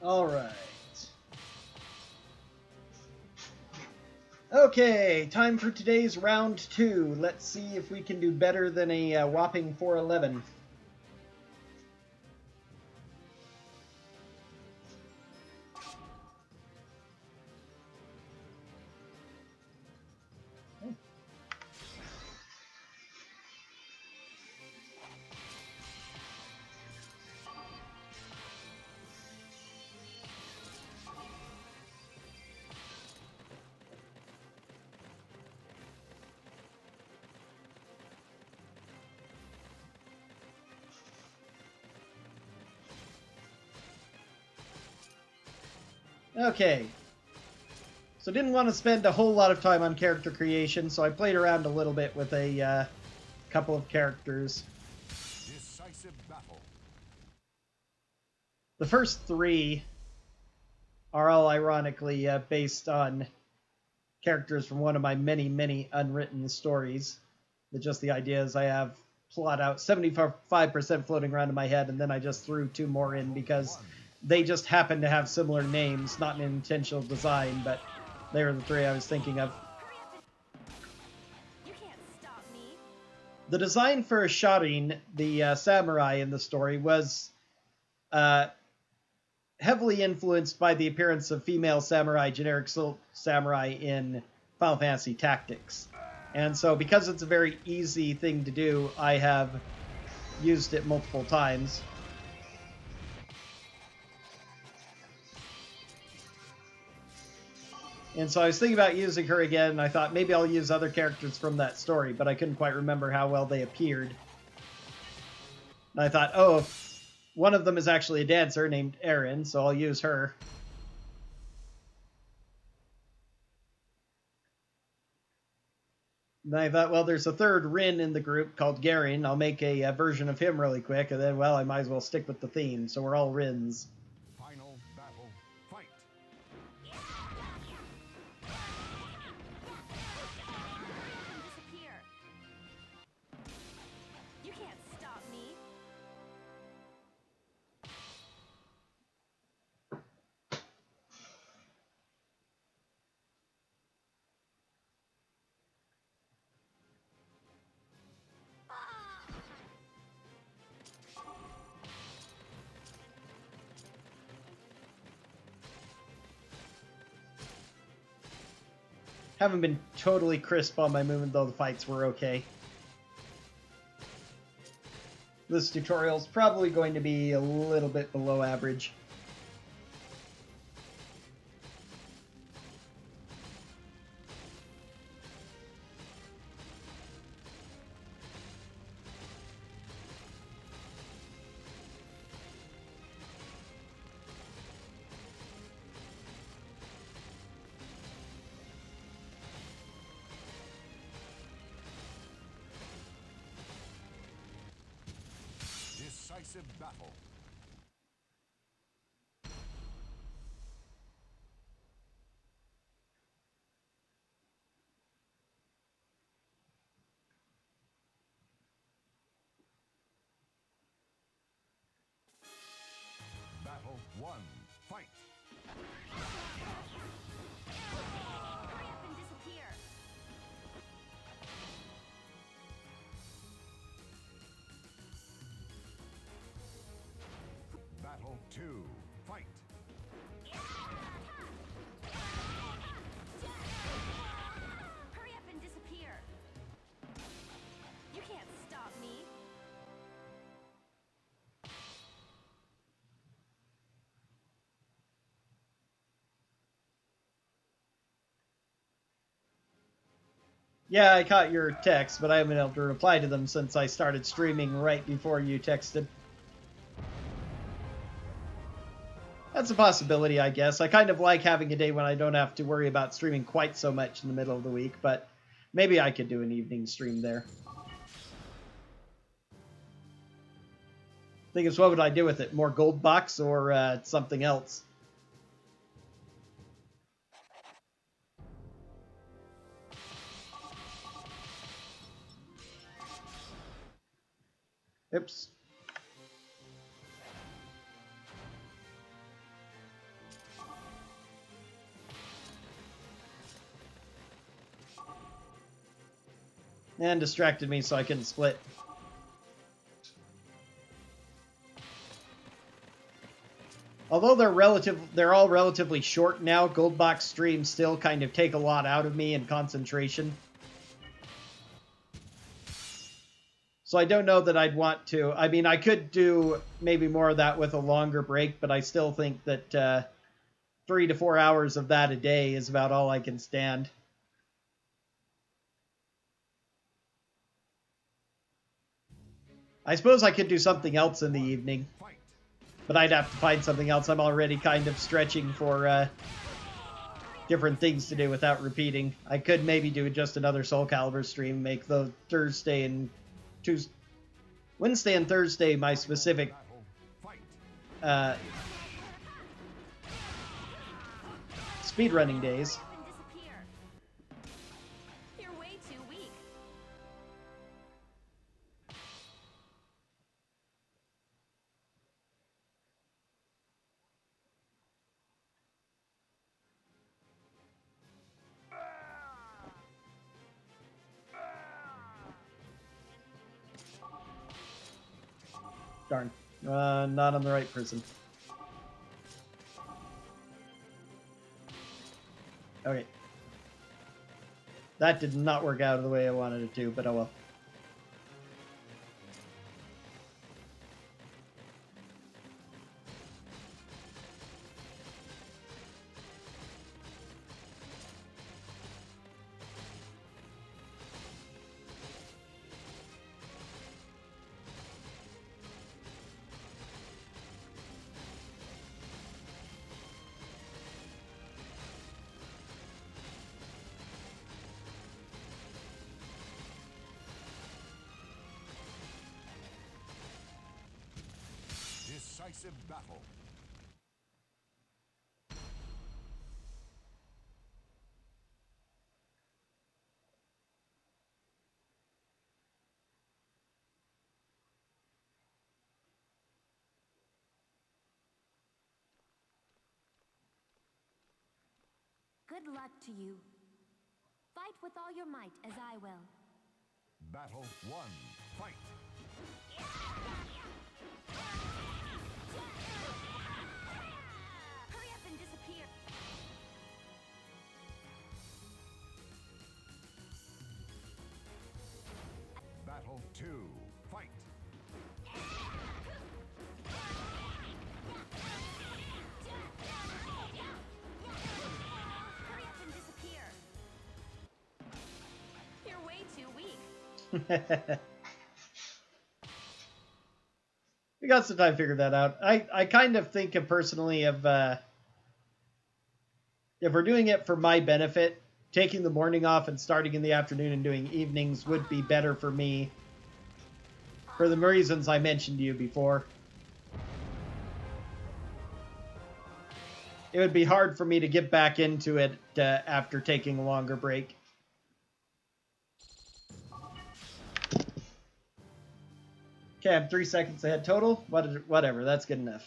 All right. Okay, time for today's round 2. Let's see if we can do better than a whopping 411. Okay. So didn't want to spend a whole lot of time on character creation, so I played around a little bit with a couple of characters. Decisive battle. The first 3 are all ironically based on characters from one of my many, many unwritten stories. Just the idea is I have plot out 75% floating around in my head, and then I just threw 2 more in because they just happen to have similar names, not an intentional design, but they were the 3 I was thinking of. You can't stop me. The design for Shorin, the samurai in the story, was heavily influenced by the appearance of female samurai, generic samurai in Final Fantasy Tactics. And so because it's a very easy thing to do, I have used it multiple times. And so I was thinking about using her again, and I thought maybe I'll use other characters from that story, but I couldn't quite remember how well they appeared. And I thought, oh, one of them is actually a dancer named Erin, so I'll use her. And I thought, well, there's a third Rin in the group called Garin. I'll make a version of him really quick, and then, well, I might as well stick with the theme, so we're all Rins. Final battle. Fight. Disappear. You can't stop me. Haven't been totally crisp on my movement, though the fights were okay. This tutorial's probably going to be a little bit below average. Decisive battle. Battle 1. Fight. Hurry up and disappear. Battle 2. Fight. Hurry up and disappear. You can't stop me. Yeah, I caught your text, but I haven't been able to reply to them since I started streaming right before you texted. That's a possibility, I guess. I kind of like having a day when I don't have to worry about streaming quite so much in the middle of the week, but maybe I could do an evening stream there. Thing is, what would I do with it? More gold box or something else? Oops. And distracted me so I couldn't split. Although they're all relatively short now, Gold Box streams still kind of take a lot out of me in concentration. So I don't know that I'd want to. I mean, I could do maybe more of that with a longer break, but I still think that 3 to 4 hours of that a day is about all I can stand. I suppose I could do something else in the evening, but I'd have to find something else. I'm already kind of stretching for different things to do without repeating. I could maybe do just another Soulcalibur stream, make the Wednesday and Thursday my specific speedrunning days. You're way too weak. Darn. Not on the right person. Okay. That did not work out the way I wanted it to, but oh well. Decisive battle. Good luck to you. Fight with all your might, as I will. Battle 1. Fight. Hurry up and disappear. Battle 2. Fight. Hurry up and disappear. You're way too weak. We got some time to figure that out. I kind of think personally of if we're doing it for my benefit, taking the morning off and starting in the afternoon and doing evenings would be better for me for the reasons I mentioned to you before. It would be hard for me to get back into it after taking a longer break. Okay, I'm 3 seconds ahead total. Whatever, that's good enough.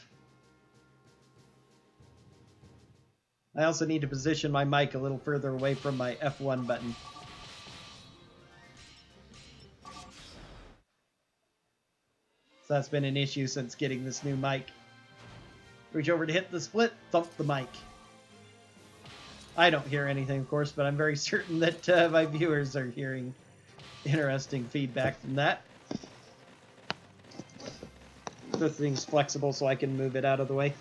I also need to position my mic a little further away from my F1 button. So that's been an issue since getting this new mic. Reach over to hit the split, thump the mic. I don't hear anything, of course, but I'm very certain that my viewers are hearing interesting feedback from that. The thing's flexible so I can move it out of the way.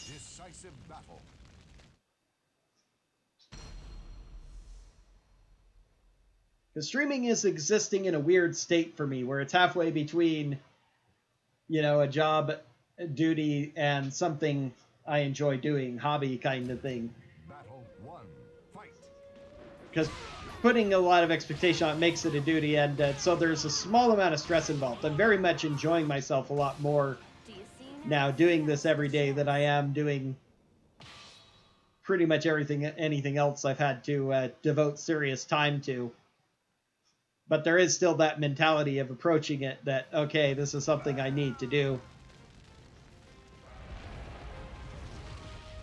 Decisive battle. Because streaming is existing in a weird state for me, where it's halfway between, you know, a job duty and something I enjoy doing, hobby kind of thing. Battle 1. Fight. Because putting a lot of expectation on it makes it a duty, and so there's a small amount of stress involved. I'm very much enjoying myself a lot more Do you see now doing this every day than I am doing pretty much anything else I've had to devote serious time to. But there is still that mentality of approaching it that, okay, this is something I need to do.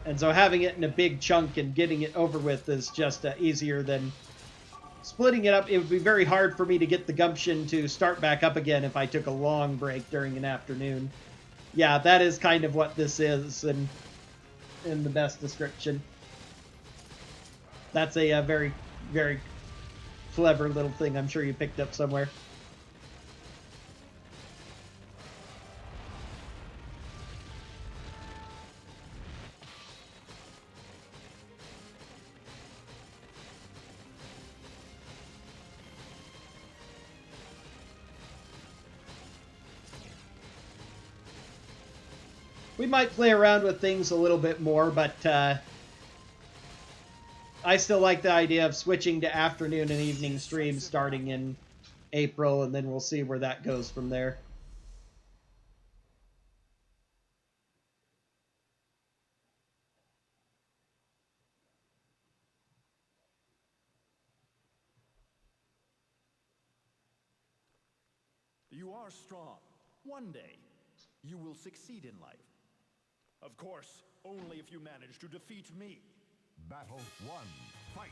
And so having it in a big chunk and getting it over with is just easier than splitting it up. It would be very hard for me to get the gumption to start back up again if I took a long break during an afternoon. Yeah, that is kind of what this is in the best description. That's a very, very clever little thing I'm sure you picked up somewhere. We might play around with things a little bit more, but I still like the idea of switching to afternoon and evening streams starting in April, and then we'll see where that goes from there. You are strong. One day, you will succeed in life. Of course, only if you manage to defeat me. Battle 1. Fight.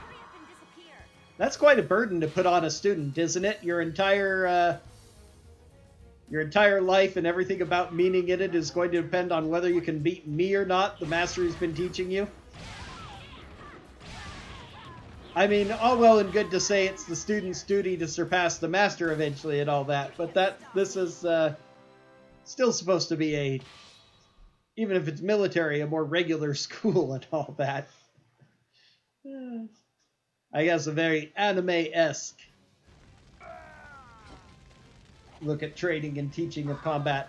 Hurry up and disappear. That's quite a burden to put on a student, isn't it? Your entire life and everything about meaning in it is going to depend on whether you can beat me or not, the master who's been teaching you. I mean, all well and good to say it's the student's duty to surpass the master eventually and all that, but this is still supposed to be even if it's military, a more regular school and all that. I guess a very anime-esque look at training and teaching of combat.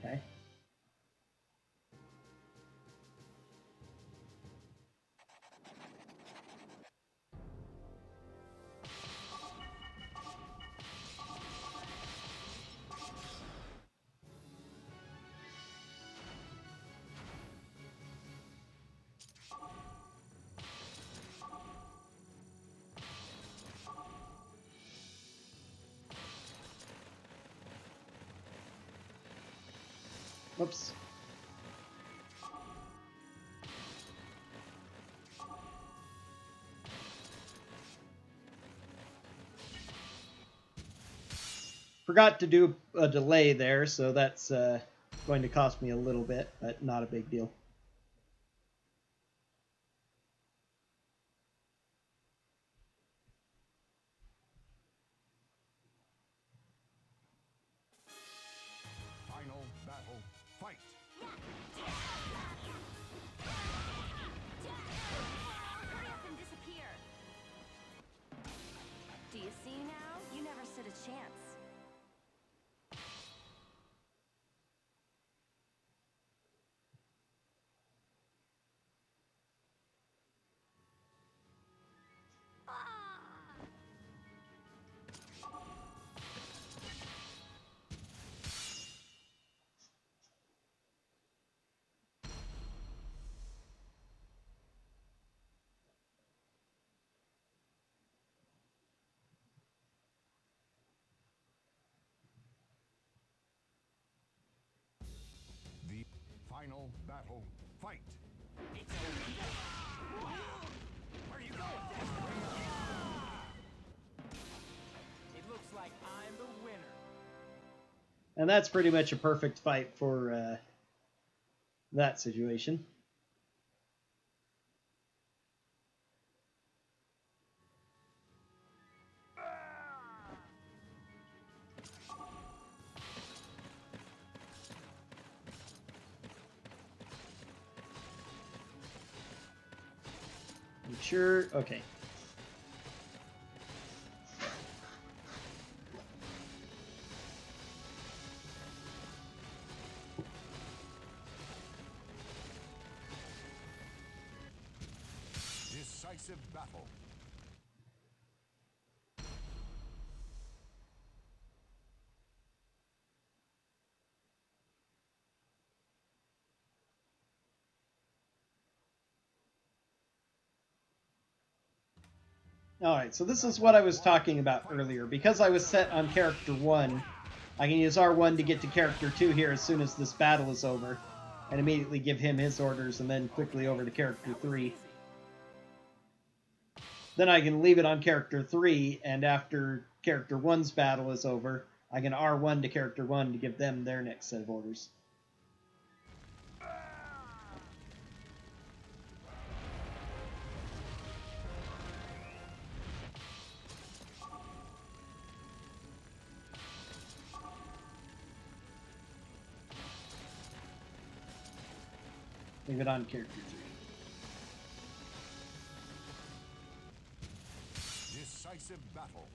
Okay. Whoops. Forgot to do a delay there, so that's going to cost me a little bit, but not a big deal. Final battle. Fight. Hurry up and disappear. Do you see now? You never stood a chance. The final battle. Fight. Where are you going? It looks like I'm the winner. And that's pretty much a perfect fight for that situation. You sure? Okay. Decisive battle. Alright, so this is what I was talking about earlier. Because I was set on character 1, I can use R1 to get to character 2 here as soon as this battle is over, and immediately give him his orders, and then quickly over to character 3. Then I can leave it on character 3, and after character 1's battle is over, I can R1 to character 1 to give them their next set of orders. Leave it on character 3. Decisive battle.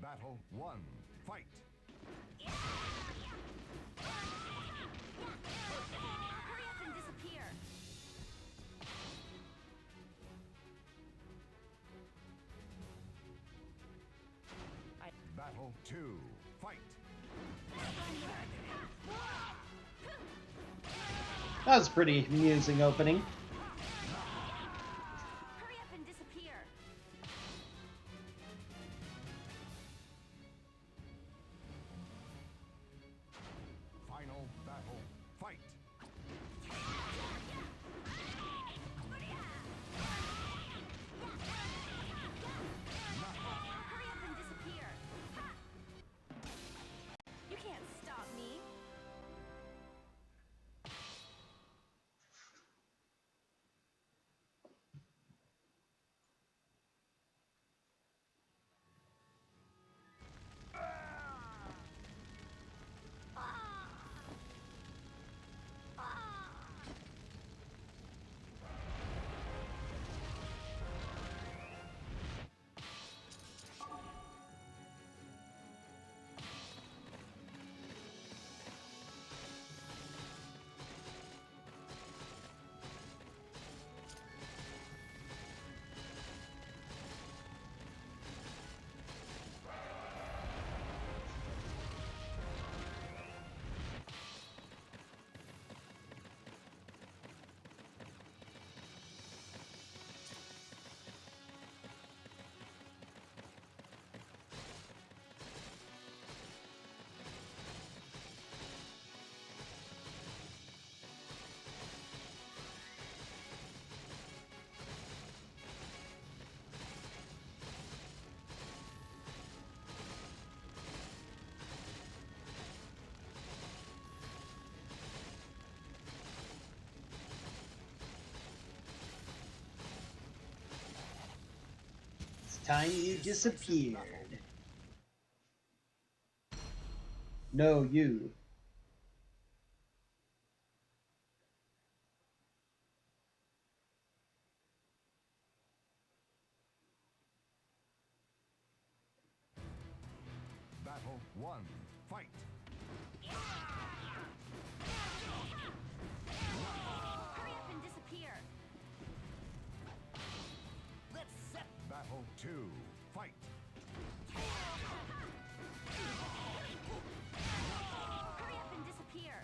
Battle 1. Fight. Hurry up and disappear. Battle 2. Fight. That was a pretty amusing opening. Hurry up and disappear. Final battle. Fight. Hurry up and disappear. You can't stop me. It's time you disappeared. No, you. Battle 1. Fight. Hurry up and disappear. Let's set. Battle 2. Fight. Hurry up and disappear.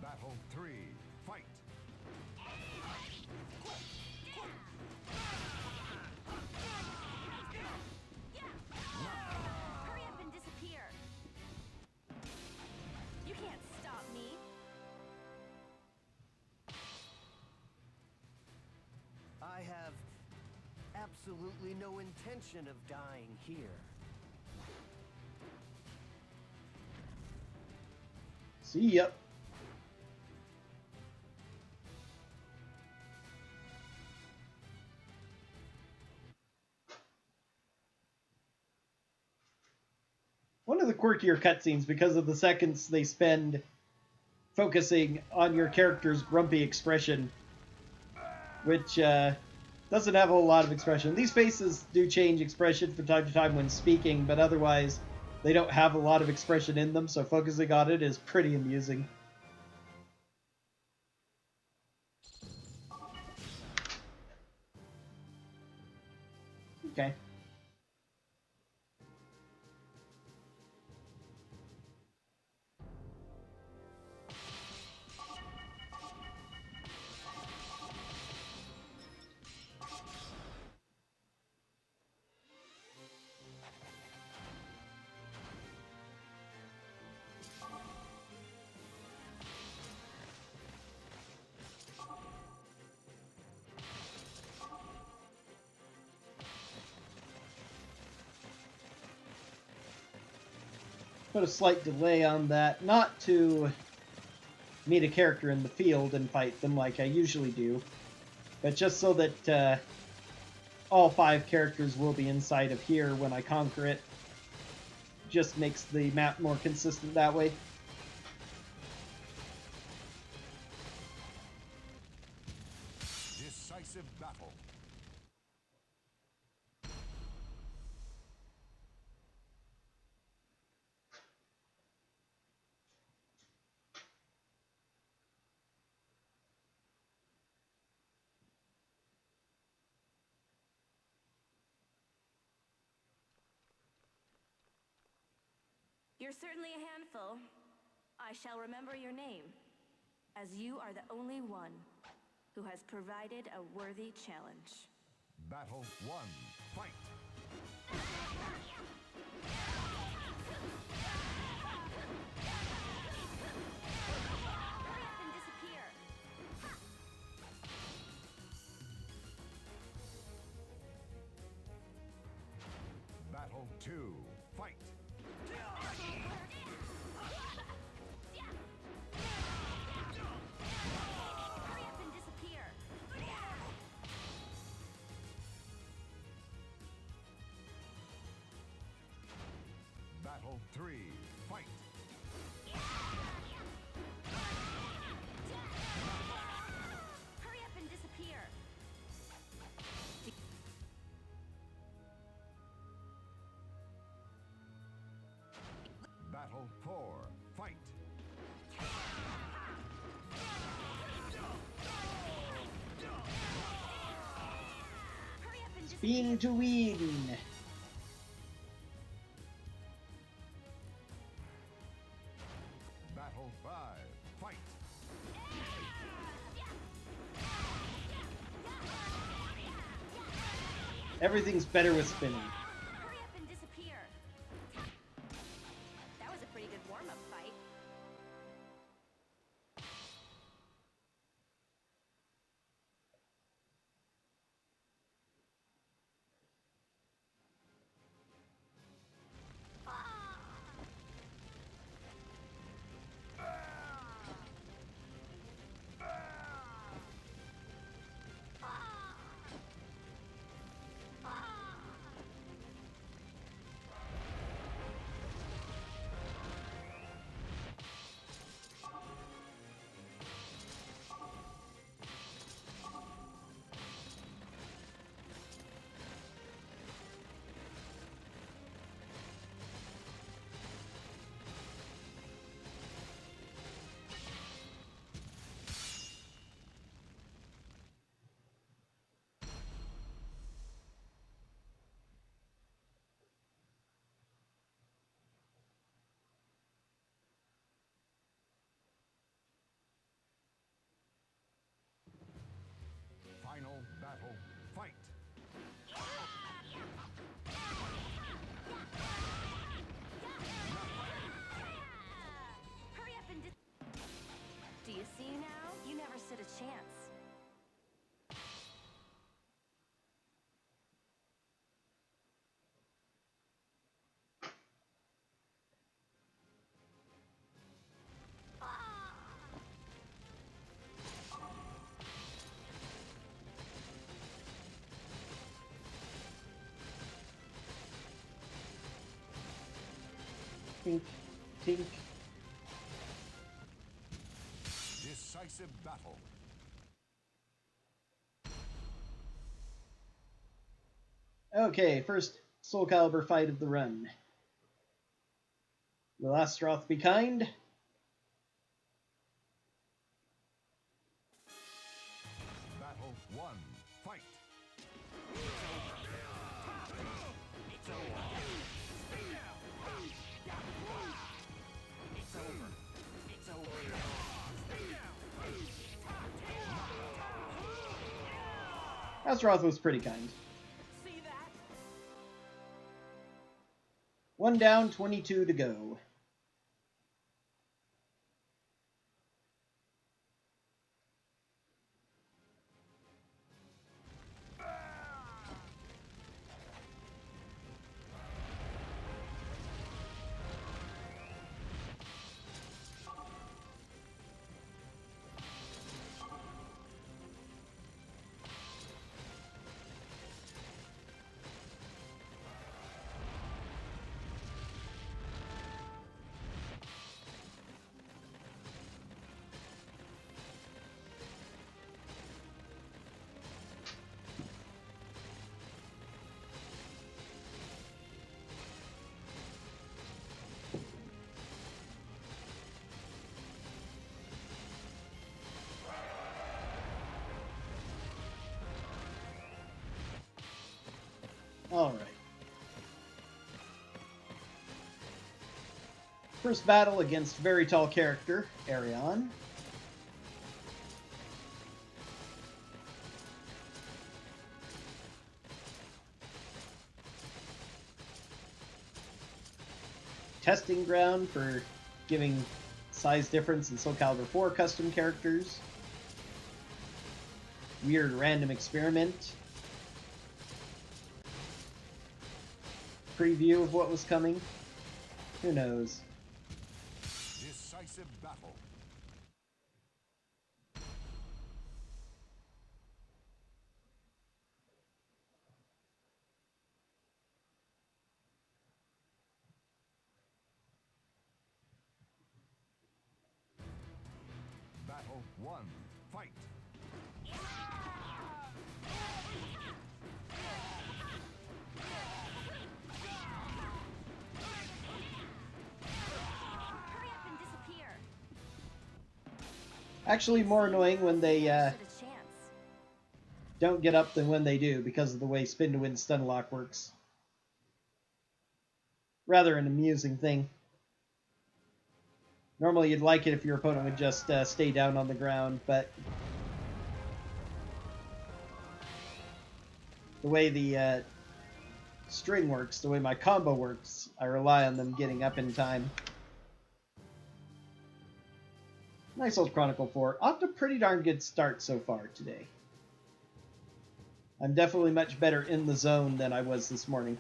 Battle 3. Fight. Hurry up and disappear. You can't stop me. I have absolutely no intention of dying here. See ya. one of the quirkier cutscenes because of the seconds they spend focusing on your character's grumpy expression, which doesn't have a whole lot of expression. These faces do change expression from time to time when speaking, but otherwise they don't have a lot of expression in them, so focusing on it is pretty amusing. Okay. Put a slight delay on that, not to meet a character in the field and fight them like I usually do, but just so that all 5 characters will be inside of here when I conquer it. Just makes the map more consistent that way. Decisive battle. You're certainly a handful. I shall remember your name, as you are the only one who has provided a worthy challenge. Battle 1. Fight. Hurry up and disappear! Battle 2. Fight. Hurry up and disappear! Battle 3. Fight. Hurry up and disappear! Battle 4. Fight. Hurry up and disappear! Bean to win! Battle 5. Fight. Everything's better with spinning. Hurry up and disappear! That was a pretty good warm-up fight. Final battle. Fight. Hurry up and Do you see now? You never stood a chance. Tink, tink. Decisive battle. Okay, first Soulcalibur fight of the run. Will Astaroth be kind? Battle 1. Fight. Astaroth was pretty kind. See that? 1 down, 22 to go. Alright. First battle against very tall character, Arion. Testing ground for giving size difference in Soulcalibur IV custom characters. Weird random experiment. Preview of what was coming. Who knows? Decisive battle. Battle 1. Fight. Hurry up and disappear. Actually more annoying when they Stood a chance. don't get up than when they do because of the way spin to win stun lock works. Rather an amusing thing. Normally you'd like it if your opponent would just stay down on the ground, but the way the string works, the way my combo works, I rely on them getting up in time. Nice old Chronicle 4. Off to a pretty darn good start so far today. I'm definitely much better in the zone than I was this morning.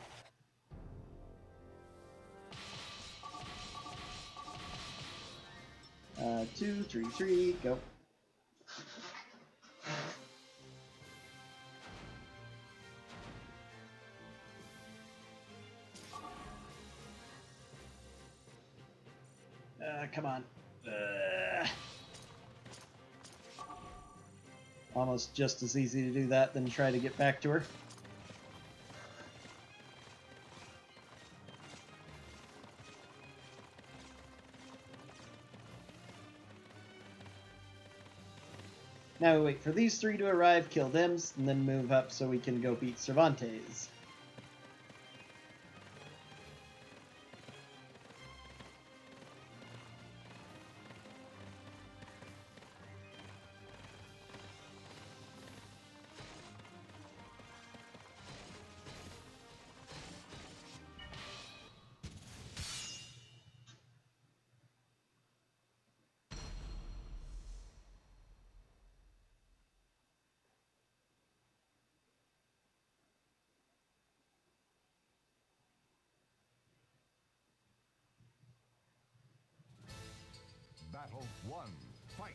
Two, three, go. Come on. Almost just as easy to do that than try to get back to her. Now we wait for these three to arrive, kill them, and then move up so we can go beat Cervantes. Battle 1. Fight.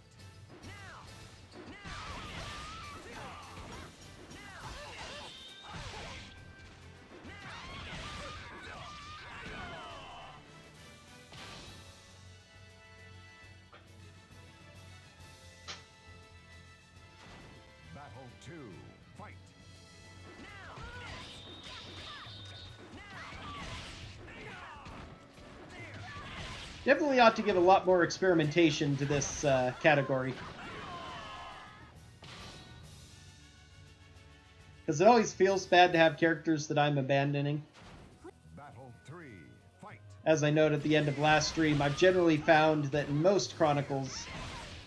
Definitely ought to give a lot more experimentation to this category. Because it always feels bad to have characters that I'm abandoning. Battle 3. Fight. As I noted at the end of last stream, I've generally found that in most Chronicles,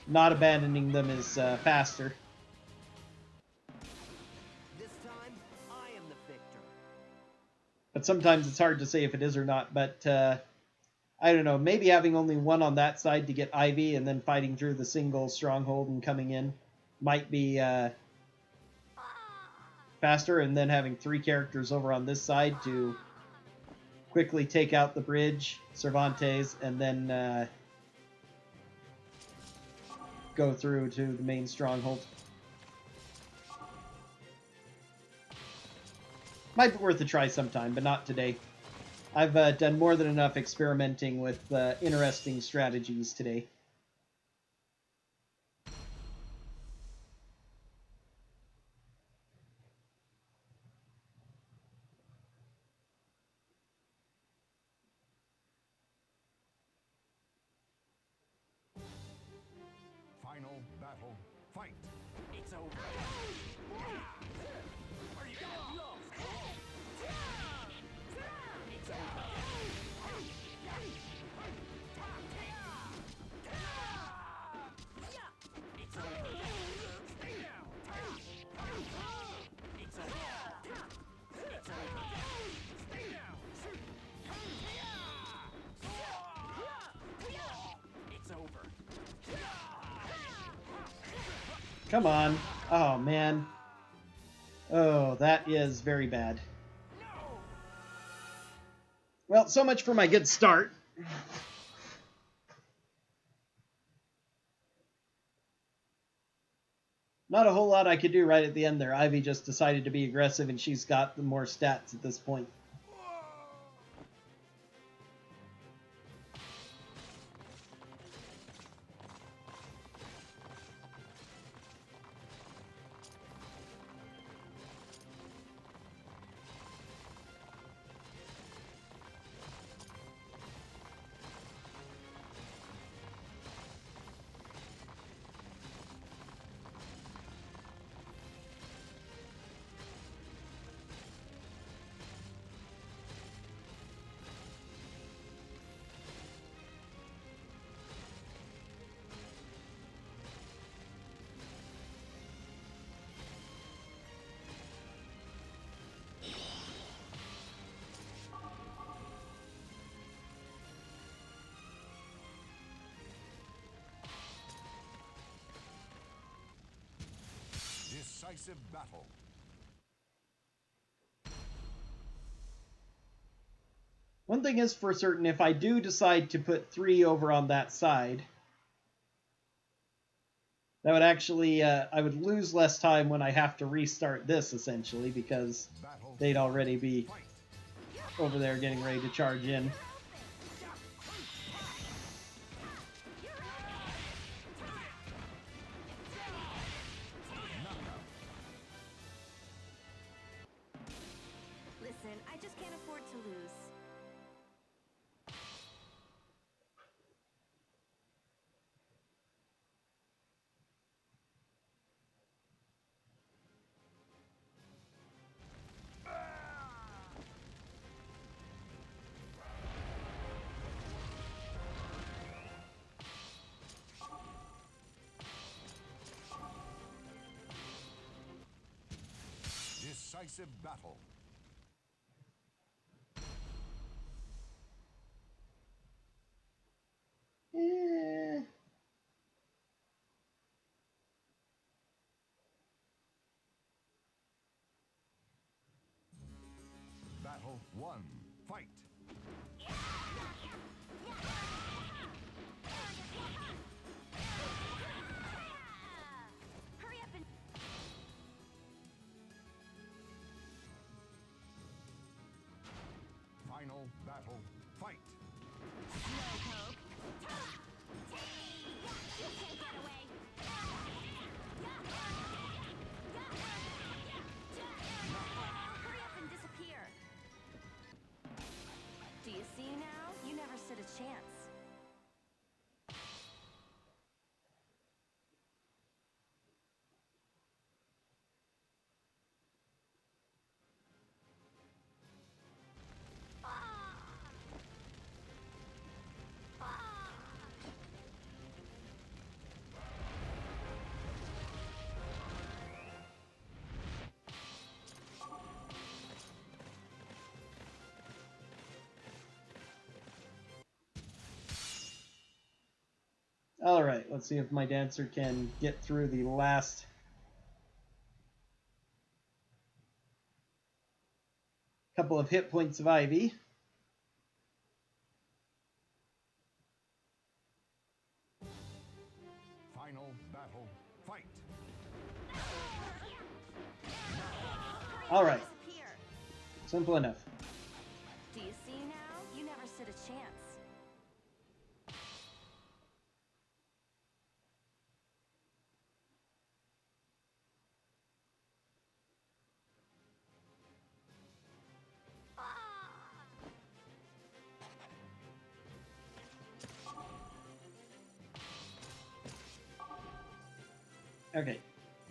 not abandoning them is faster. This time, I am the victor. But sometimes it's hard to say if it is or not, but I don't know, maybe having only one on that side to get Ivy and then fighting through the single Stronghold and coming in might be faster, and then having 3 characters over on this side to quickly take out the bridge, Cervantes, and then go through to the main Stronghold. Might be worth a try sometime, but not today. I've done more than enough experimenting with interesting strategies today. Final battle. Fight. It's over. Where you going? It's over. It's over. Stay down. It's over. It's over. Stay down. It's over. Come on. Oh, man. Oh, that is very bad. Well, so much for my good start. Not a whole lot I could do right at the end there. Ivy just decided to be aggressive, and she's got the more stats at this point. Decisive battle. One thing is for certain, if I do decide to put 3 over on that side, that would actually, I would lose less time when I have to restart this, essentially, because they'd already be over there getting ready to charge in. Listen, I just can't afford to lose. Decisive battle. Eh. Battle 1. Fight. Hurry up and... Final battle. Fight. Hurry up and disappear. Do you see now? You never stood a chance. Alright, let's see if my dancer can get through the last couple of hit points of Ivy. Final battle, fight! Alright, Disappear. simple enough. Do you see now? You never stood a chance. Okay,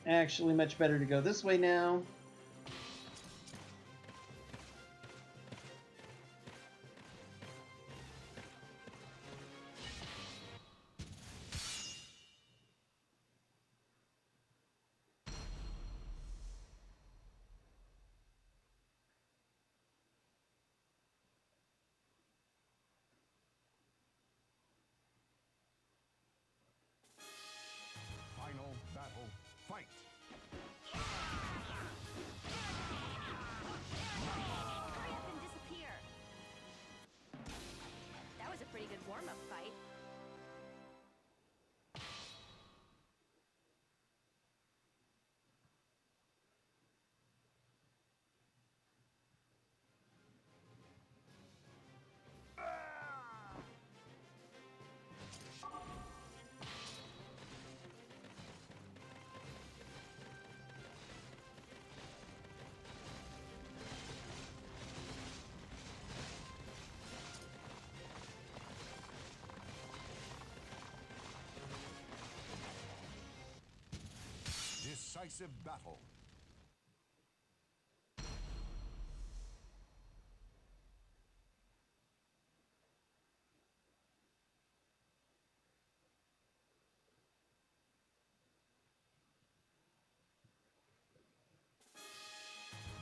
actually much better to go this way now. Final battle, fight! Hurry up and disappear. That was a pretty good warm-up fight. Decisive battle.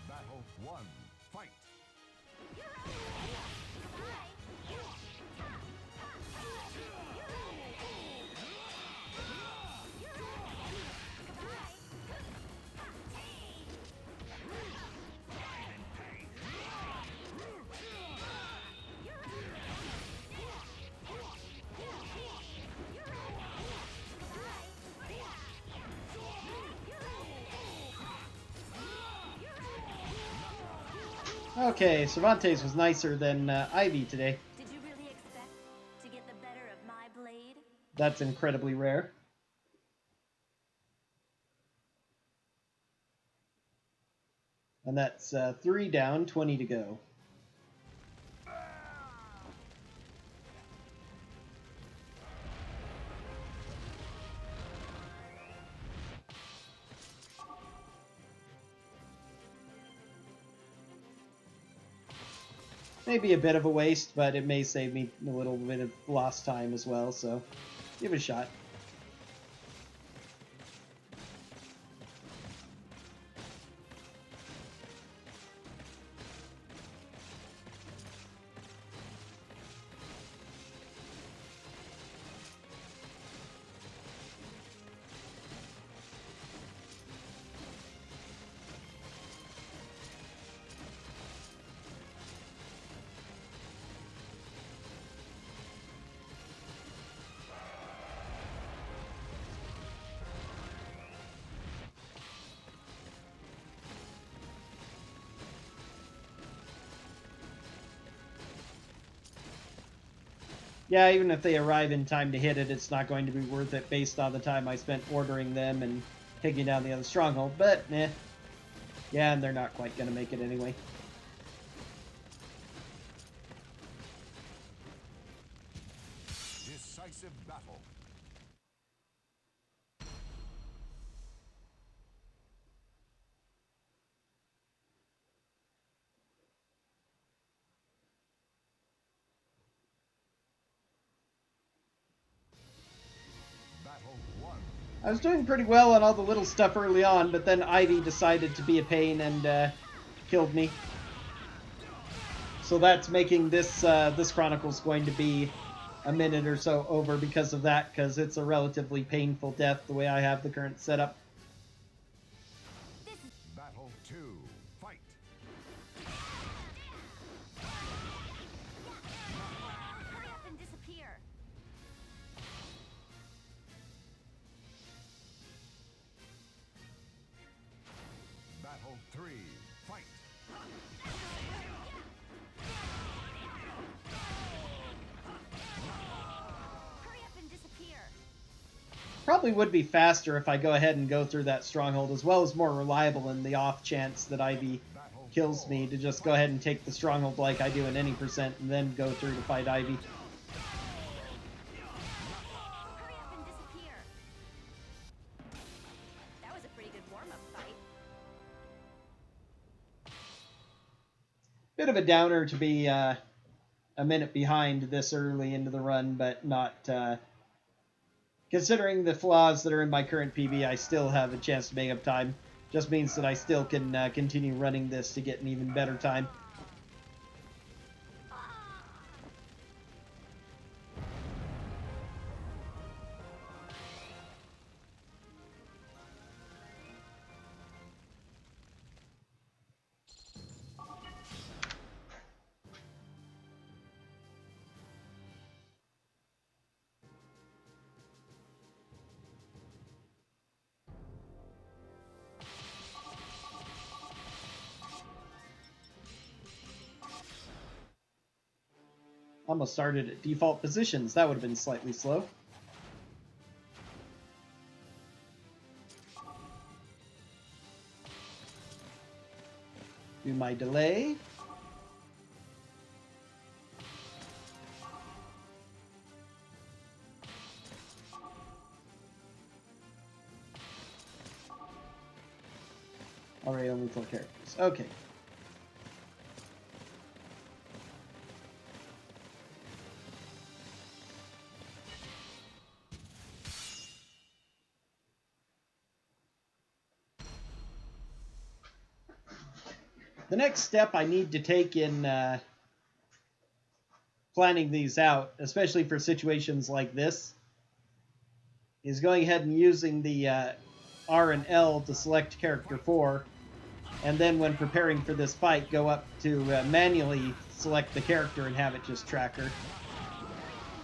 Battle 1, fight! Okay, Cervantes was nicer than Ivy today. Did you really expect to get the better of my blade? That's incredibly rare. And that's 3 down, 20 to go. Maybe a bit of a waste, but it may save me a little bit of lost time as well, so give it a shot. Yeah, even if they arrive in time to hit it, it's not going to be worth it based on the time I spent ordering them and taking down the other stronghold, but eh. Yeah, and they're not quite going to make it anyway. Decisive battle. Battle 1. I was doing pretty well on all the little stuff early on, but then Ivy decided to be a pain and killed me. So that's making this this Chronicles going to be a minute or so over because of that, because it's a relatively painful death the way I have the current setup. Battle 2. Fight. Hurry up and disappear. Battle 3. Fight. Hurry up and disappear. Probably would be faster if I go ahead and go through that Stronghold, as well as more reliable in the off chance that Ivy kills me, to just go ahead and take the Stronghold like I do in any percent and then go through to fight Ivy. Hurry up and disappear. That was a pretty good warm-up fight. Bit of a downer to be a minute behind this early into the run, but not... considering the flaws that are in my current PB, I still have a chance to make up time. Just means that I still can continue running this to get an even better time. Almost started at default positions. That would have been slightly slow. Do my delay. Already only 4 characters. Okay. The next step I need to take in planning these out, especially for situations like this, is going ahead and using the R and L to select character 4, and then when preparing for this fight, go up to manually select the character and have it just track her.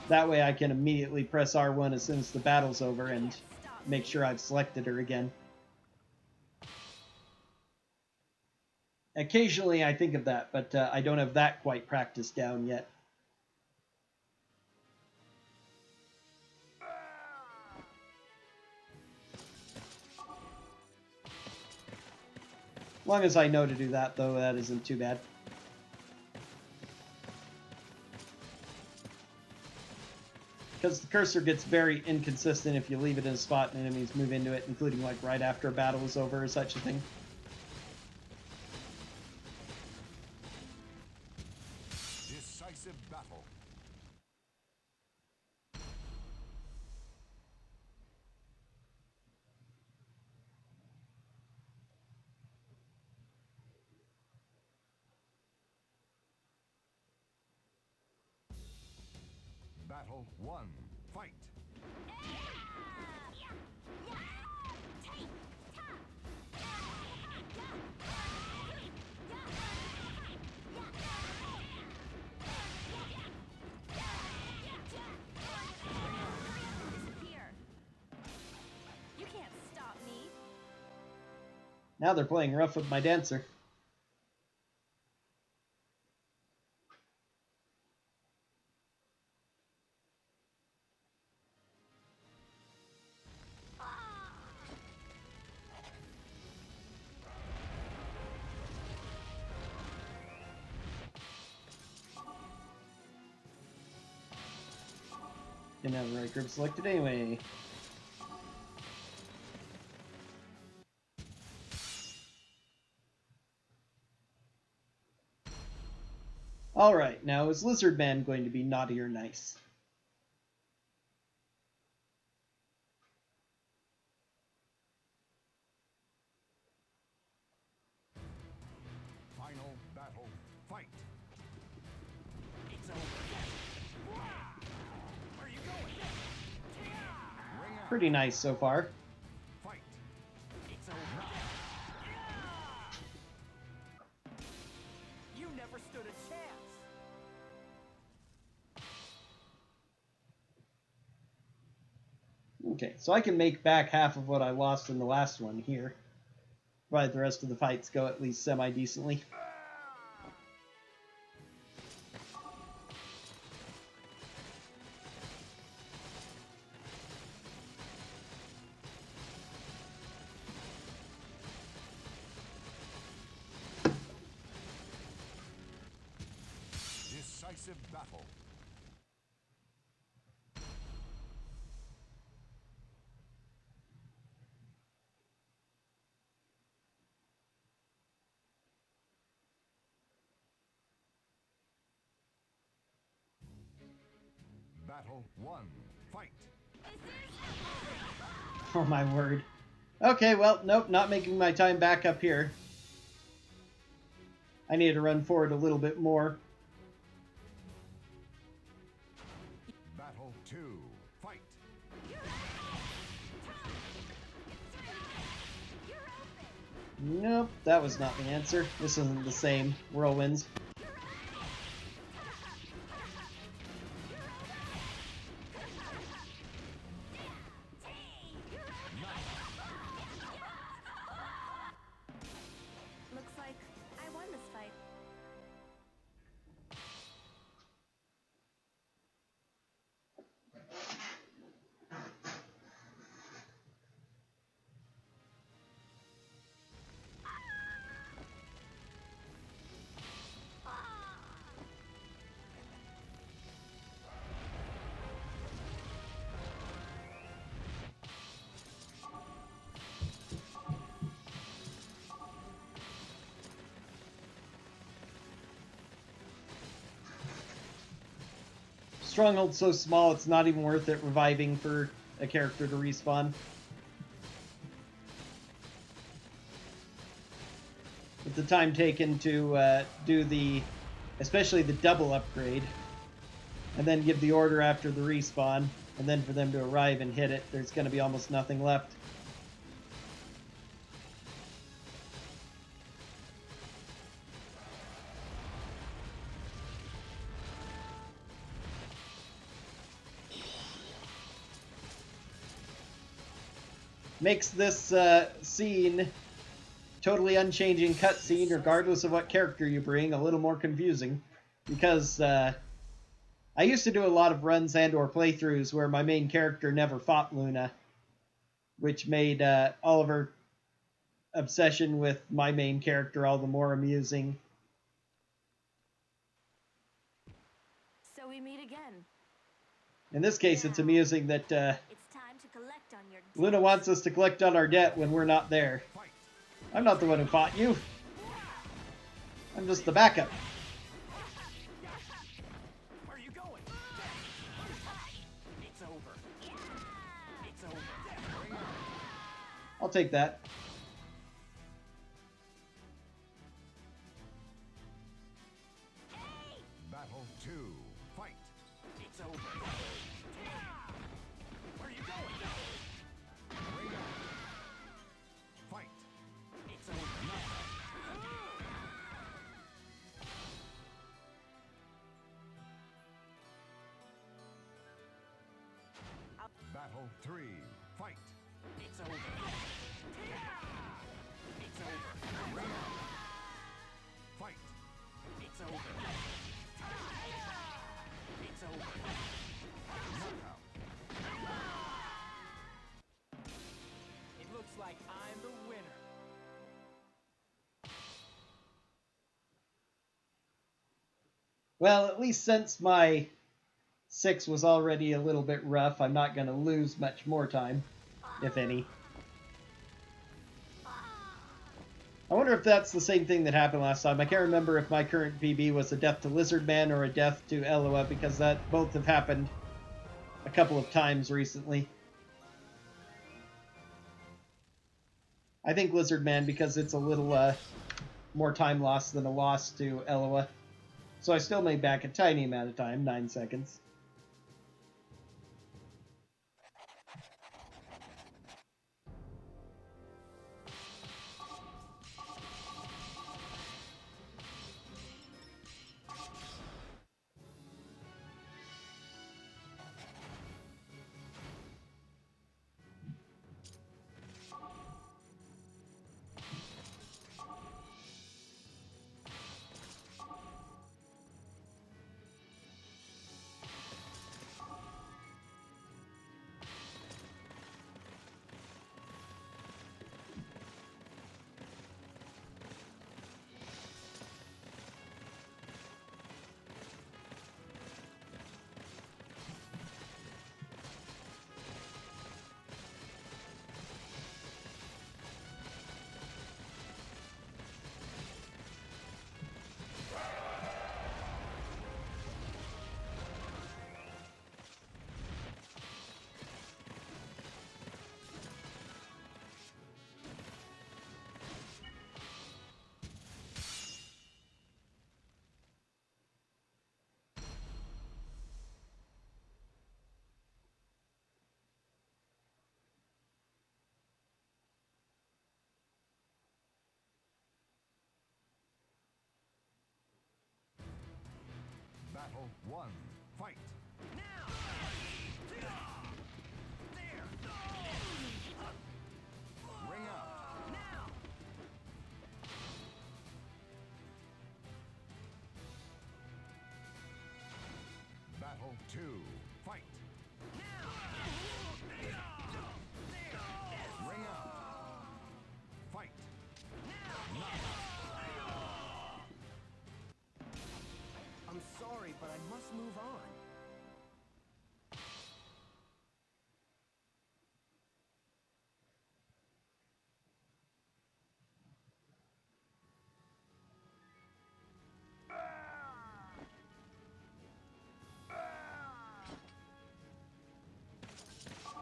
That way I can immediately press R1 as soon as the battle's over and make sure I've selected her again. Occasionally I think of that, but I don't have that quite practiced down yet. As long as I know to do that, though, that isn't too bad. Because the cursor gets very inconsistent if you leave it in a spot and enemies move into it, including like right after a battle is over or such a thing. Decisive battle. Battle 1. Fight. Disappear. You can't stop me. Now they're playing rough with my dancer. Didn't have the right group selected anyway. Alright, now is Lizard Man going to be naughty or nice? Final battle. Fight. It's over. Pretty nice so far. Fight. It's over. You never stood a chance. Okay, so I can make back half of what I lost in the last one here. Provided the rest of the fights go at least semi-decently. Decisive battle. Battle 1. Fight. Oh my word. Okay, well, nope, not making my time back up here. I need to run forward a little bit more. Battle 2. Fight. Nope, that was not the answer. This isn't the same. Whirlwinds. Looks like I won this fight. Stronghold's so small it's not even worth it reviving for a character to respawn. With the time taken to do the, especially the double upgrade, and then give the order after the respawn, and then for them to arrive and hit it, there's going to be almost nothing left. Makes this scene, totally unchanging cutscene, regardless of what character you bring, a little more confusing. Because I used to do a lot of runs and or playthroughs where my main character never fought Luna, which made all of her obsession with my main character all the more amusing. So we meet again. In this case, it's amusing that It's time to collect on your Luna debt. wants us to collect on our debt when we're not there. Fight. I'm not the one who fought you. I'm just the backup. Where are you going? It's over. It's over. I'll take that. Battle 2. Fight. It's over. Where are you going? Fight. It's over. Battle 3. Fight. It's over. It's over. Fight. It's over. It's over. Knockout. It looks like I'm the winner. Well, at least since my 6 was already a little bit rough, I'm not going to lose much more time, if any. I wonder if that's the same thing that happened last time. I can't remember if my current PB was a death to Lizard Man or a death to Elua, because that both have happened a couple of times recently. I think Lizard Man because it's a little more time lost than a loss to Elua. So I still made back a tiny amount of time, 9 seconds. 1, fight. Ring out. Battle 2, fight. Ring out. Fight. I'm sorry, but I must move on.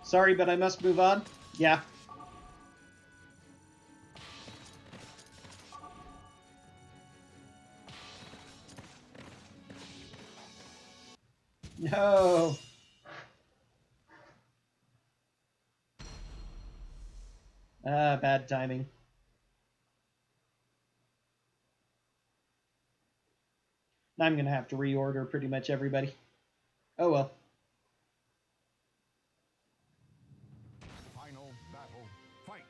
Sorry, but I must move on. Yeah. No. Bad timing. I'm gonna have to reorder pretty much everybody. Oh well. Final battle, fight.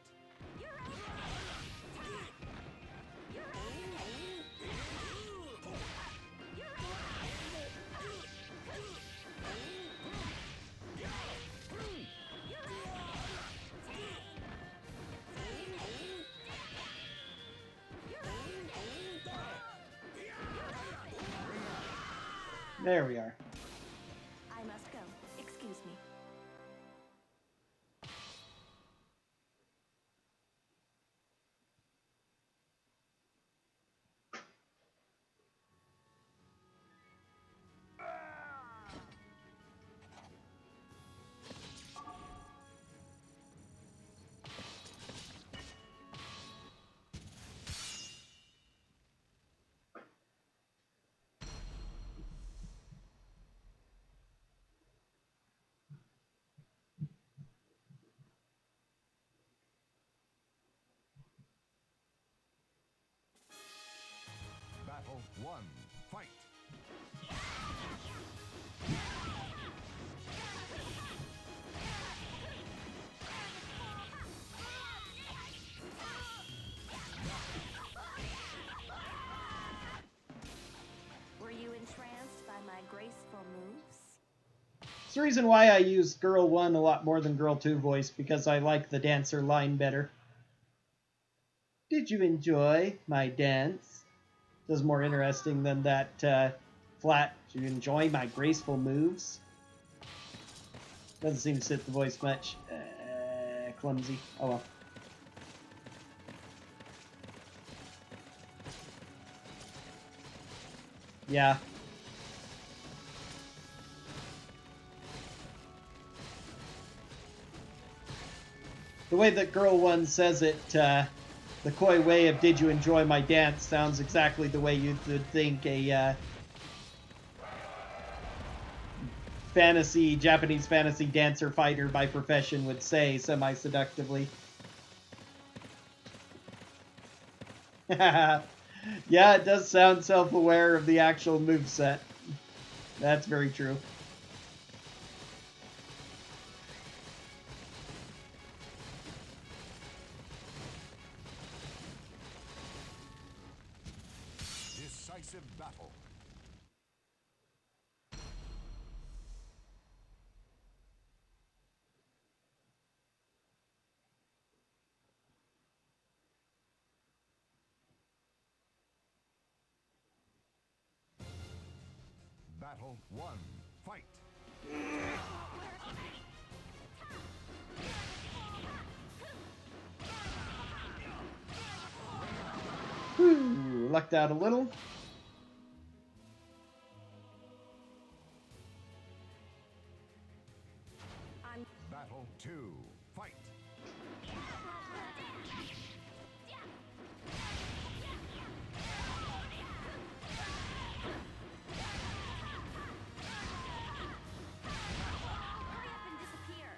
There we are. I must go. Excuse me. Battle 1, fight. Were you entranced by my graceful moves? It's the reason why I use Girl 1 a lot more than Girl 2 voice, because I like the dancer line better. Did you enjoy my dance? This is more interesting than that flat, did you enjoy my graceful moves? Doesn't seem to fit the voice much. Clumsy. Oh well. Yeah. The way that Girl 1 says it, the coy way of "Did you enjoy my dance?" sounds exactly the way you'd think a Japanese fantasy dancer fighter by profession would say, semi-seductively. Yeah, it does sound self-aware of the actual moveset. That's very true. Decisive battle. Battle 1, fight. Whew, lucked out a little. Battle 2, fight. Hurry up and disappear.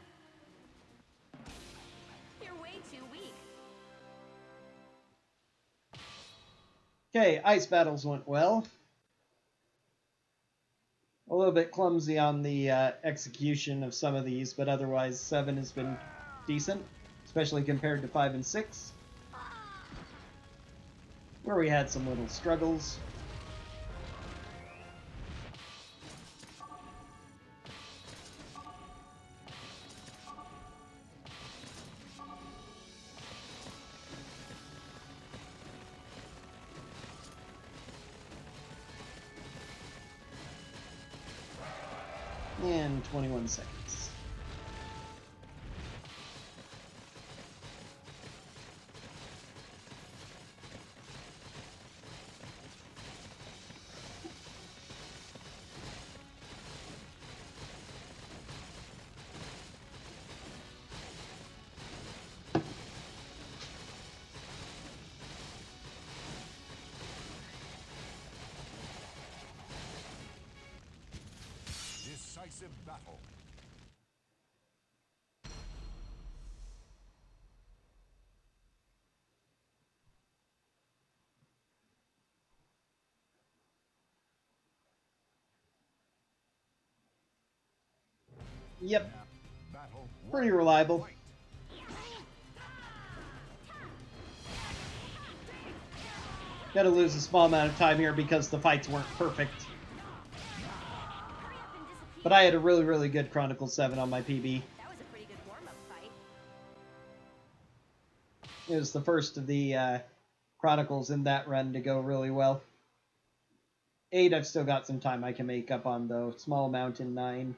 You're way too weak. Okay, ice battles went well. A little bit clumsy on the execution of some of these, but otherwise 7 has been decent, especially compared to 5 and 6, where we had some little struggles. And 21 seconds. Decisive battle. Yep, Battle pretty one. reliable. Fight. Gotta lose a small amount of time here because the fights weren't perfect. But I had a really, really good Chronicle 7 on my PB. That was a pretty good warm-up fight. It was the first of the Chronicles in that run to go really well. 8, I've still got some time I can make up on, though. Small amount in 9.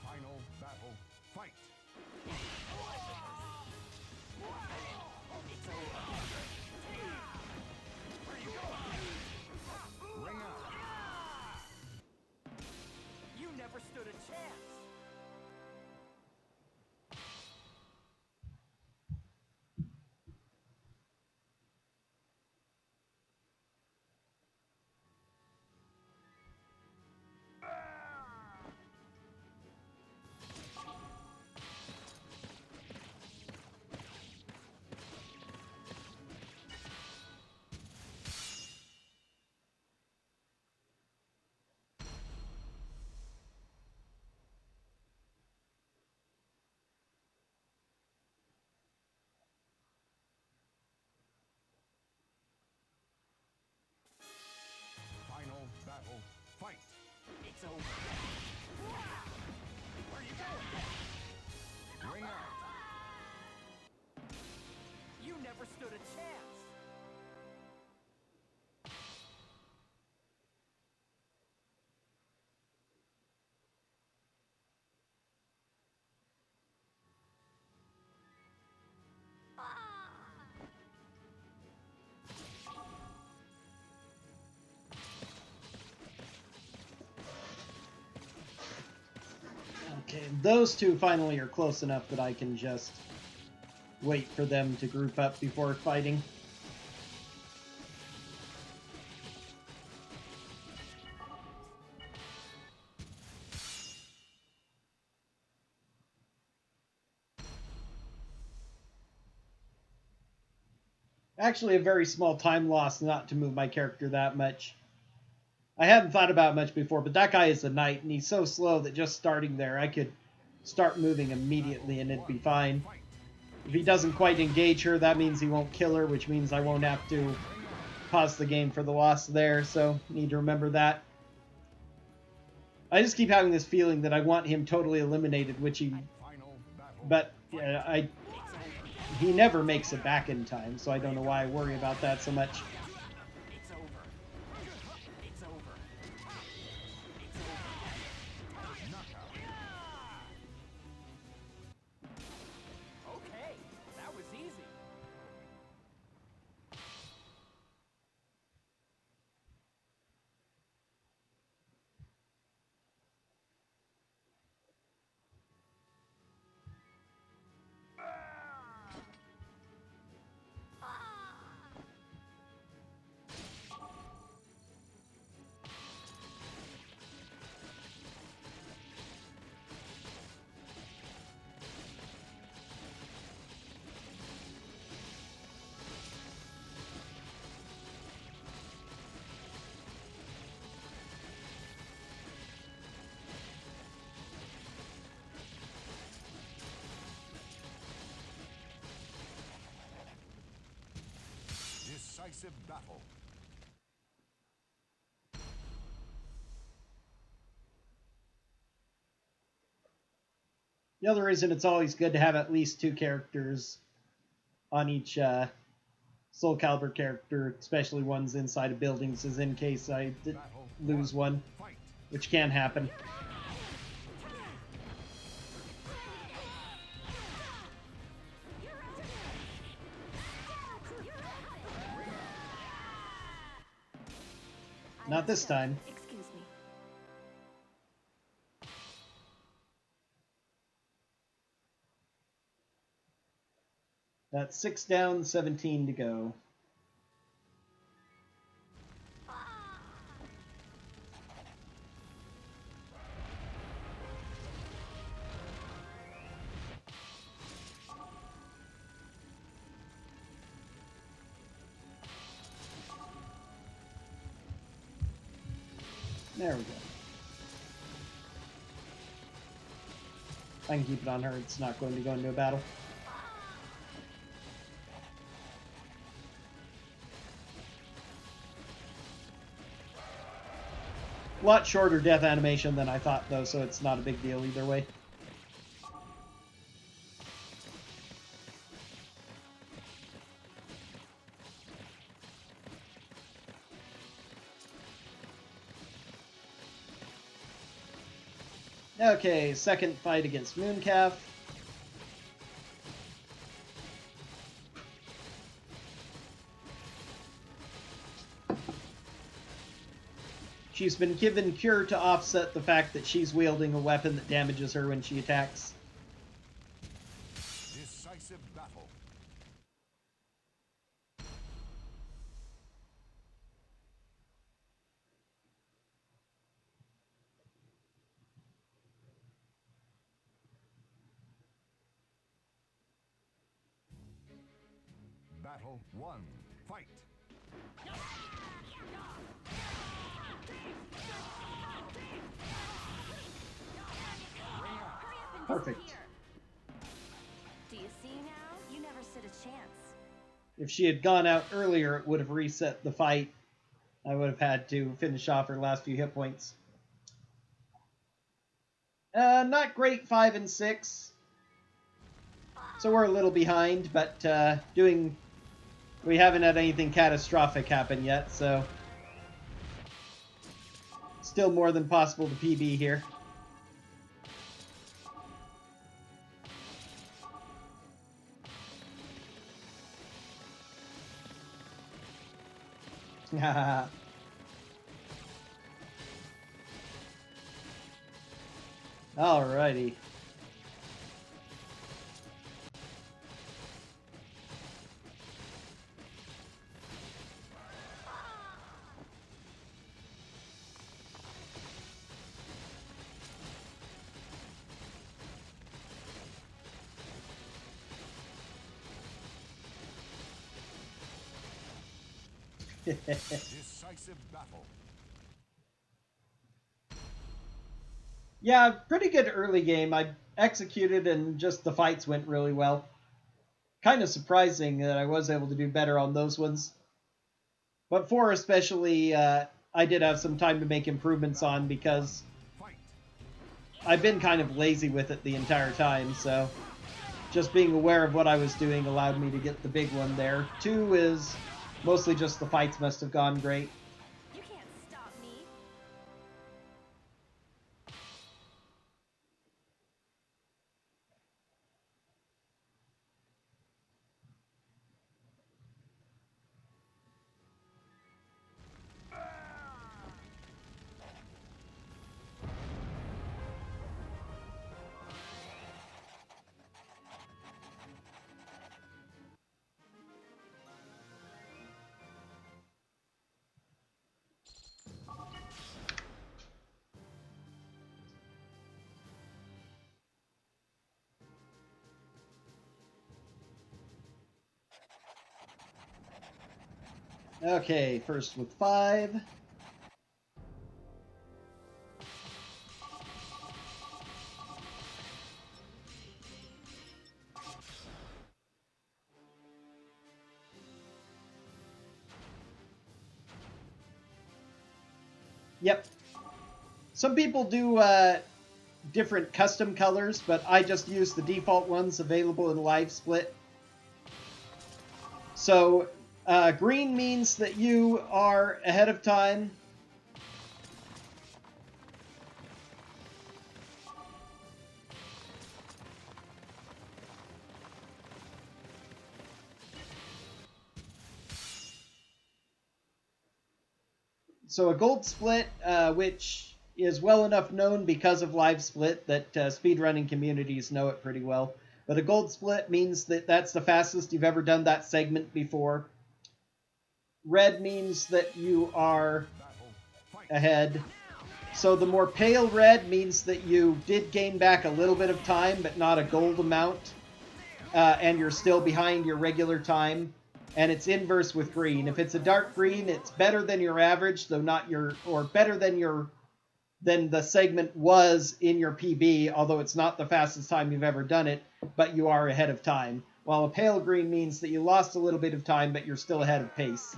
Final battle. Fight. Ring out. You never stood a chance. Final battle. Fight. It's over. Where are you going? Ring out. You never stood a chance. Okay, those two finally are close enough that I can just wait for them to group up before fighting. Actually, a very small time loss not to move my character that much. I hadn't thought about it much before, but that guy is a knight, and he's so slow that just starting there, I could start moving immediately and it'd be fine. If he doesn't quite engage her, that means he won't kill her, which means I won't have to pause the game for the loss there, so need to remember that. I just keep having this feeling that I want him totally eliminated, which he... But he never makes it back in time, so I don't know why I worry about that so much. It's over. It's over. It's over. Okay, that was easy. Decisive battle. The other reason it's always good to have at least 2 characters on each Soulcalibur character, especially ones inside of buildings, is in case I lose one, which can happen. Not this time. Excuse me. That's 6 down, 17 to go. There we go. I can keep it on her. It's not going to go into a battle. A lot shorter death animation than I thought, though, so it's not a big deal either way. Okay, second fight against Mooncalf. She's been given Cure to offset the fact that she's wielding a weapon that damages her when she attacks. Decisive battle. Battle 1. Fight. Perfect. Do you see now? You never stood a chance. If she had gone out earlier, it would have reset the fight. I would have had to finish off her last few hit points. Not great, 5 and 6. So we're a little behind, but we haven't had anything catastrophic happen yet, so still more than possible to PB here. Alrighty. Decisive battle. Yeah, pretty good early game. I executed and just the fights went really well. Kind of surprising that I was able to do better on those ones. But 4 especially, I did have some time to make improvements on because Fight. I've been kind of lazy with it the entire time, so just being aware of what I was doing allowed me to get the big one there. 2 is mostly just the fights must have gone great. You can't stop me. Okay, first with 5. Yep. Some people do different custom colors, but I just use the default ones available in Live Split. So green means that you are ahead of time. So a gold split, which is well enough known because of Live Split that speedrunning communities know it pretty well. But a gold split means that that's the fastest you've ever done that segment before. Red means that you are Battle. Fight. ahead. So the more pale red means that you did gain back a little bit of time, but not a gold amount. And you're still behind your regular time. And it's inverse with green. If it's a dark green, it's better than your average, though not your, or better than the segment was in your PB, although it's not the fastest time you've ever done it, but you are ahead of time. While a pale green means that you lost a little bit of time, but you're still ahead of pace.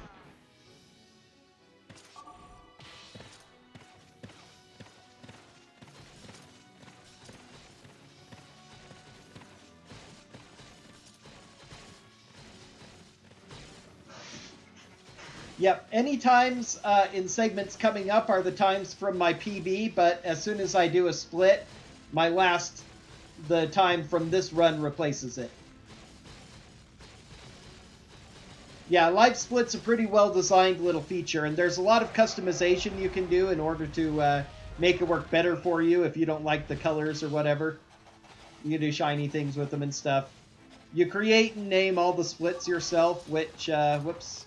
Yep, any times in segments coming up are the times from my PB, but as soon as I do a split, the time from this run replaces it. Yeah, Live Split's a pretty well-designed little feature, and there's a lot of customization you can do in order to make it work better for you if you don't like the colors or whatever. You can do shiny things with them and stuff. You create and name all the splits yourself, which, whoops.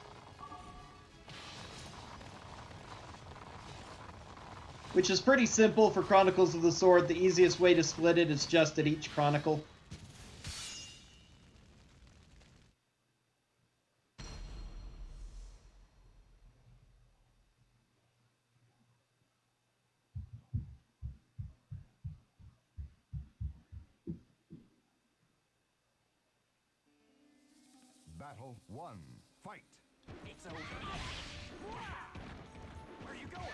Which is pretty simple for Chronicles of the Sword. The easiest way to split it is just at each Chronicle. Battle 1. Fight. It's over. Where are you going?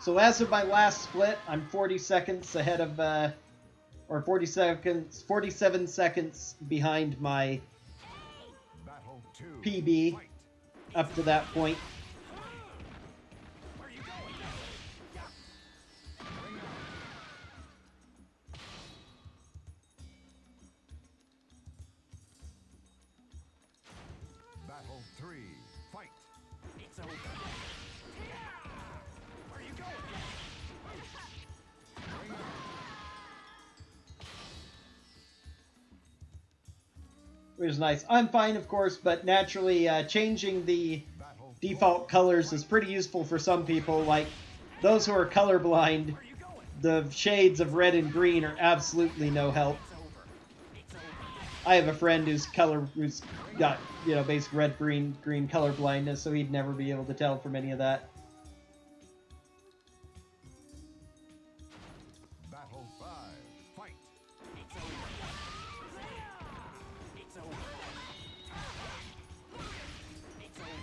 So as of my last split, I'm 40 seconds ahead of, or 47 seconds behind my Battle 2. PB Fight. up to that point. Where are you going? Battle 3. Fight. It's over. Where are you going? Which is nice. I'm fine, of course, but naturally changing the Battle. default colors is pretty useful for some people. Like those who are colorblind, Where are you going? the shades of red and green are absolutely no help. It's over. It's over. I have a friend who's got, you know, basic red, green color blindness, so he'd never be able to tell from any of that. Battle 5. Fight. It's over. It's over. It's over.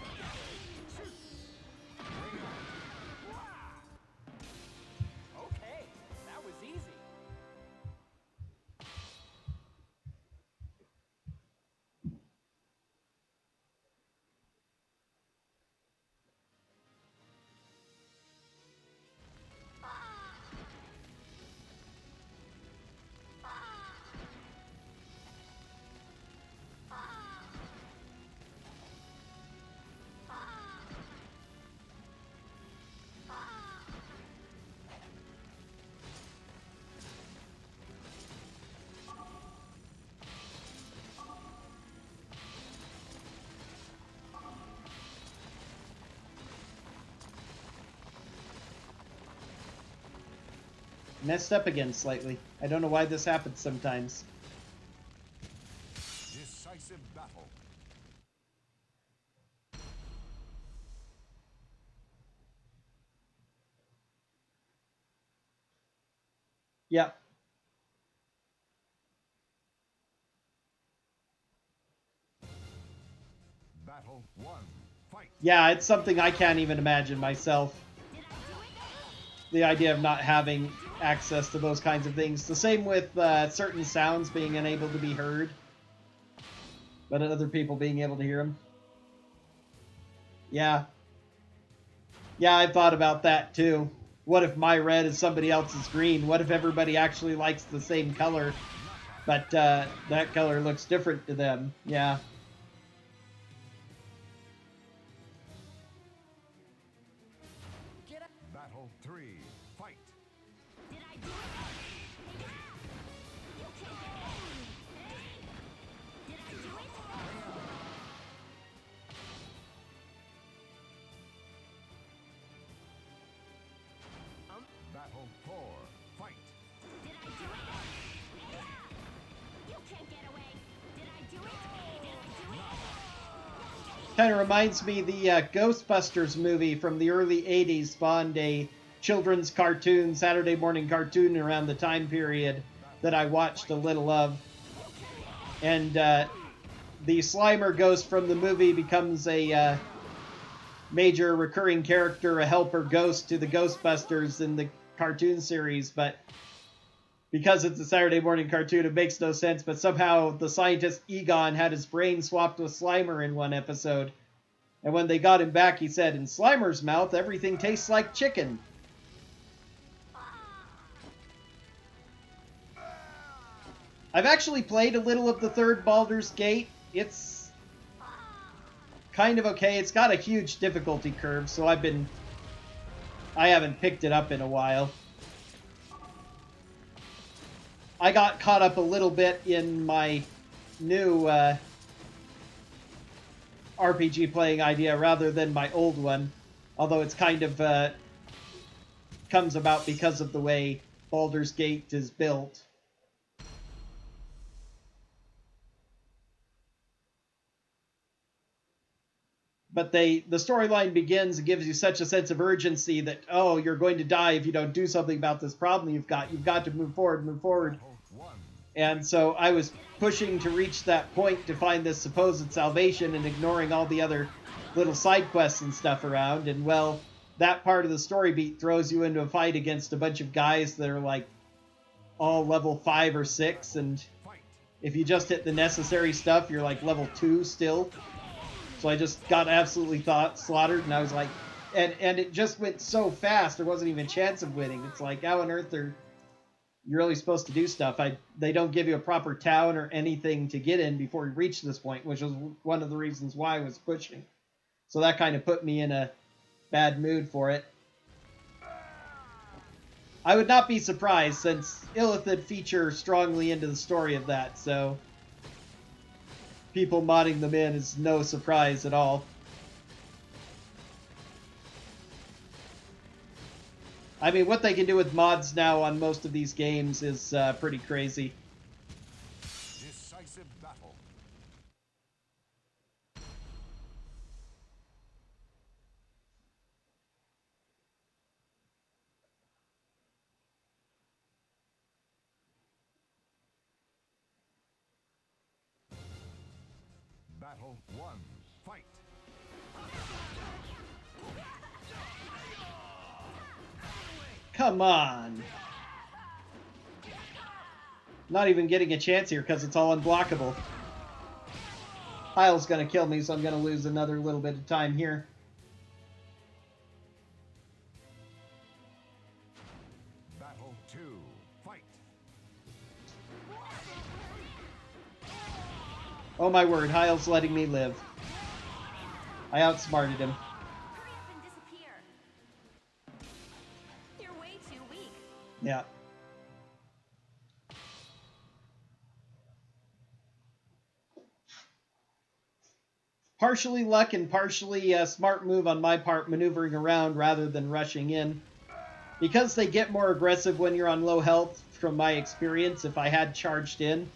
Okay, that was easy. Messed up again slightly. I don't know why this happens sometimes. Decisive battle. Yep. Battle 1. Fight. Yeah, it's something I can't even imagine myself. The idea of not having access to those kinds of things. The same with certain sounds being unable to be heard, but other people being able to hear them. Yeah. Yeah, I've thought about that too. What if my red is somebody else's green? What if everybody actually likes the same color, but that color looks different to them? Yeah. Battle 3. Fight. Did I do it? You can't. Did I do it? Battle 4. Fight. Did I do it? You can't get away. Did I do it? Did I do it? Kind of reminds me the Ghostbusters movie from the early 80s spawned a children's cartoon, Saturday morning cartoon around the time period that I watched a little of. And the Slimer ghost from the movie becomes a major recurring character, a helper ghost to the Ghostbusters in the cartoon series, but because it's a Saturday morning cartoon, it makes no sense, but somehow the scientist Egon had his brain swapped with Slimer in one episode. And when they got him back, he said, in Slimer's mouth, everything tastes like chicken. I've actually played a little of the third Baldur's Gate. It's kind of okay. It's got a huge difficulty curve, so I haven't picked it up in a while. I got caught up a little bit in my new RPG playing idea rather than my old one, although it's kind of comes about because of the way Baldur's Gate is built. But the storyline begins and gives you such a sense of urgency that, oh, you're going to die if you don't do something about this problem you've got. You've got to move forward. Battle 1. And so I was pushing to reach that point to find this supposed salvation and ignoring all the other little side quests and stuff around. And, well, that part of the story beat throws you into a fight against a bunch of guys that are, like, all level 5 or 6. And Fight. if you just hit the necessary stuff, you're, like, level 2 still. So I just got absolutely slaughtered, and I was like... And it just went so fast, there wasn't even a chance of winning. It's like, how on earth you're really supposed to do stuff? They don't give you a proper town or anything to get in before you reach this point, which was one of the reasons why I was pushing. So that kind of put me in a bad mood for it. I would not be surprised, since Illithid feature strongly into the story of that, so people modding them in is no surprise at all. I mean, what they can do with mods now on most of these games is pretty crazy. Decisive Decisive battle. Battle 1. Fight. Come on. Not even getting a chance here because it's all unblockable. Hyle's going to kill me, so I'm going to lose another little bit of time here. Battle 2. Fight. Oh my word, Hyle's letting me live. I outsmarted him. Hurry up and disappear. You're way too weak. Yeah. Partially luck and partially a smart move on my part, maneuvering around rather than rushing in. Because they get more aggressive when you're on low health, from my experience, if I had charged in,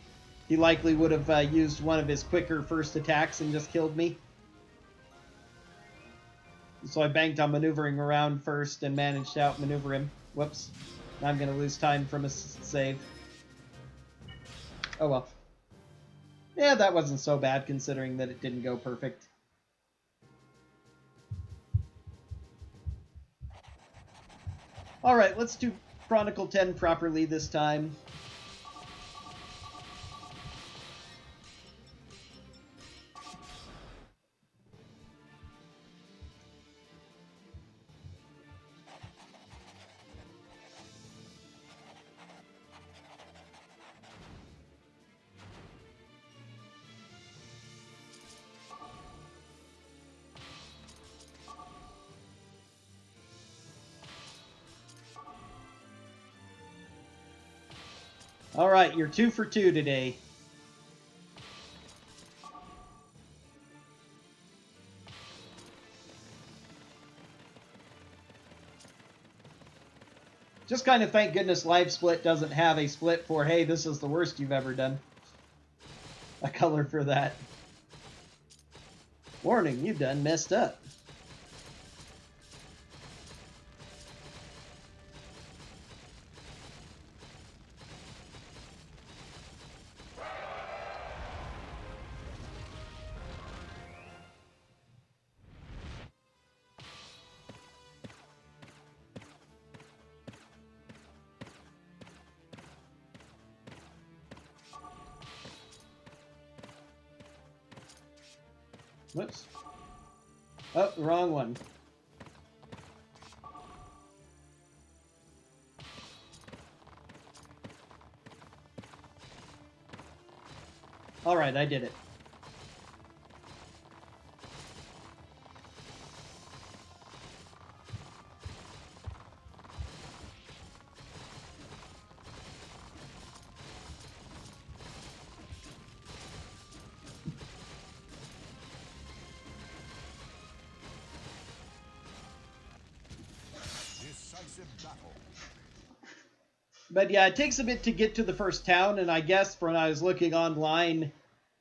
he likely would have used one of his quicker first attacks and just killed me. So I banked on maneuvering around first and managed to outmaneuver him. Whoops. Now I'm going to lose time from a save. Oh well. Yeah, that wasn't so bad considering that it didn't go perfect. Alright, let's do Chronicle 10 properly this time. Alright, you're 2 for 2 today. Just kind of thank goodness Live Split doesn't have a split for, hey, this is the worst you've ever done. A color for that. Warning, you done messed up. Whoops. Oh, wrong one. Alright, I did it. Decisive battle. But yeah, it takes a bit to get to the first town, and I guess when I was looking online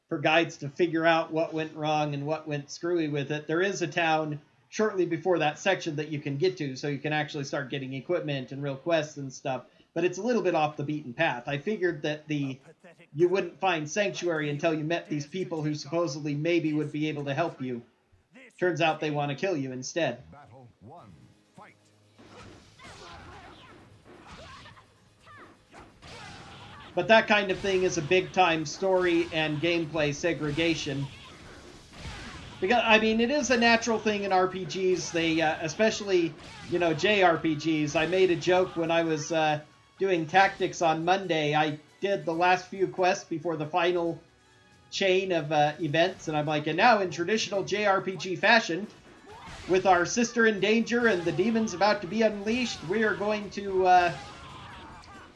for guides to figure out what went wrong and what went screwy with it, there is a town shortly before that section that you can get to, so you can actually start getting equipment and real quests and stuff. But it's a little bit off the beaten path. I figured that you wouldn't find Sanctuary until you met these people who supposedly maybe would be able to help you. Turns out they want to kill you instead. Battle 1. Fight. But that kind of thing is a big-time story and gameplay segregation. Because, I mean, it is a natural thing in RPGs. They, especially, you know, JRPGs. I made a joke when I was doing tactics on Monday. I did the last few quests before the final chain of events, and I'm like, and now in traditional JRPG fashion, with our sister in danger and the demons about to be unleashed, we are going to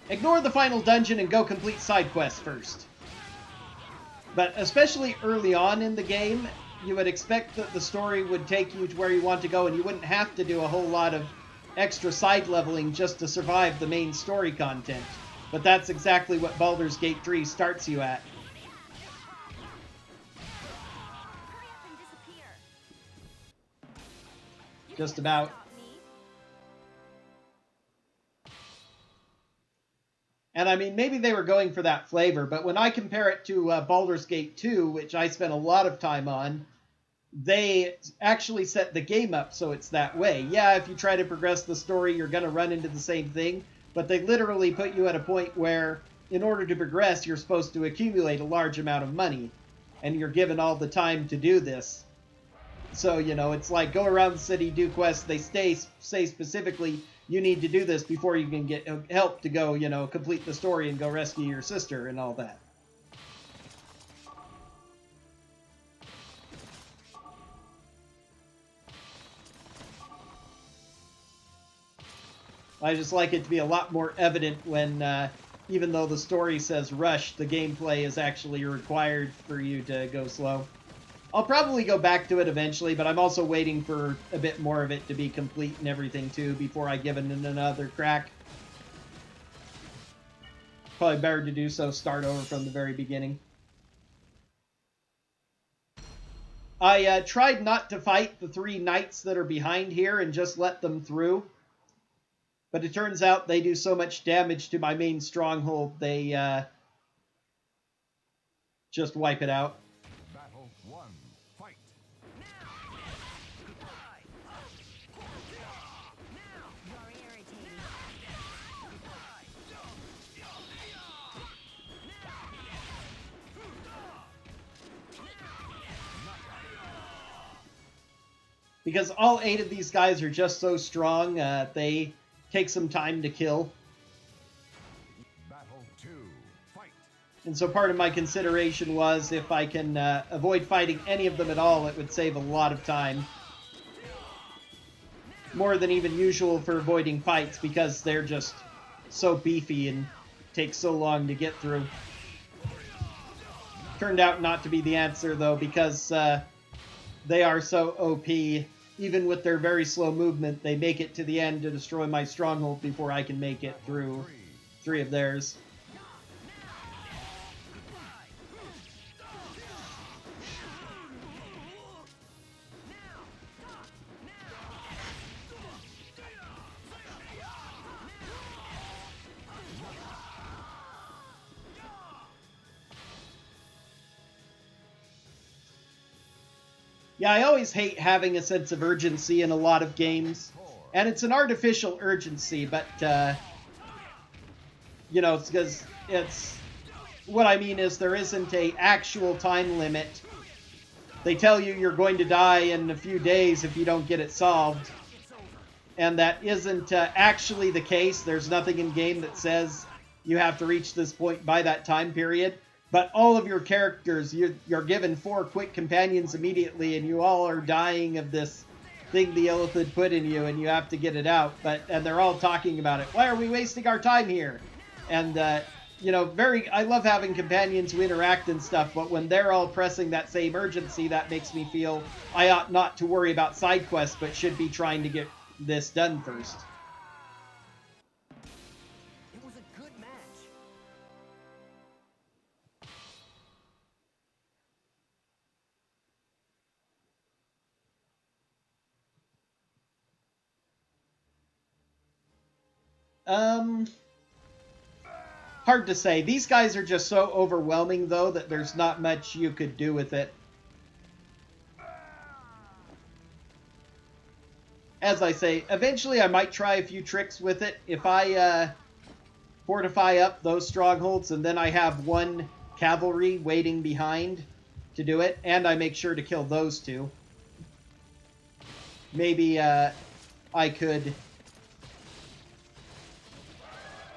ignore the final dungeon and go complete side quests first. But especially early on in the game, you would expect that the story would take you to where you want to go, and you wouldn't have to do a whole lot of extra side leveling just to survive the main story content. But that's exactly what Baldur's Gate 3 starts you at. just about. Stop me. And I mean, maybe they were going for that flavor, but when I compare it to Baldur's Gate 2, which I spent a lot of time on, they actually set the game up so it's that way. Yeah, if you try to progress the story, you're going to run into the same thing, but they literally put you at a point where, in order to progress, you're supposed to accumulate a large amount of money, and you're given all the time to do this. So, you know, it's like, go around the city, do quests. They say specifically, you need to do this before you can get help to go, you know, complete the story and go rescue your sister and all that. I just like it to be a lot more evident when, even though the story says rush, the gameplay is actually required for you to go slow. I'll probably go back to it eventually, but I'm also waiting for a bit more of it to be complete and everything too before I give it another crack. Probably better to do so, start over from the very beginning. I tried not to fight the 3 knights that are behind here and just let them through. But it turns out they do so much damage to my main stronghold, they just wipe it out. Battle 1. Fight. You're irritating. Because all 8 of these guys are just so strong, they take some time to kill. Battle 2. Fight. And so part of my consideration was if I can avoid fighting any of them at all, it would save a lot of time. More than even usual for avoiding fights because they're just so beefy and take so long to get through. Turned out not to be the answer though, because they are so OP. Even with their very slow movement, they make it to the end to destroy my stronghold before I can make it through 3 of theirs. Yeah, I always hate having a sense of urgency in a lot of games. And it's an artificial urgency, but, you know, it's because it's... What I mean is there isn't a actual time limit. They tell you you're going to die in a few days if you don't get it solved. And that isn't actually the case. There's nothing in game that says you have to reach this point by that time period. But all of your characters, you're given 4 quick companions immediately, and you all are dying of this thing the Illithid put in you, and you have to get it out. And they're all talking about it. Why are we wasting our time here? And, you know, I love having companions who interact and stuff, but when they're all pressing that same urgency, that makes me feel I ought not to worry about side quests, but should be trying to get this done first. It was a good match. Hard to say. These guys are just so overwhelming, though, that there's not much you could do with it. As I say, eventually I might try a few tricks with it. If I fortify up those strongholds and then I have 1 cavalry waiting behind to do it, and I make sure to kill those 2, maybe I could...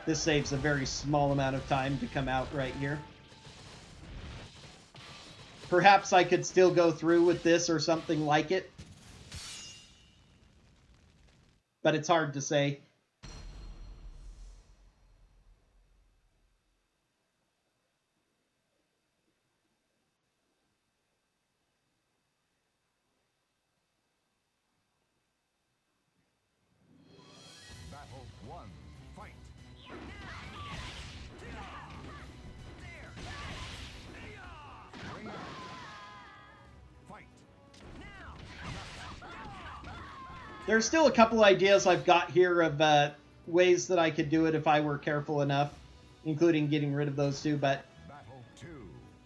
This saves a very small amount of time to come out right here. Perhaps I could still go through with this or something like it. But it's hard to say. Battle 1. Fight. Bring out. Fight. There's still a couple ideas I've got here of ways that I could do it if I were careful enough, including getting rid of those two, but Battle 2.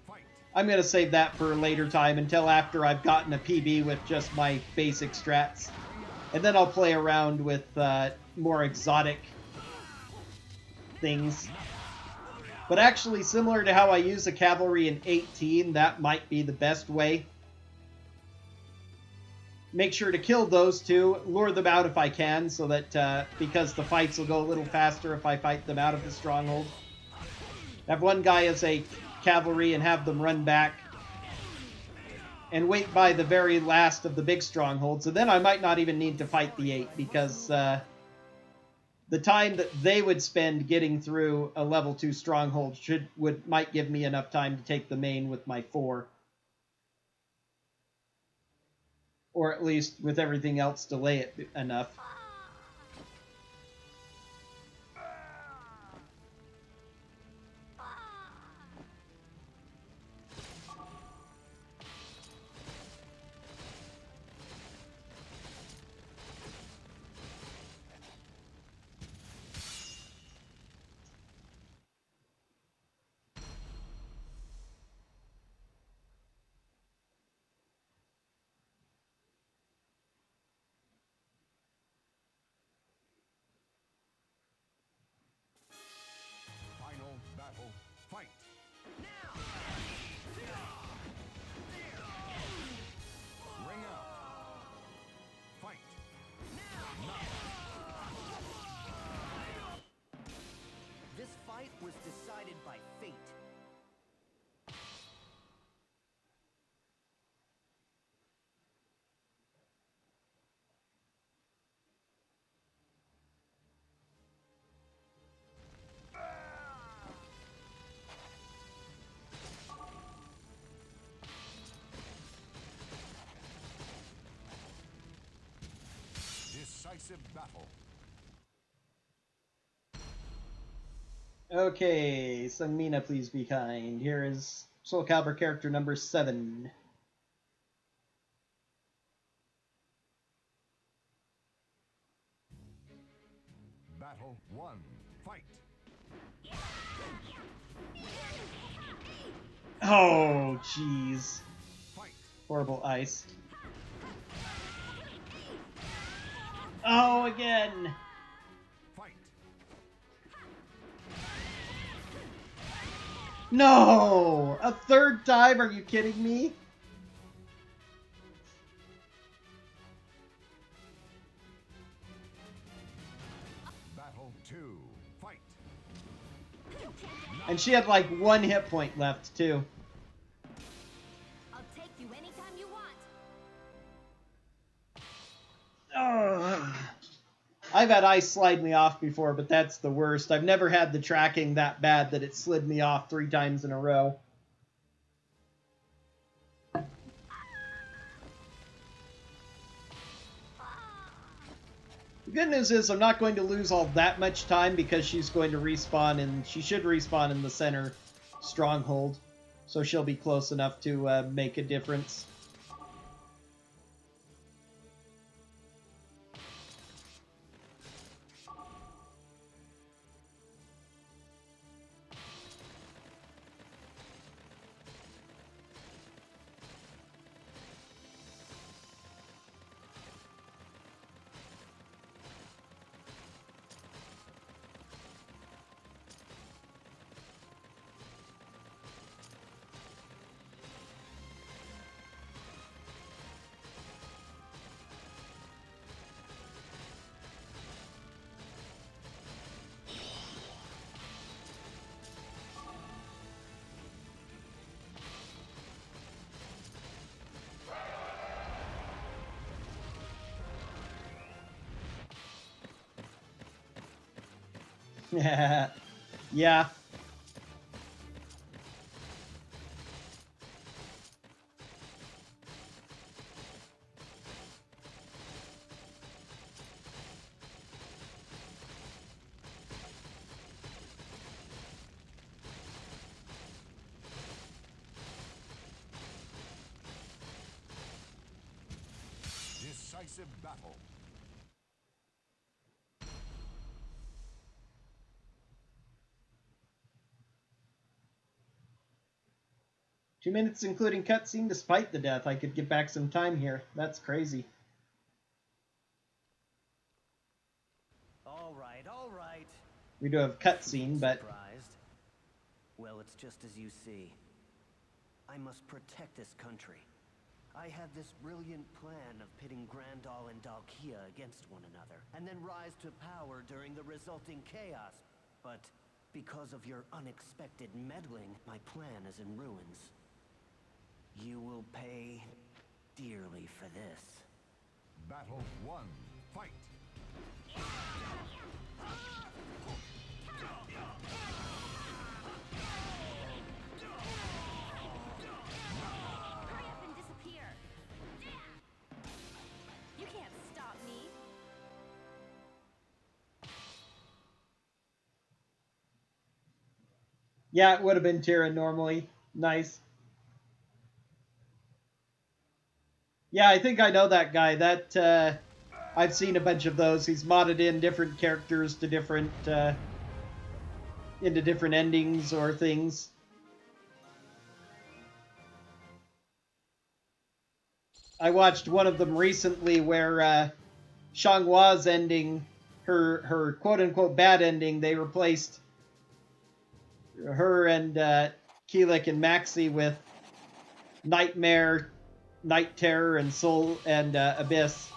Fight. I'm going to save that for a later time until after I've gotten a PB with just my basic strats. And then I'll play around with more exotic things. But actually, similar to how I use the cavalry in 18, that might be the best way. Make sure to kill those two, lure them out if I can, so that, because the fights will go a little faster if I fight them out of the stronghold. Have one guy as a cavalry and have them run back. And wait by the very last of the big strongholds, so then I might not even need to fight the 8, because the time that they would spend getting through a level 2 stronghold might give me enough time to take the main with my 4. Or at least with everything else delay it enough. Final battle. Fight. Ring out. Fight. This fight was decided by fate. Decisive battle. Okay, Sungmina, please be kind. Here is Soulcalibur character number 7. Battle 1. Fight. Oh, jeez. Fight. Horrible ice. Oh, again! Fight. No! A third time? Are you kidding me? Battle 2. Fight. And she had like 1 hit point left, too. I'll take you anytime you want. Ugh. I've had ice slide me off before, but that's the worst. I've never had the tracking that bad that it slid me off 3 times in a row. The good news is I'm not going to lose all that much time because she's going to respawn, and she should respawn in the center stronghold. So she'll be close enough to make a difference. Yeah. Decisive battle. 2 minutes including cutscene. Despite the death, I could get back some time here. That's crazy. All right. We do have cutscene, but Surprised? Well, it's just as you see. I must protect this country. I had this brilliant plan of pitting Grandal and Dalkia against one another, and then rise to power during the resulting chaos. But because of your unexpected meddling, my plan is in ruins. You will pay dearly for this. Battle 1. Fight. Hurry up and disappear. You can't stop me. yeah, it would have been Tira normally. Nice. Yeah, I think I know that guy. That I've seen a bunch of those. He's modded in different characters to different into different endings or things. I watched one of them recently where Shanghua's ending, her quote-unquote bad ending, they replaced her and Kilik and Maxi with Nightmare, Night Terror, and Soul and Abyss.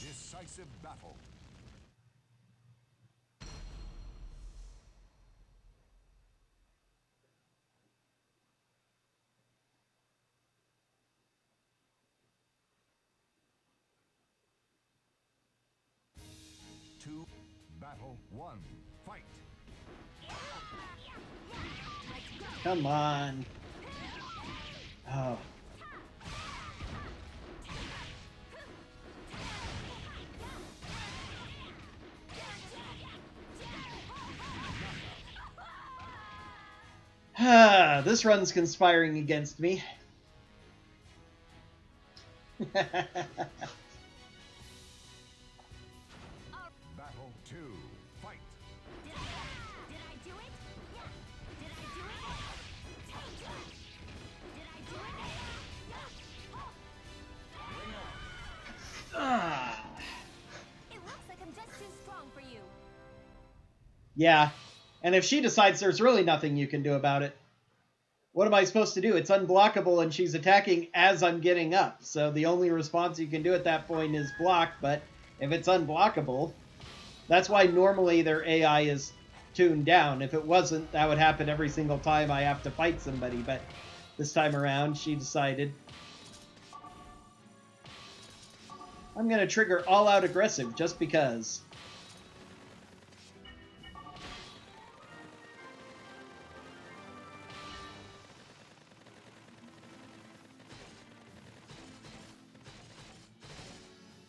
Decisive battle. Two. Battle 1. Fight. Come on. Oh. This run's conspiring against me. Battle 2. Fight. Did I do it? Did I do it? Did I do it? It looks like I'm just too strong for you. Yeah, and if she decides there's really nothing you can do about it, what am I supposed to do? It's unblockable and she's attacking as I'm getting up. So the only response you can do at that point is block, but if it's unblockable, that's why normally their AI is tuned down. If it wasn't, that would happen every single time I have to fight somebody, but this time around she decided I'm going to trigger all-out aggressive just because.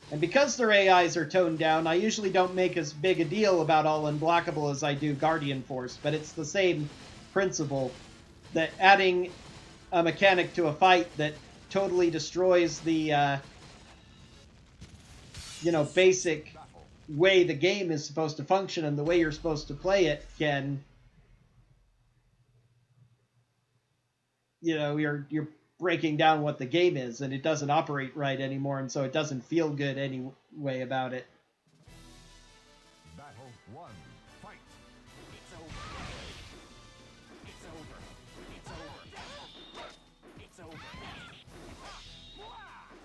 And because their AIs are toned down, I usually don't make as big a deal about all unblockable as I do Guardian Force, but it's the same principle that adding a mechanic to a fight that totally destroys the, basic way the game is supposed to function and the way you're supposed to play it can, you're breaking down what the game is, and it doesn't operate right anymore, and so it doesn't feel good anyway about it. Battle 1. Fight. It's over. It's over. It's over. It's over.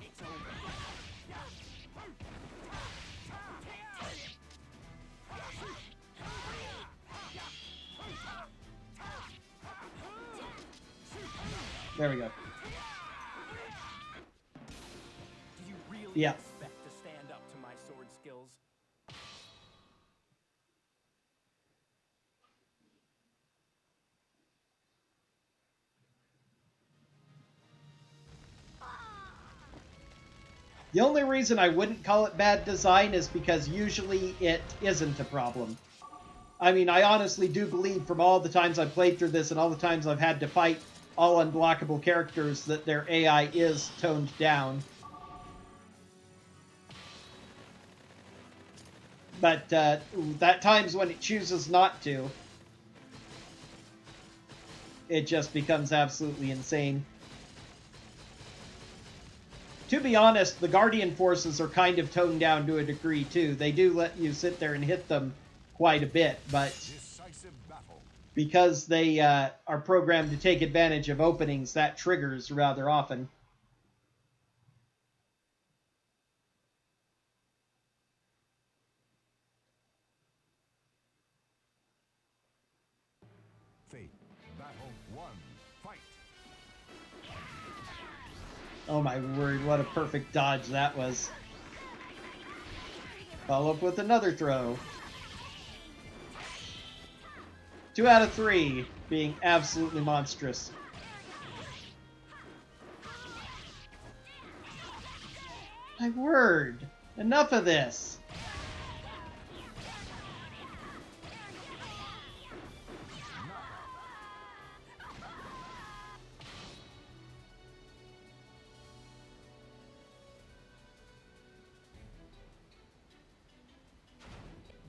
It's over. There we go. Yeah. expect to stand up to my sword skills? The only reason I wouldn't call it bad design is because usually it isn't a problem. I mean, I honestly do believe from all the times I've played through this and all the times I've had to fight all unblockable characters that their AI is toned down. But at times when it chooses not to, it just becomes absolutely insane. To be honest, the Guardian forces are kind of toned down to a degree, too. They do let you sit there and hit them quite a bit, but Decisive battle. because they are programmed to take advantage of openings, that triggers rather often. Fate. Battle 1. Fight. Oh my word, what a perfect dodge that was. Follow up with another throw. 2 out of 3, being absolutely monstrous. My word! Enough of this!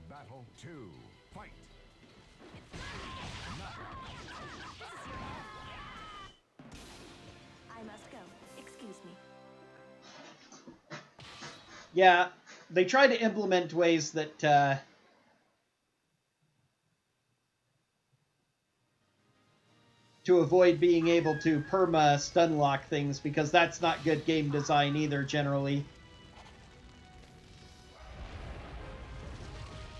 Battle 2. Fight. I must go. Excuse me. Yeah, they try to implement ways that to avoid being able to perma stun lock things, because that's not good game design either, generally.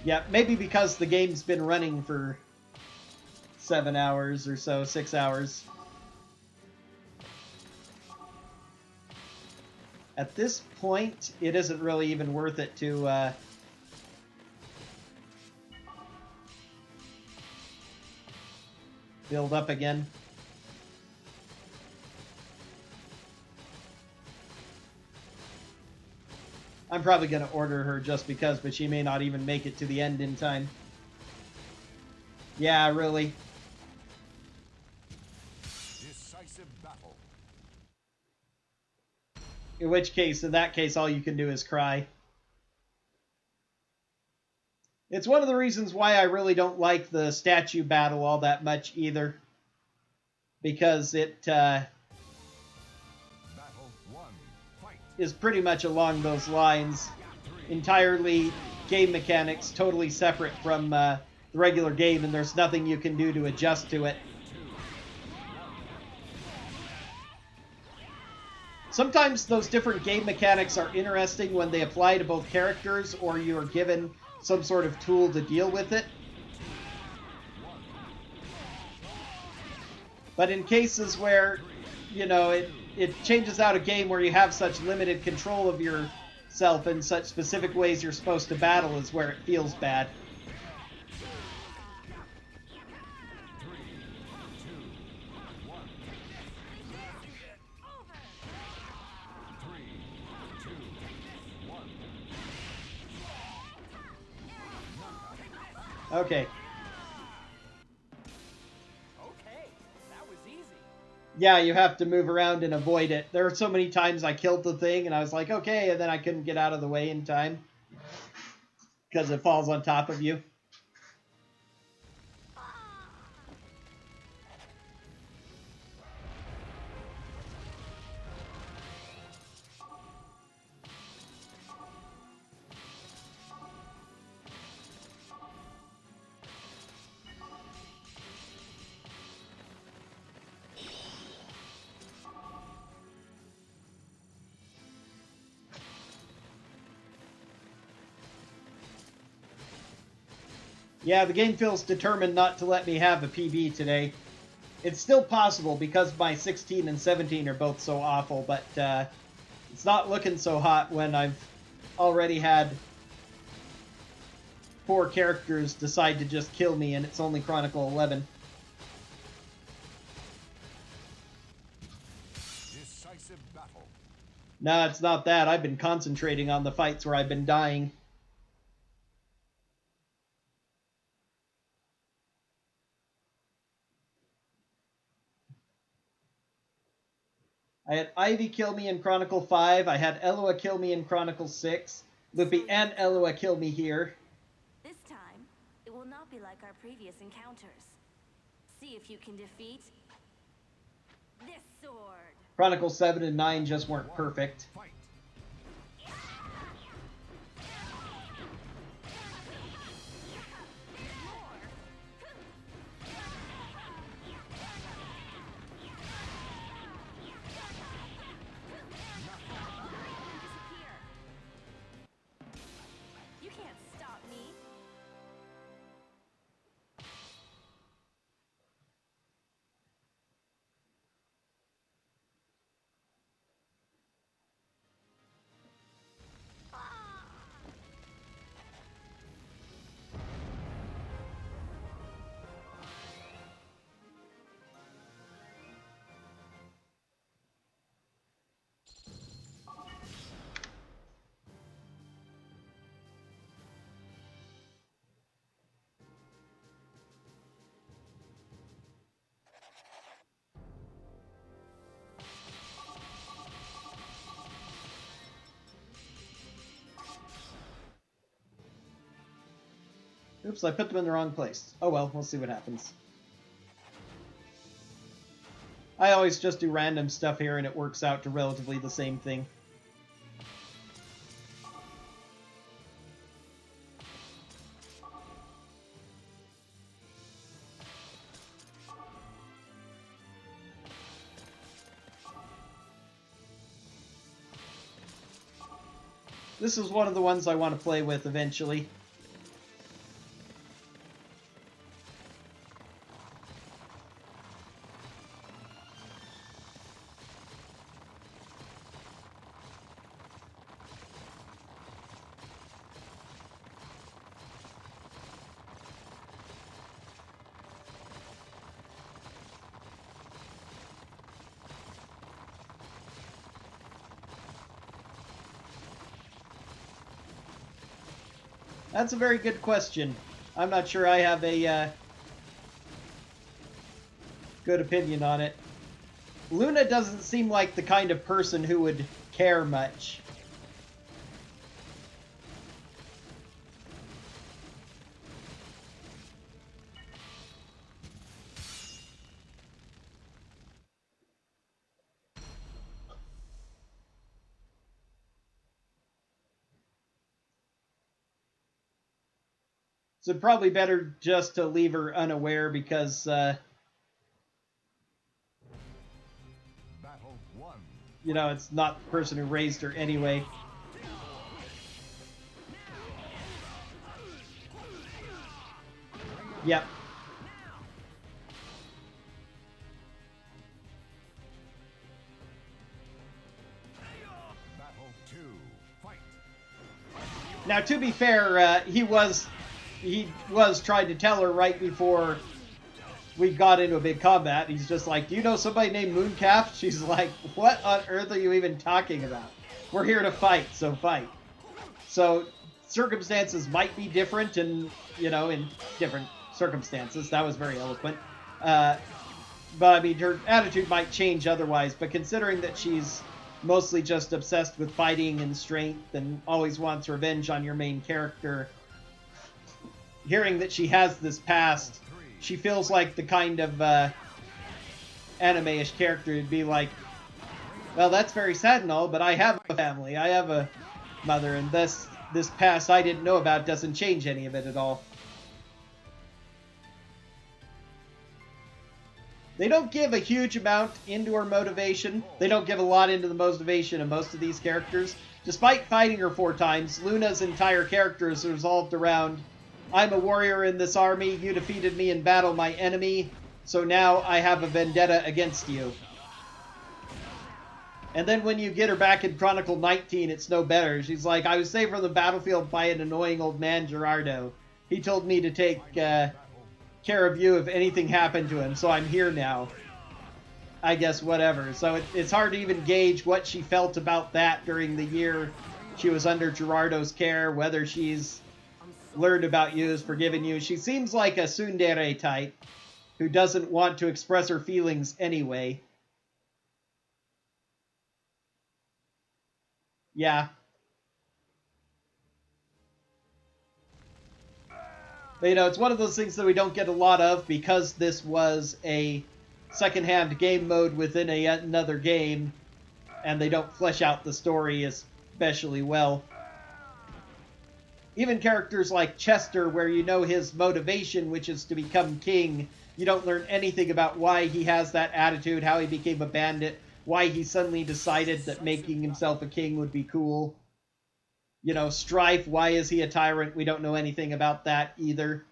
Yeah, maybe because the game's been running for 7 hours or so, 6 hours. At this point, it isn't really even worth it to build up again. I'm probably going to order her just because, but she may not even make it to the end in time. Yeah, really. Decisive battle. In that case, all you can do is cry. It's one of the reasons why I really don't like the statue battle all that much either. Because it Battle 1. Fight. is pretty much along those lines. Entirely game mechanics, totally separate from the regular game, and there's nothing you can do to adjust to it. Sometimes those different game mechanics are interesting when they apply to both characters or you are given some sort of tool to deal with it. But in cases where, you know, it changes out a game where you have such limited control of yourself in such specific ways you're supposed to battle is where it feels bad. 3, 2, 1. 3, 2, 1. Okay. Okay, that was easy. Yeah, you have to move around and avoid it. There are so many times I killed the thing and I was like, okay, and then I couldn't get out of the way in time because it falls on top of you. Yeah, the game feels determined not to let me have a PB today. It's still possible because my 16 and 17 are both so awful, but It's not looking so hot when I've already had 4 characters decide to just kill me and it's only Chronicle 11. Decisive battle. Nah, it's not that. I've been concentrating on the fights where I've been dying. I had Ivy kill me in Chronicle 5. I had Elua kill me in Chronicle 6. Lupi and Elua kill me here. This time, it will not be like our previous encounters. See if you can defeat this sword. Chronicle 7 and 9 just weren't perfect. Fight. You can't stop me. Oops, I put them in the wrong place. Oh well, we'll see what happens. I always just do random stuff here and it works out to relatively the same thing. This is one of the ones I want to play with eventually. That's a very good question. I'm not sure I have a good opinion on it. Luna doesn't seem like the kind of person who would care much. So probably better just to leave her unaware because, Battle 1. you know, it's not the person who raised her anyway. Yep. Battle 2. Fight. Now, to be fair, he was trying to tell her right before we got into a big combat. He's just like, do you know somebody named Mooncalf? She's like, what on earth are you even talking about? We're here to fight, so fight. So circumstances might be different and, you know, in different circumstances. That was very eloquent. But, I mean, her attitude might change otherwise. But considering that she's mostly just obsessed with fighting and strength and always wants revenge on your main character, hearing that she has this past, she feels like the kind of anime-ish character who'd be like, well, that's very sad and all, but I have a family, I have a mother, and this past I didn't know about doesn't change any of it at all. They don't give a huge amount into her motivation. They don't give a lot into the motivation of most of these characters. Despite fighting her 4 times, Luna's entire character is resolved around, I'm a warrior in this army, you defeated me in battle, my enemy, so now I have a vendetta against you. And then when you get her back in Chronicle 19, it's no better. She's like, I was saved from the battlefield by an annoying old man, Gerardo. He told me to take care of you if anything happened to him, so I'm here now. I guess whatever. So it's hard to even gauge what she felt about that during the year she was under Gerardo's care, whether she's learned about you, has forgiven you. She seems like a tsundere type who doesn't want to express her feelings anyway. Yeah. But, you know, it's one of those things that we don't get a lot of because this was a second-hand game mode within another game, and they don't flesh out the story especially well. Even characters like Chester, where you know his motivation, which is to become king, you don't learn anything about why he has that attitude, how he became a bandit, why he suddenly decided that making himself a king would be cool. You know, Strife, why is he a tyrant? We don't know anything about that either.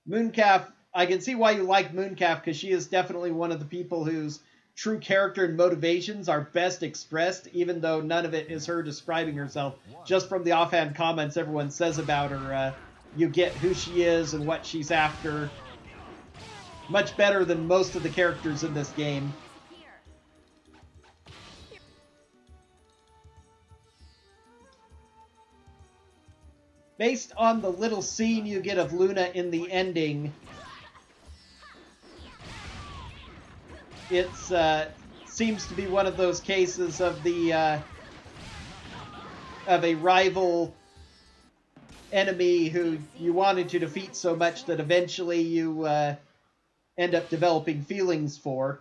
Mooncalf, I can see why you like Mooncalf, because she is definitely one of the people whose true character and motivations are best expressed, even though none of it is her describing herself. Just from the offhand comments everyone says about her, you get who she is and what she's after. Much better than most of the characters in this game. Based on the little scene you get of Luna in the ending, it's seems to be one of those cases of the of a rival enemy who you wanted to defeat so much that eventually you end up developing feelings for.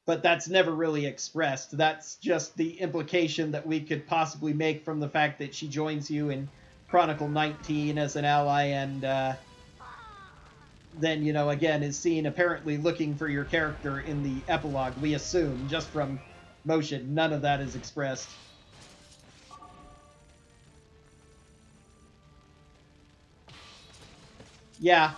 But that's never really expressed. That's just the implication that we could possibly make from the fact that she joins you in Chronicle 19 as an ally, and then, you know, again, is seen apparently looking for your character in the epilogue, we assume, just from motion. None of that is expressed. Yeah.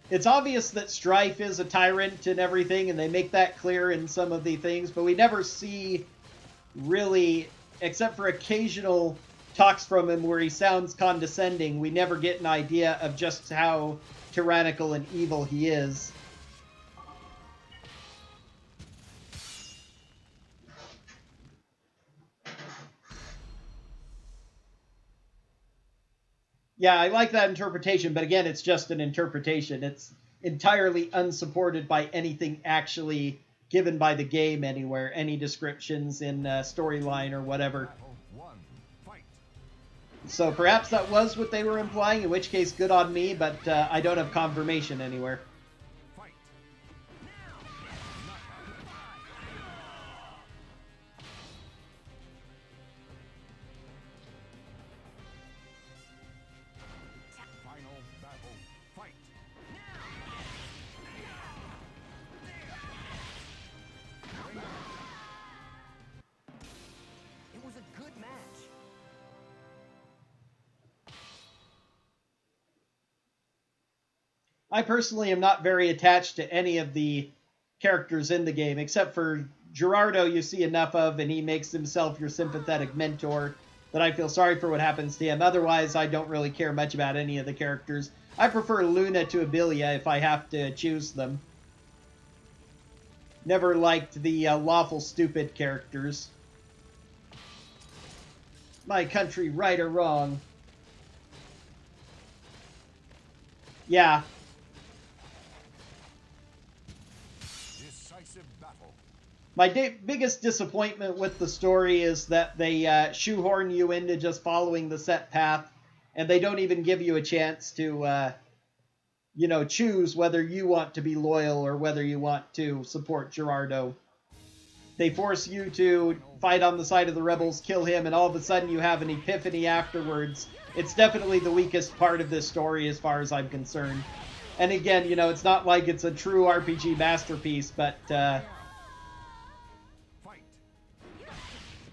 It's obvious that Strife is a tyrant and everything, and they make that clear in some of the things, but we never see really, except for occasional talks from him where he sounds condescending, we never get an idea of just how tyrannical and evil he is. Yeah, I like that interpretation, but again, it's just an interpretation. It's entirely unsupported by anything actually given by the game anywhere, any descriptions in storyline or whatever. So perhaps that was what they were implying, in which case, good on me, but I don't have confirmation anywhere. I personally am not very attached to any of the characters in the game, except for Gerardo you see enough of, and he makes himself your sympathetic mentor, that I feel sorry for what happens to him. Otherwise, I don't really care much about any of the characters. I prefer Luna to Abilia if I have to choose them. Never liked the lawful stupid characters. My country, right or wrong? Yeah. My biggest disappointment with the story is that they shoehorn you into just following the set path, and they don't even give you a chance to, you know, choose whether you want to be loyal or whether you want to support Gerardo. They force you to fight on the side of the rebels, kill him, and all of a sudden you have an epiphany afterwards. It's definitely the weakest part of this story as far as I'm concerned. And again, you know, it's not like it's a true RPG masterpiece, but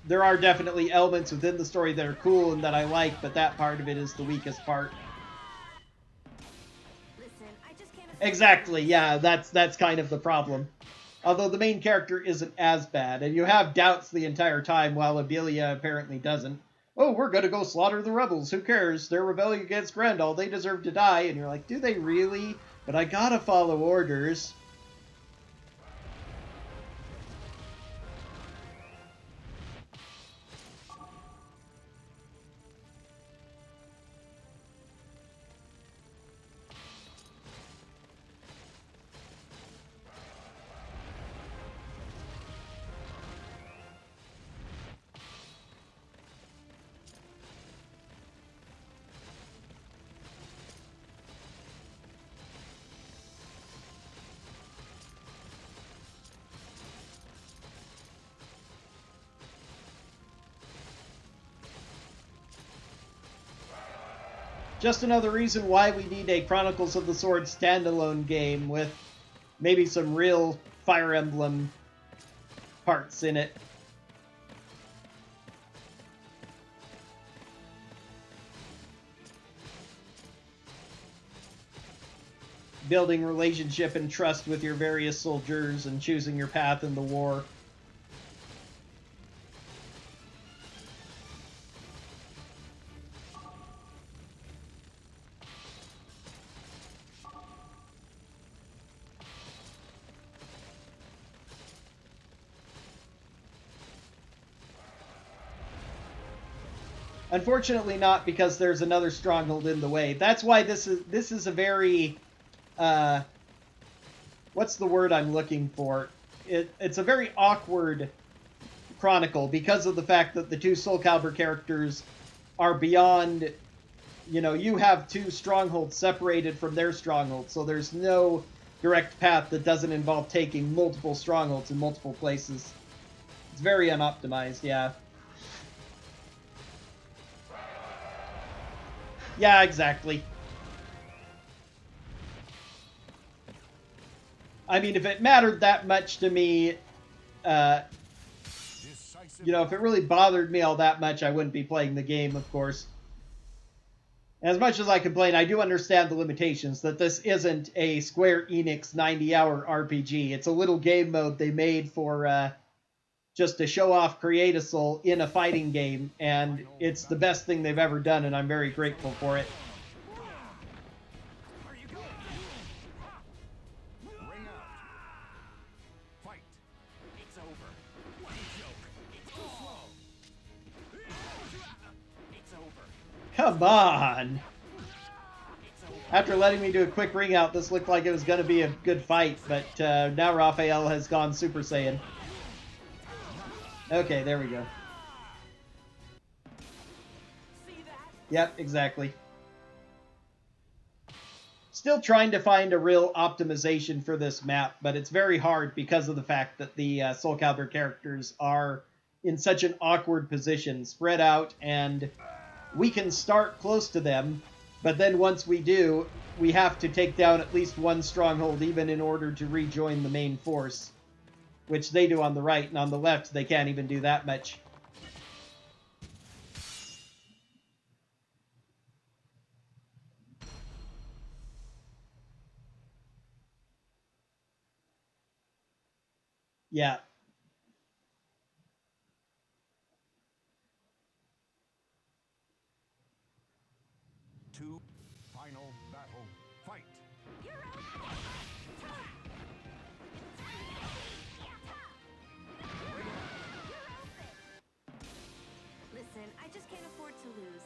there are definitely elements within the story that are cool and that I like, but that part of it is the weakest part. Listen, I just can't afford Exactly, yeah, that's kind of the problem. Although the main character isn't as bad, and you have doubts the entire time, while Abelia apparently doesn't. Oh, we're gonna go slaughter the rebels, who cares? They're rebelling against Grandal, they deserve to die. And you're like, do they really? But I gotta follow orders. Just another reason why we need a Chronicles of the Sword standalone game with maybe some real Fire Emblem parts in it. Building relationship and trust with your various soldiers and choosing your path in the war. Unfortunately not, because there's another stronghold in the way. That's why this is a very what's the word I'm looking for? It's a very awkward Chronicle because of the fact that the two Soulcalibur characters are beyond, you know, you have two strongholds separated from their strongholds, so there's no direct path that doesn't involve taking multiple strongholds in multiple places. It's very unoptimized, yeah. Yeah, exactly. I mean, if it mattered that much to me, you know, if it really bothered me all that much, I wouldn't be playing the game, of course. As much as I complain, I do understand the limitations, that this isn't a Square Enix 90-hour RPG. It's a little game mode they made for just to show off Create-a-Soul in a fighting game, and it's the best thing they've ever done, and I'm very grateful for it. Come on! After letting me do a quick ring out, this looked like it was going to be a good fight, but now Raphael has gone Super Saiyan. Okay, there we go. Yep, exactly. Still trying to find a real optimization for this map, but it's very hard because of the fact that the Soulcalibur characters are in such an awkward position, spread out, and we can start close to them, but then once we do, we have to take down at least one stronghold even in order to rejoin the main force, which they do on the right, and on the left they can't even do that much. Yeah. Two, final battle, fight! Listen, I just can't afford to lose.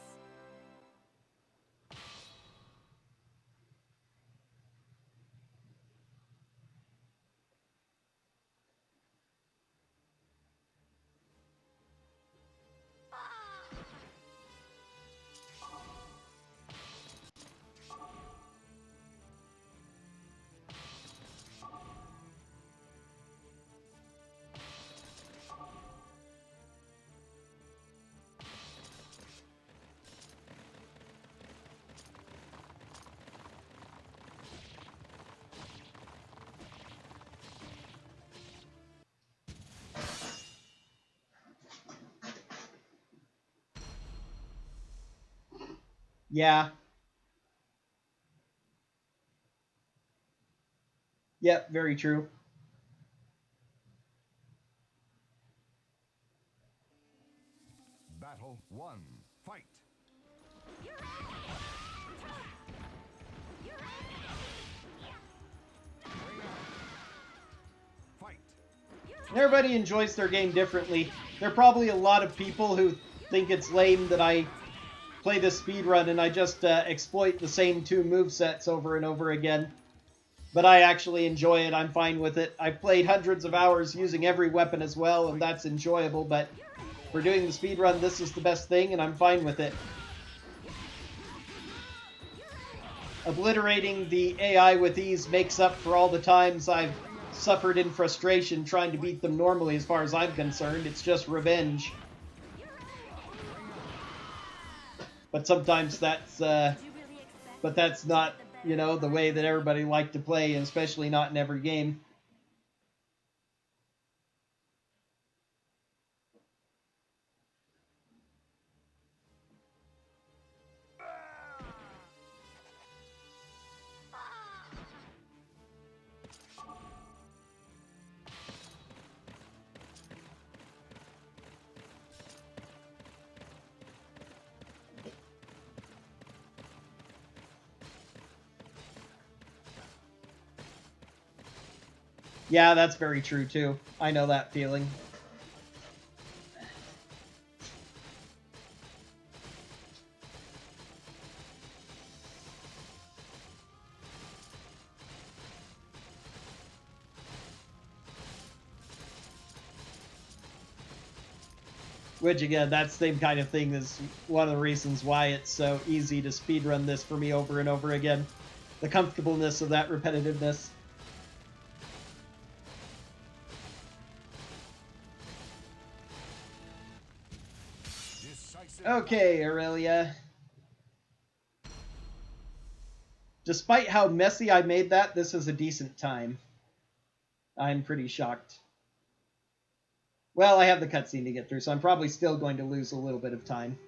Yeah. Yep, very true. Battle 1. Fight. Fight. Everybody enjoys their game differently. There are probably a lot of people who think it's lame that I play this speedrun and I just exploit the same two movesets over and over again. But I actually enjoy it. I'm fine with it. I've played hundreds of hours using every weapon as well, and that's enjoyable, but for doing the speedrun, this is the best thing, and I'm fine with it. Obliterating the AI with ease makes up for all the times I've suffered in frustration trying to beat them normally as far as I'm concerned. It's just revenge. But sometimes that's not, you know, the way that everybody liked to play, and especially not in every game. Yeah, that's very true, too. I know that feeling. Which, again, that same kind of thing is one of the reasons why it's so easy to speedrun this for me over and over again. The comfortableness of that repetitiveness. Okay, Aurelia. Despite how messy I made that, this is a decent time. I'm pretty shocked. Well, I have the cutscene to get through, so I'm probably still going to lose a little bit of time.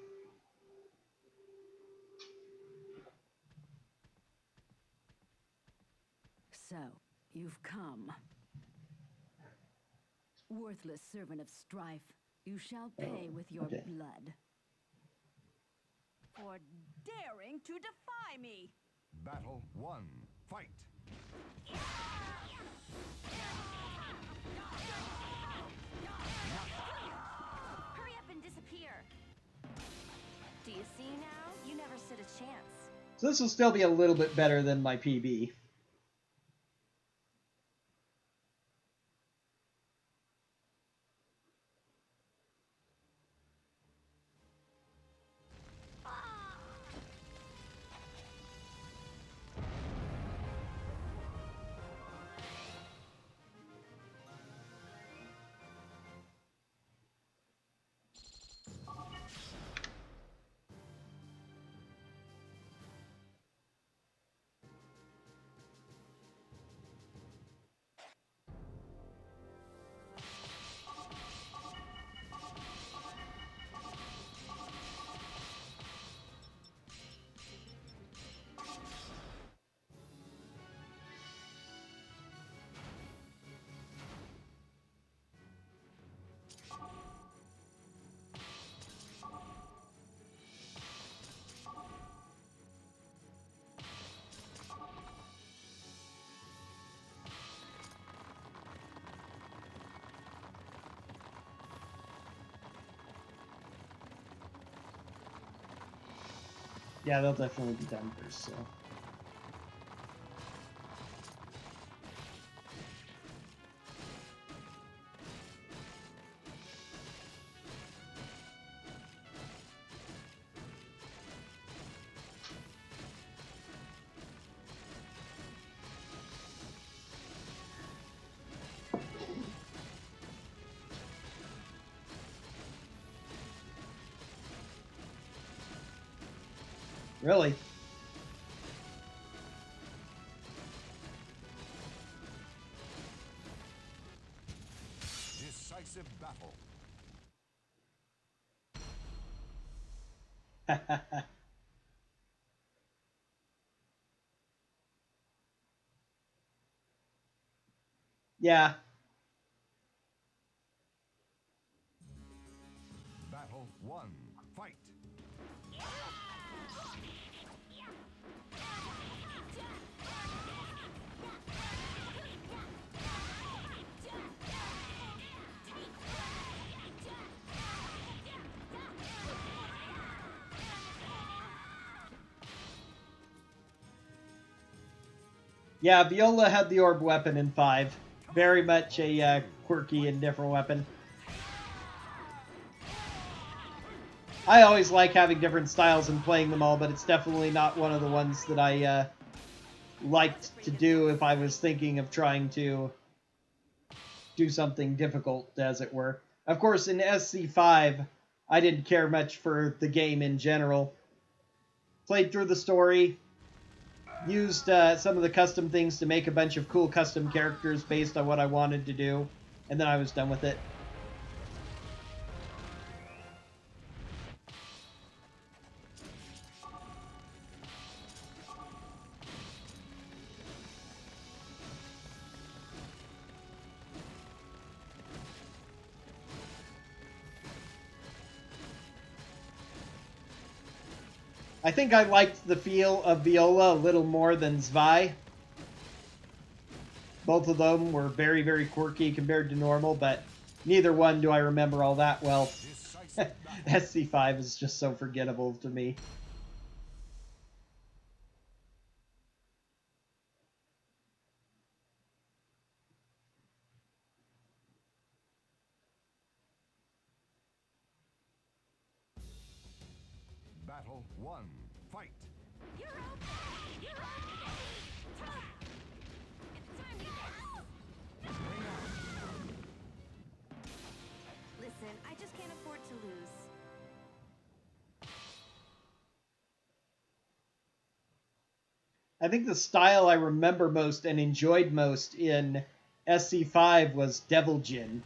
So, you've come. Worthless servant of strife, you shall pay with your blood. For daring to defy me! Battle 1. Fight. Hurry up and disappear. Do you see now? You never stood a chance. So this will still be a little bit better than my PB. Yeah, they'll definitely be done first, so... Really? Decisive battle. Yeah. Battle 1. Fight. Yeah, Viola had the orb weapon in 5. Very much a quirky and different weapon. I always like having different styles and playing them all, but it's definitely not one of the ones that I liked to do if I was thinking of trying to do something difficult, as it were. Of course, in SC5, I didn't care much for the game in general. Played through the story, used some of the custom things to make a bunch of cool custom characters based on what I wanted to do, and then I was done with it. I think I liked the feel of Viola a little more than Zwei. Both of them were very, very quirky compared to normal, but neither one do I remember all that well. SC5 is just so forgettable to me. Battle 1. Fight. You're open! You're open! It's time to go! Listen, I just can't afford to lose. I think the style I remember most and enjoyed most in SC5 was Devil Jin.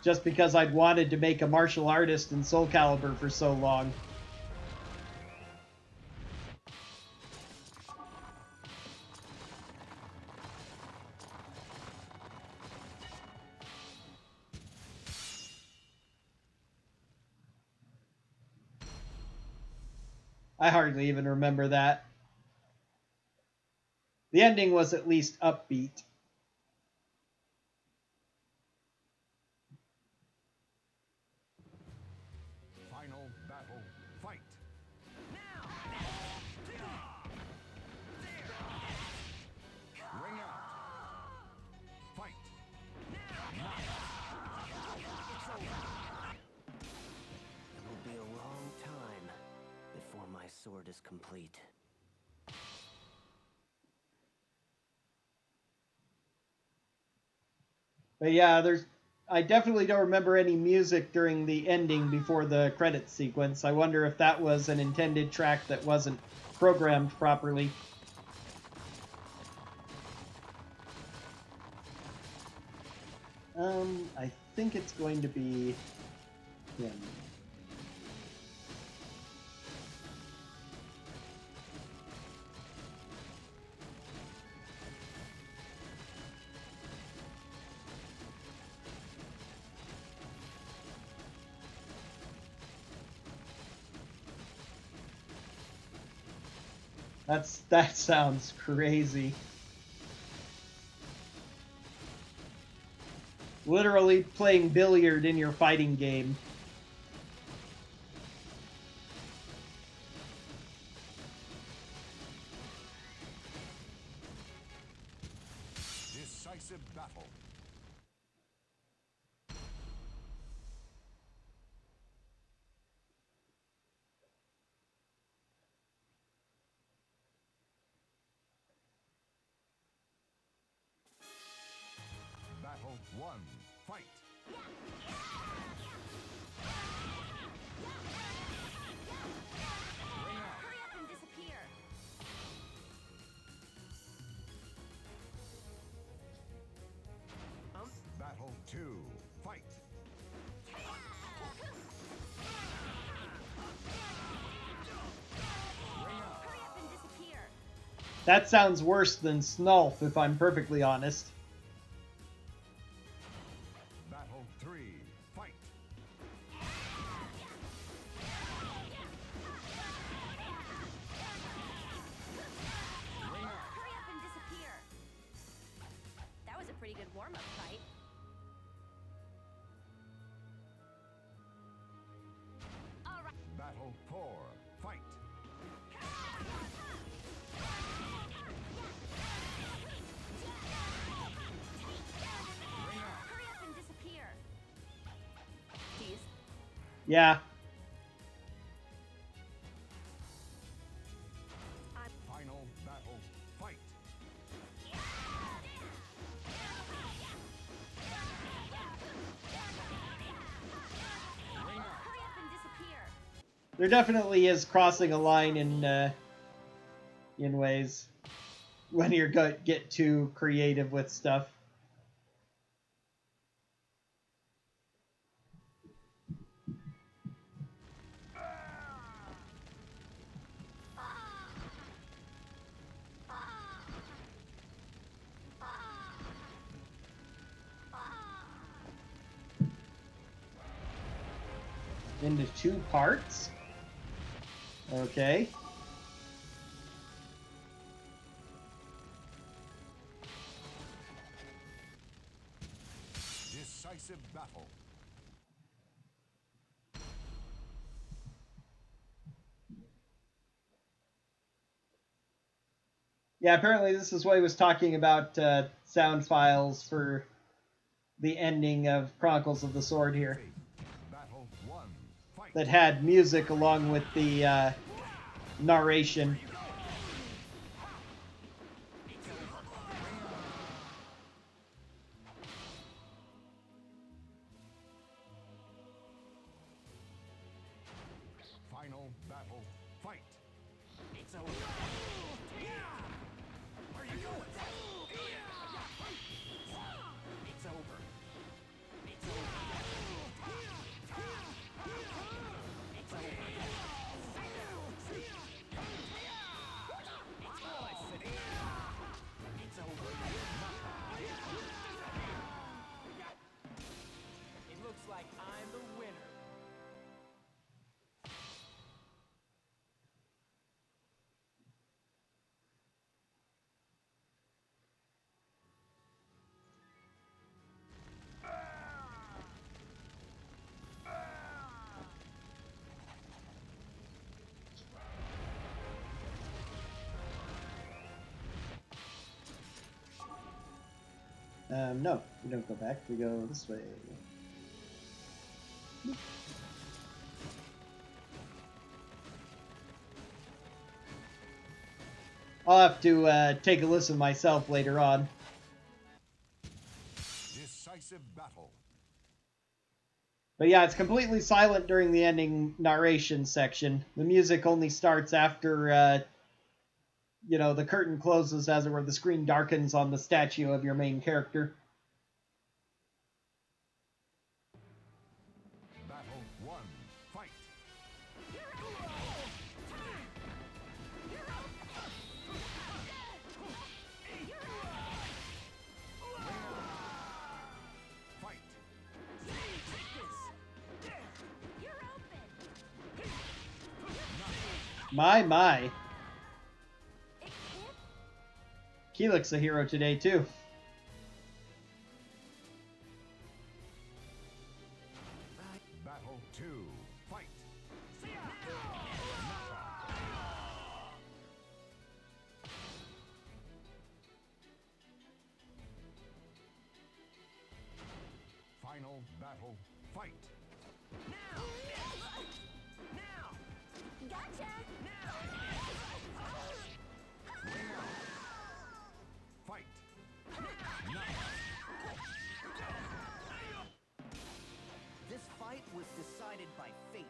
Just because I'd wanted to make a martial artist in Soulcalibur for so long. I hardly even remember that. The ending was at least upbeat. Final battle. Fight. Ring out. Fight. It will be a long time before my sword is complete. But yeah, I definitely don't remember any music during the ending before the credits sequence. I wonder if that was an intended track that wasn't programmed properly. I think it's going to be him. That sounds crazy. Literally playing billiard in your fighting game. Decisive battle. Battle 1. Fight. Ring out. Hurry up and disappear! Battle 2. Fight. Hurry up and disappear! That sounds worse than Snulf, if I'm perfectly honest. warm-up fight. All right. Battle 4. Fight. Hurry up and disappear. Tease. Yeah. Final battle. Fight. Hurry up and disappear. There definitely is crossing a line in ways when you get too creative with stuff. Into 2 parts. Okay. Decisive battle. Yeah, apparently this is what he was talking about, sound files for the ending of Chronicles of the Sword here. Battle 1. Fight. That had music along with the narration. Final battle. Fight. It's over. Where are you going? It's over. It's over. It's over. It's all I said. It's over. It looks like I'm the winner. No, we don't go back. We go this way. I'll have to take a listen myself later on. Decisive battle. But yeah, it's completely silent during the ending narration section. The music only starts after, the curtain closes, as it were, the screen darkens on the statue of your main character. Battle 1. Fight. Fight. You're open. My. It can't. Kilik's a hero today, too. Battle 2. Fight. Final battle. Fight. Gotcha. Fight. This fight was decided by fate.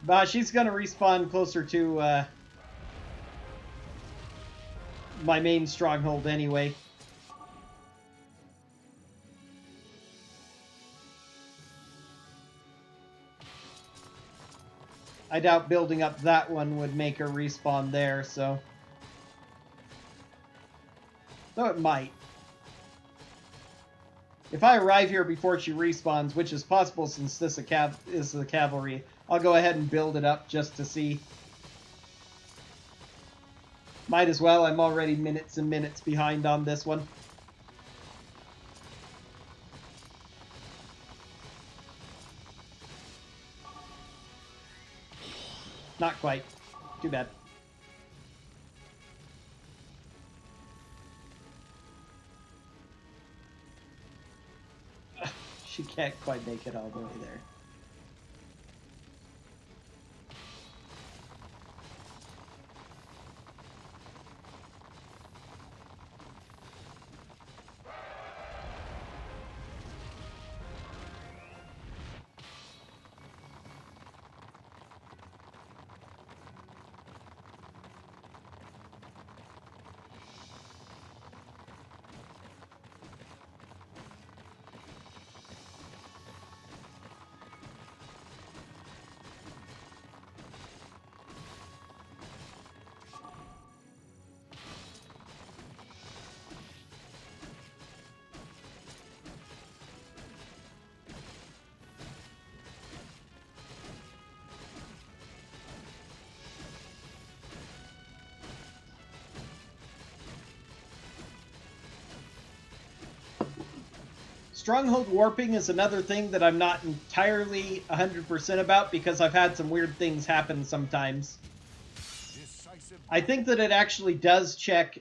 But she's gonna respawn closer to my main stronghold anyway. I doubt building up that one would make her respawn there, so... Though it might. If I arrive here before she respawns, which is possible since this is the cavalry, I'll go ahead and build it up just to see. Might as well, I'm already minutes and minutes behind on this one. Not quite. Too bad. She can't quite make it all the way there. Stronghold warping is another thing that I'm not entirely 100% about because I've had some weird things happen sometimes. I think that it actually does check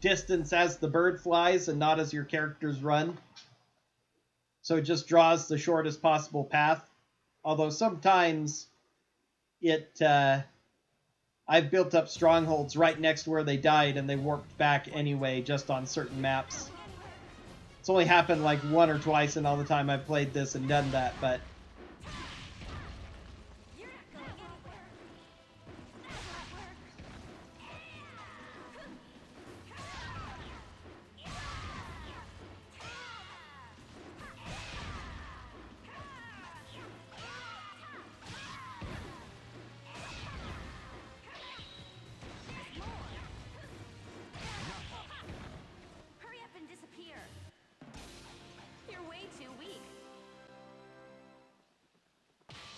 distance as the bird flies and not as your characters run. So it just draws the shortest possible path. Although sometimes I've built up strongholds right next to where they died and they warped back anyway just on certain maps. It's only happened like one or twice in all the time I've played this and done that, but...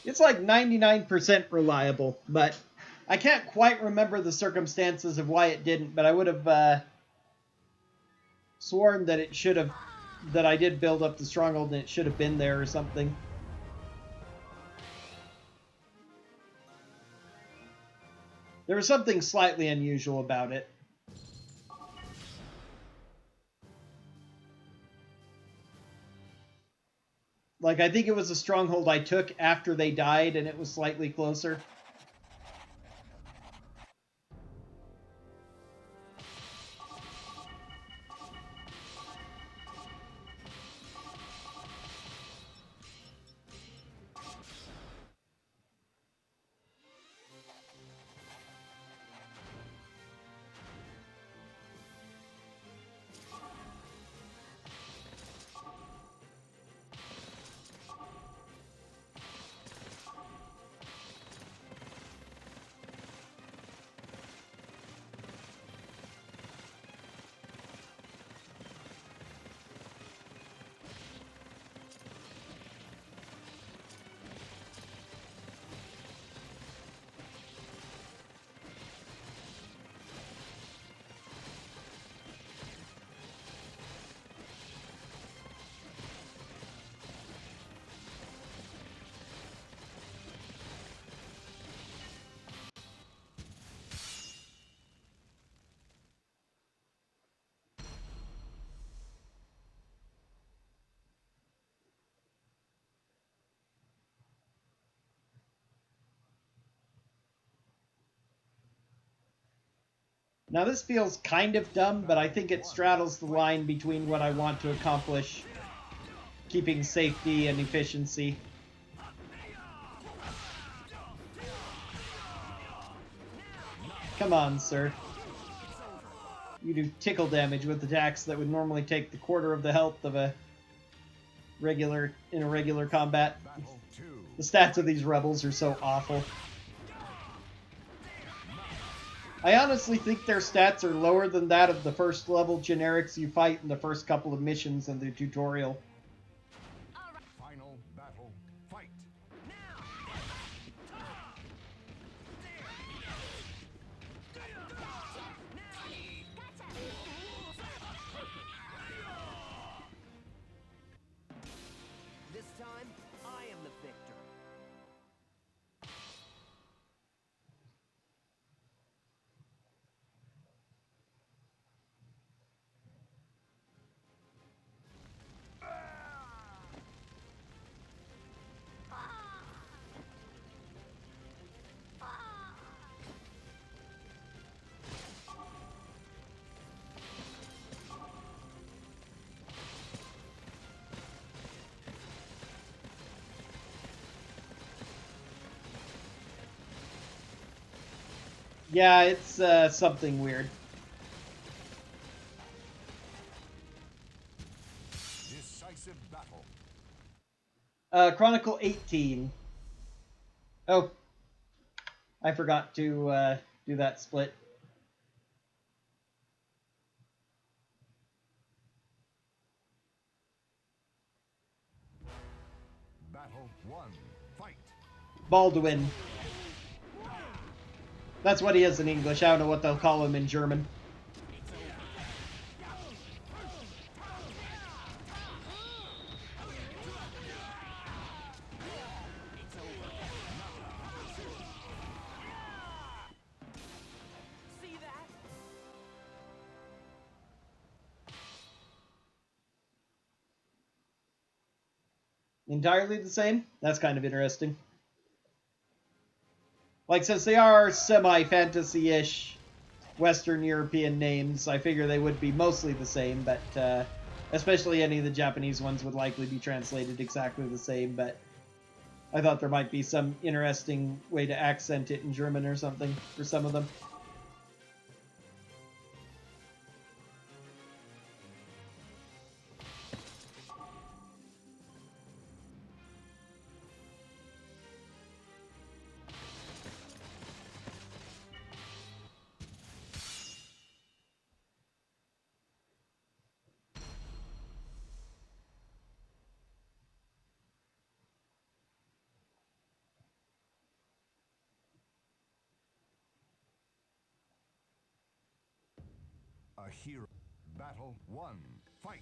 It's like 99% reliable, but I can't quite remember the circumstances of why it didn't, but I would have sworn that it should have, that I did build up the stronghold and it should have been there or something. There was something slightly unusual about it. Like, I think it was a stronghold I took after they died, and it was slightly closer. Now this feels kind of dumb, but I think it straddles the line between what I want to accomplish, keeping safety and efficiency. Come on, sir. You do tickle damage with attacks that would normally take the quarter of the health of a regular combat. The stats of these rebels are so awful. I honestly think their stats are lower than that of the first level generics you fight in the first couple of missions in the tutorial. Final battle, fight. This time, I am the victor. Yeah, it's something weird. Decisive battle. Chronicle 18. Oh, I forgot to do that split. Battle 1, fight. Baldwin. That's what he is in English. I don't know what they'll call him in German. See that? Entirely the same? That's kind of interesting. Like, since they are semi-fantasy-ish Western European names, I figure they would be mostly the same, but especially any of the Japanese ones would likely be translated exactly the same, but I thought there might be some interesting way to accent it in German or something for some of them. A hero. Battle 1, fight.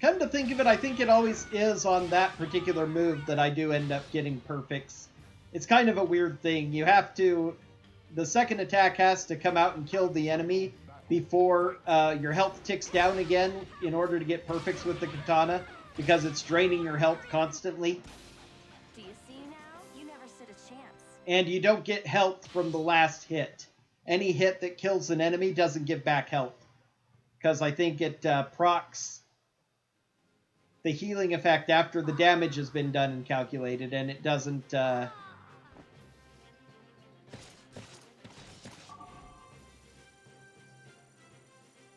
Come to think of it, I think it always is on that particular move that I do end up getting perfects. It's kind of a weird thing. You have to... The second attack has to come out and kill the enemy before your health ticks down again in order to get perfects with the katana, because it's draining your health constantly. Do you see now? You never stood a chance. And you don't get health from the last hit. Any hit that kills an enemy doesn't give back health, because I think it procs the healing effect after the damage has been done and calculated, and it doesn't... And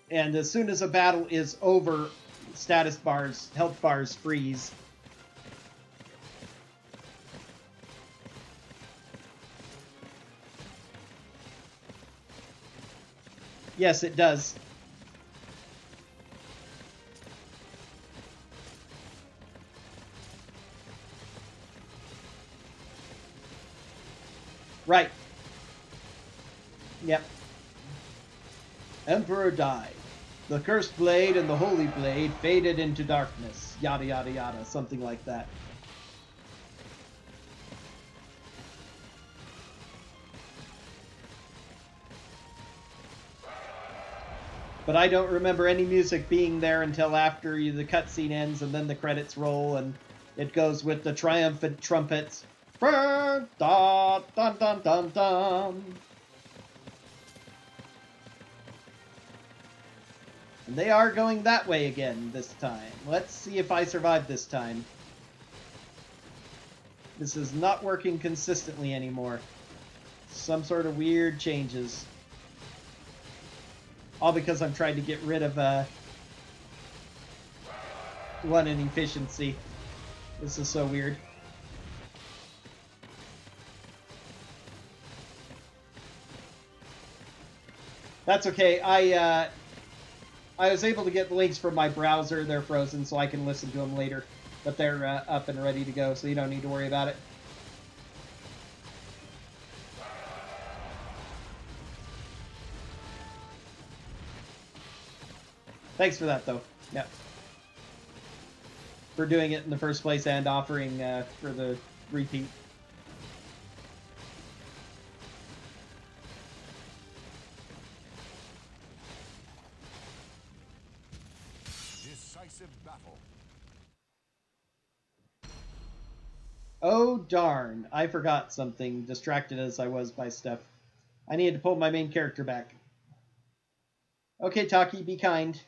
as soon as a battle is over, status bars, health bars freeze. Yes, it does. Right. Yep. Emperor died. The cursed blade and the holy blade faded into darkness. Yada yada yada. Something like that. But I don't remember any music being there until after the cutscene ends and then the credits roll and it goes with the triumphant trumpets. Dun dun dun dun dun. And they are going that way again this time. Let's see if I survive this time. This is not working consistently anymore. Some sort of weird changes. All because I'm trying to get rid of one in efficiency. This is so weird. That's okay. I was able to get the links from my browser. They're frozen, so I can listen to them later. But they're up and ready to go, so you don't need to worry about it. Thanks for that, though. Yeah. For doing it in the first place and offering for the repeat. Decisive battle. Oh, darn. I forgot something, distracted as I was by stuff. I needed to pull my main character back. Okay, Taki, be kind.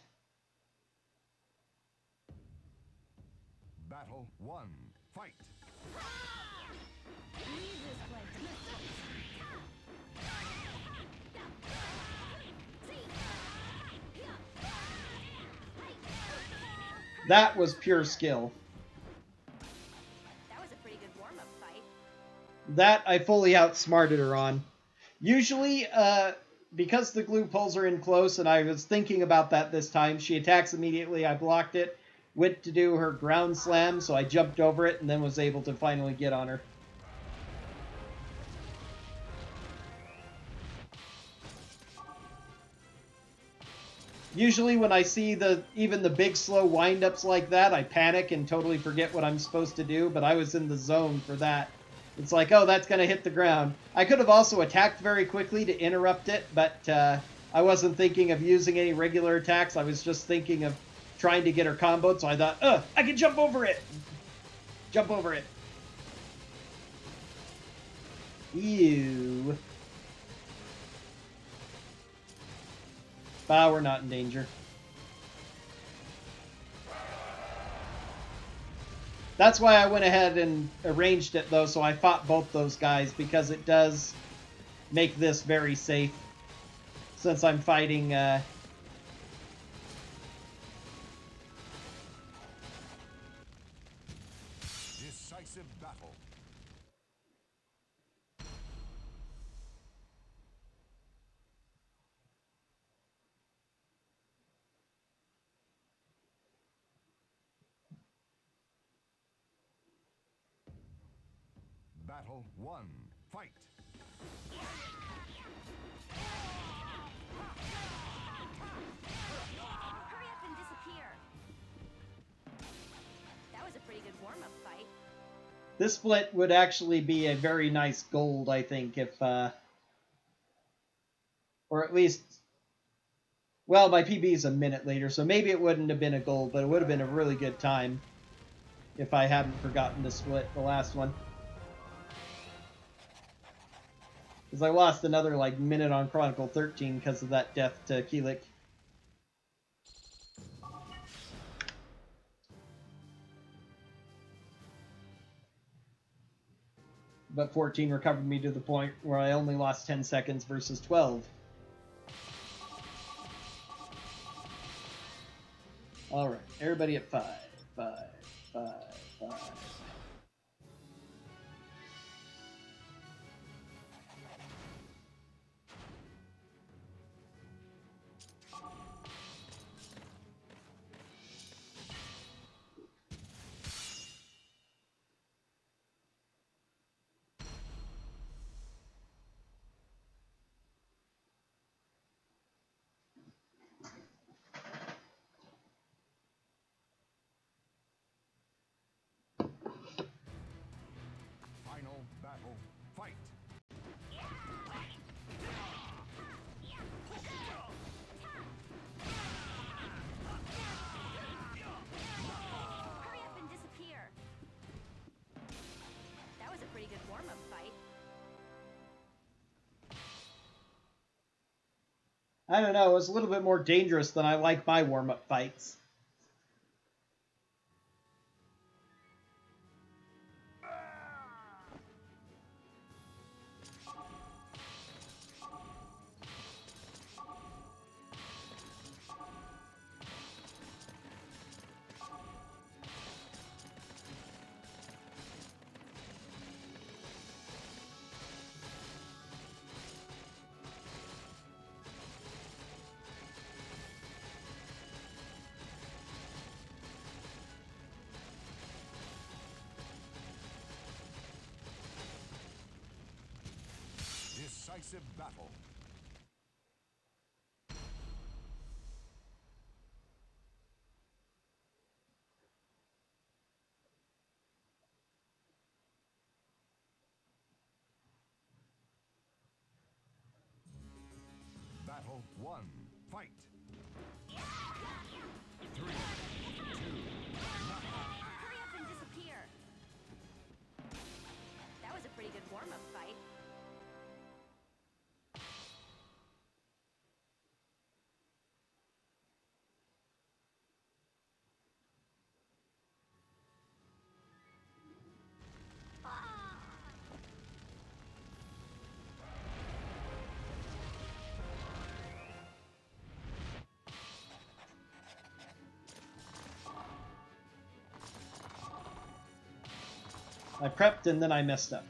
Battle 1. Fight. That was pure skill. That was a pretty good warm-up fight. That I fully outsmarted her on. Usually, because the glue pulls her in close, and I was thinking about that this time, she attacks immediately, I blocked it, went to do her ground slam, so I jumped over it, and then was able to finally get on her. Usually when I see even the big slow wind-ups like that, I panic and totally forget what I'm supposed to do, but I was in the zone for that. It's like, oh, that's going to hit the ground. I could have also attacked very quickly to interrupt it, but I wasn't thinking of using any regular attacks. I was just thinking of trying to get her comboed, so I thought, I can jump over it! Jump over it. Ew. Bah, we're not in danger. That's why I went ahead and arranged it, though, so I fought both those guys, because it does make this very safe, since I'm fighting... Decisive battle. Battle 1. Fight. Hurry up and disappear. That was a pretty good warm-up fight. This split would actually be a very nice gold, I think, if... or at least... Well, my PB is a minute later, so maybe it wouldn't have been a gold, but it would have been a really good time if I hadn't forgotten to split the last one. Because I lost another, minute on Chronicle 13 because of that death to Kilik. But 14 recovered me to the point where I only lost 10 seconds versus 12. Alright, everybody at 5, 5, 5, 5. Final battle. Fight. Hurry up and disappear. That was a pretty good warm-up fight. I don't know, it was a little bit more dangerous than I like my warm-up fights. Decisive battle. Battle 1. Fight. 3, 2, Hurry up and disappear. That was a pretty good warm-up fight. I prepped and then I messed up.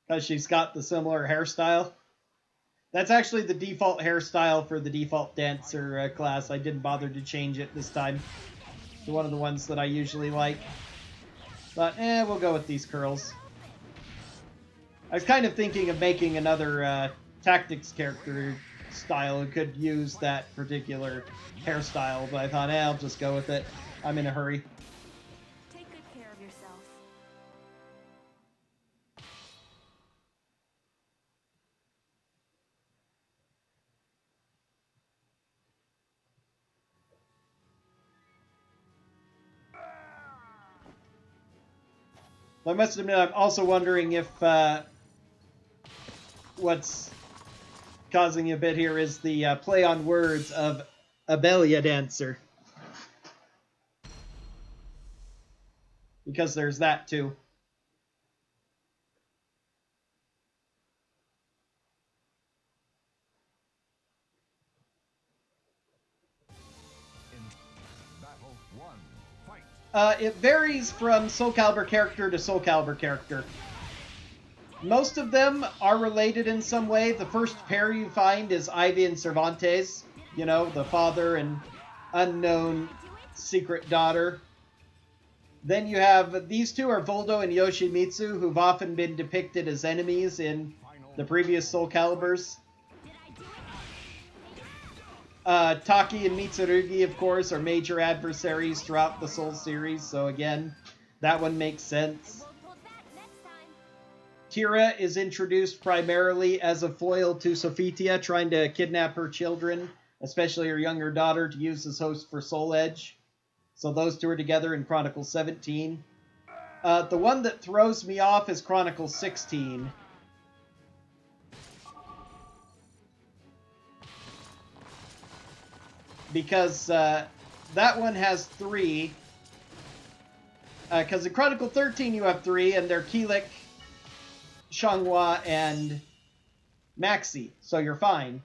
Because she's got the similar hairstyle. That's actually the default hairstyle for the default dancer class. I didn't bother to change it this time to one of the ones that I usually like. But, we'll go with these curls. I was kind of thinking of making another tactics character style who could use that particular hairstyle, but I thought, I'll just go with it. I'm in a hurry. Take good care of yourself. I must admit, I'm also wondering if what's causing a bit here is the play on words of Abelia Dancer. Because there's that too. in battle 1. Fight. It varies from Soulcalibur character to Soulcalibur character. Most of them are related in some way. The first pair you find is Ivy and Cervantes. You know, the father and unknown secret daughter. Then you have, these two are Voldo and Yoshimitsu, who've often been depicted as enemies in the previous Soulcaliburs. Taki and Mitsurugi, of course, are major adversaries throughout the Soul series, so again, that one makes sense. Kira is introduced primarily as a foil to Sophitia, trying to kidnap her children, especially her younger daughter, to use as host for Soul Edge. So those two are together in Chronicles 17. The one that throws me off is Chronicles 16. Because that one has 3. Because in Chronicle 13 you have 3, and they're Kilik, Xianghua, and Maxi, so you're fine.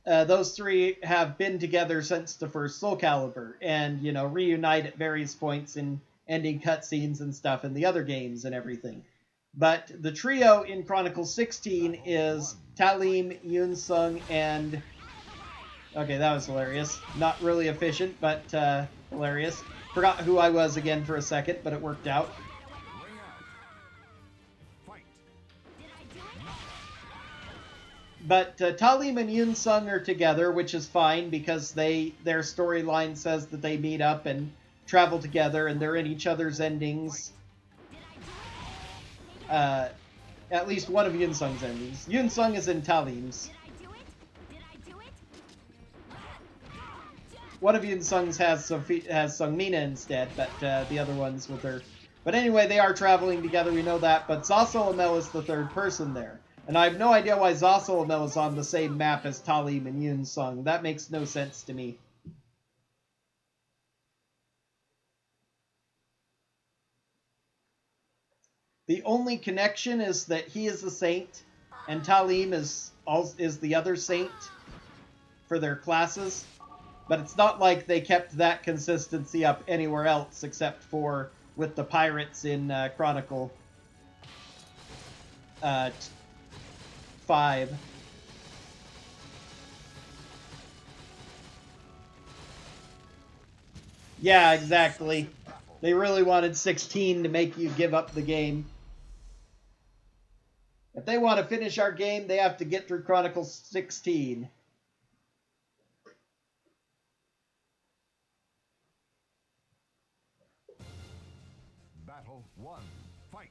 Those 3 have been together since the first Soulcalibur, and, you know, reunite at various points in ending cutscenes and stuff in the other games and everything. But the trio in Chronicles 16 is Talim, Yunsung, and... Okay, that was hilarious. Not really efficient, but hilarious. Forgot who I was again for a second, but it worked out. Ring out. Fight. But Talim and Yunsung are together, which is fine because their storyline says that they meet up and travel together, and they're in each other's endings. At least one of Yunsung's endings. Yunsung is in Talim's. One of Yunsung's has Sungmina instead, but the other one's with her. But anyway, they are traveling together, we know that, but Zasalamel is the third person there. And I have no idea why Zasalamel is on the same map as Talim and Yunsung. That makes no sense to me. The only connection is that he is the saint, and Talim is the other saint for their classes. But it's not like they kept that consistency up anywhere else except for with the pirates in Chronicle 5. Yeah, exactly. They really wanted 16 to make you give up the game. If they want to finish our game, they have to get through Chronicles 16. Battle 1. Fight.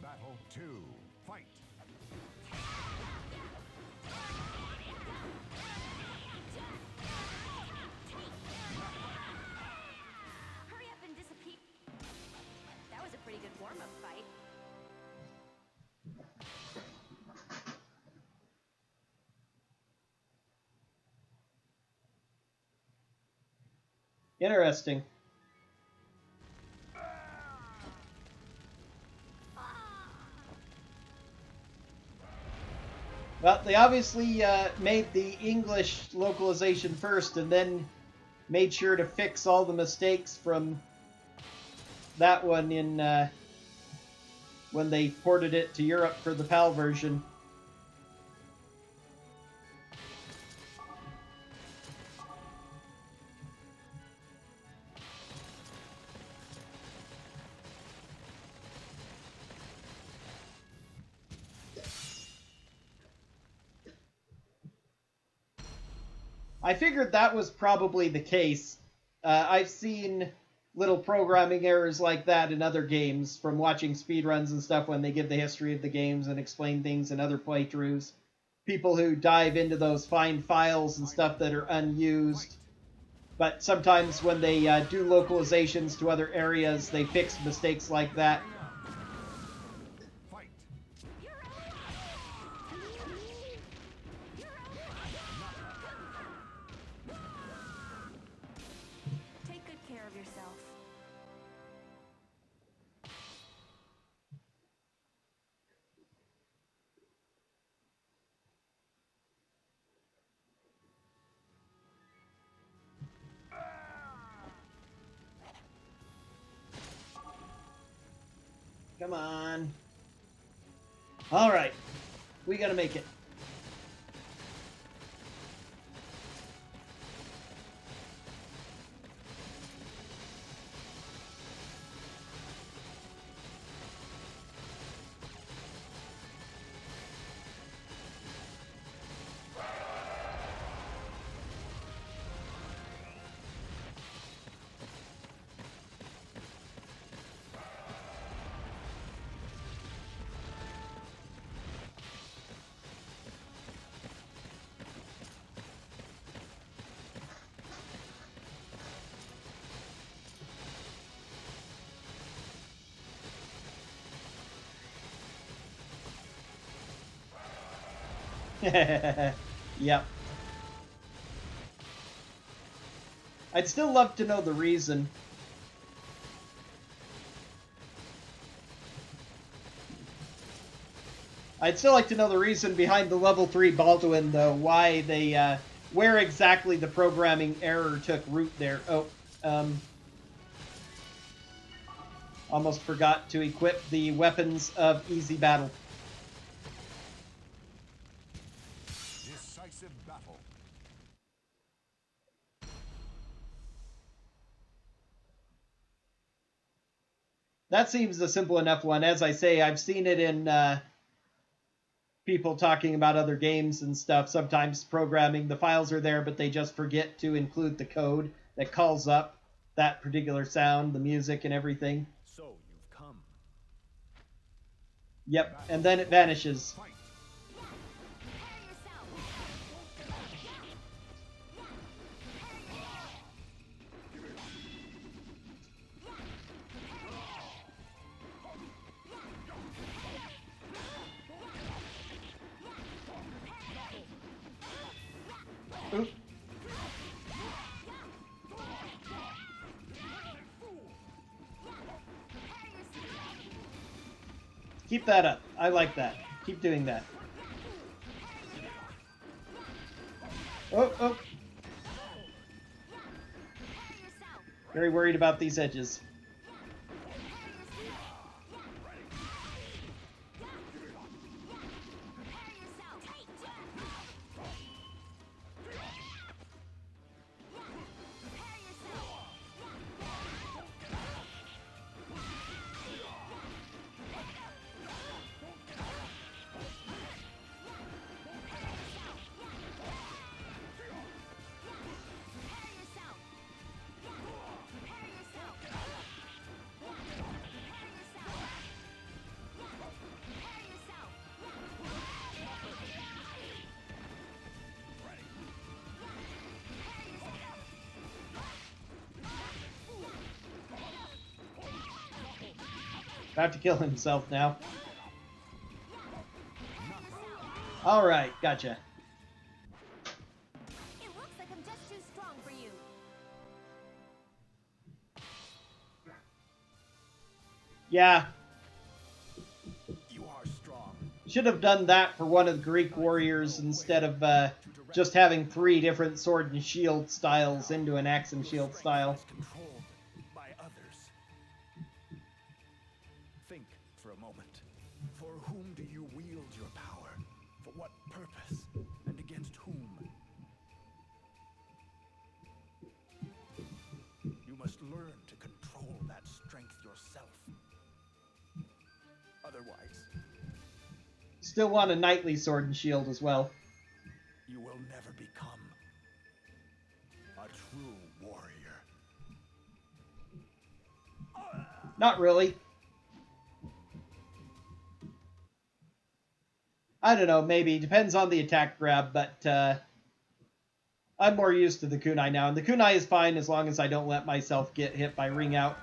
Battle 2. Fight. Hurry up and disappear. That was a pretty good warm-up fight. Interesting. Well, they obviously made the English localization first and then made sure to fix all the mistakes from that one in when they ported it to Europe for the PAL version. I figured that was probably the case. I've seen little programming errors like that in other games from watching speedruns and stuff when they give the history of the games and explain things in other playthroughs. People who dive into those find files and stuff that are unused. But sometimes when they do localizations to other areas, they fix mistakes like that. Fight. Take good care of yourself. Come on. All right. We gotta make it. Yep. I'd still love to know the reason. I'd still like to know the reason behind the level 3 Baldwin, though. Why they, where exactly the programming error took root there. Oh, almost forgot to equip the weapons of easy battle. Decisive battle. That seems a simple enough one. As I say, I've seen it in people talking about other games and stuff. Sometimes programming, the files are there, but they just forget to include the code that calls up that particular sound, the music, and everything. So you've come. Yep, and then it vanishes. Fight. Oop. Keep that up. I like that. Keep doing that. Oh, oh. Very worried about these edges. About to kill himself now. Alright, gotcha. It looks like I'm just too strong for you. Yeah. You are strong. Should have done that for one of the Greek warriors instead of just having 3 different sword and shield styles into an axe and shield style. Controlled by others. Think for a moment. For whom do you wield your power? For what purpose? And against whom? You must learn to control that strength yourself. Otherwise, Still want a knightly sword and shield as well. you will never become a true warrior. Not really. I don't know, maybe. Depends on the attack grab, but I'm more used to the kunai now. And the kunai is fine as long as I don't let myself get hit by ring out.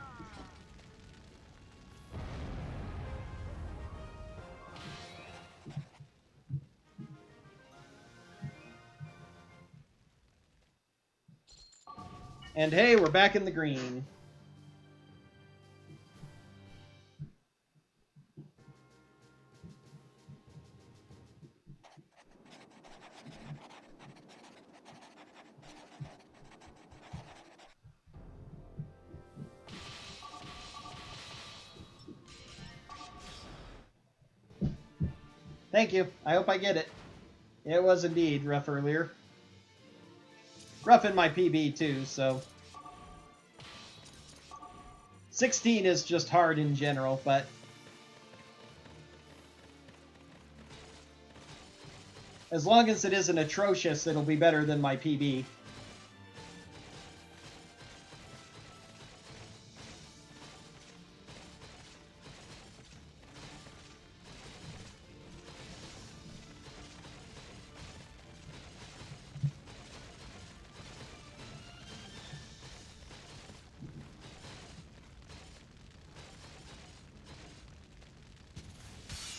And hey, we're back in the green. Thank you. I hope I get it. It was indeed rough earlier. Rough in my PB too, so... 16 is just hard in general, but... as long as it isn't atrocious, it'll be better than my PB.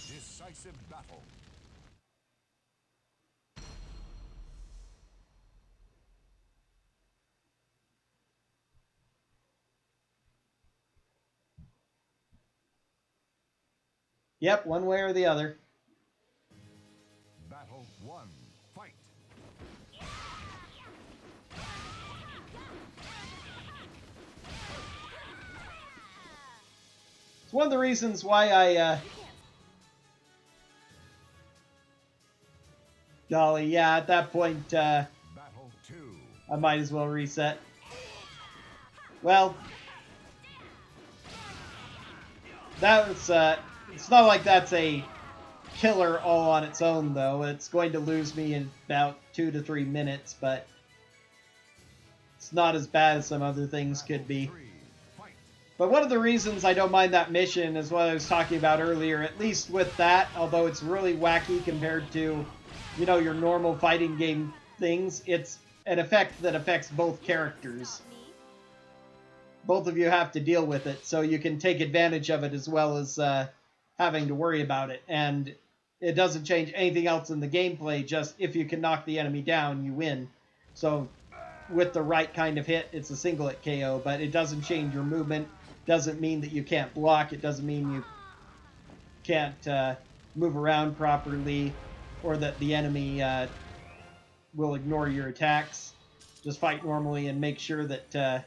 Decisive battle. Yep, one way or the other. Battle 1. Fight. It's one of the reasons why I, golly, yeah, at that point, Battle 2. I might as well reset. Well, that was, it's not like that's a killer all on its own, though. It's going to lose me in about 2 to 3 minutes, but it's not as bad as some other things could be. 3. Fight. But one of the reasons I don't mind that mission is what I was talking about earlier, at least with that, although it's really wacky compared to, you know, your normal fighting game things, it's an effect that affects both characters. Both of you have to deal with it, so you can take advantage of it as well as having to worry about it. And it doesn't change anything else in the gameplay, just if you can knock the enemy down, you win. So with the right kind of hit, it's a single hit KO, but it doesn't change your movement. Doesn't mean that you can't block. It doesn't mean you can't move around properly, or that the enemy will ignore your attacks. Just fight normally and make sure that...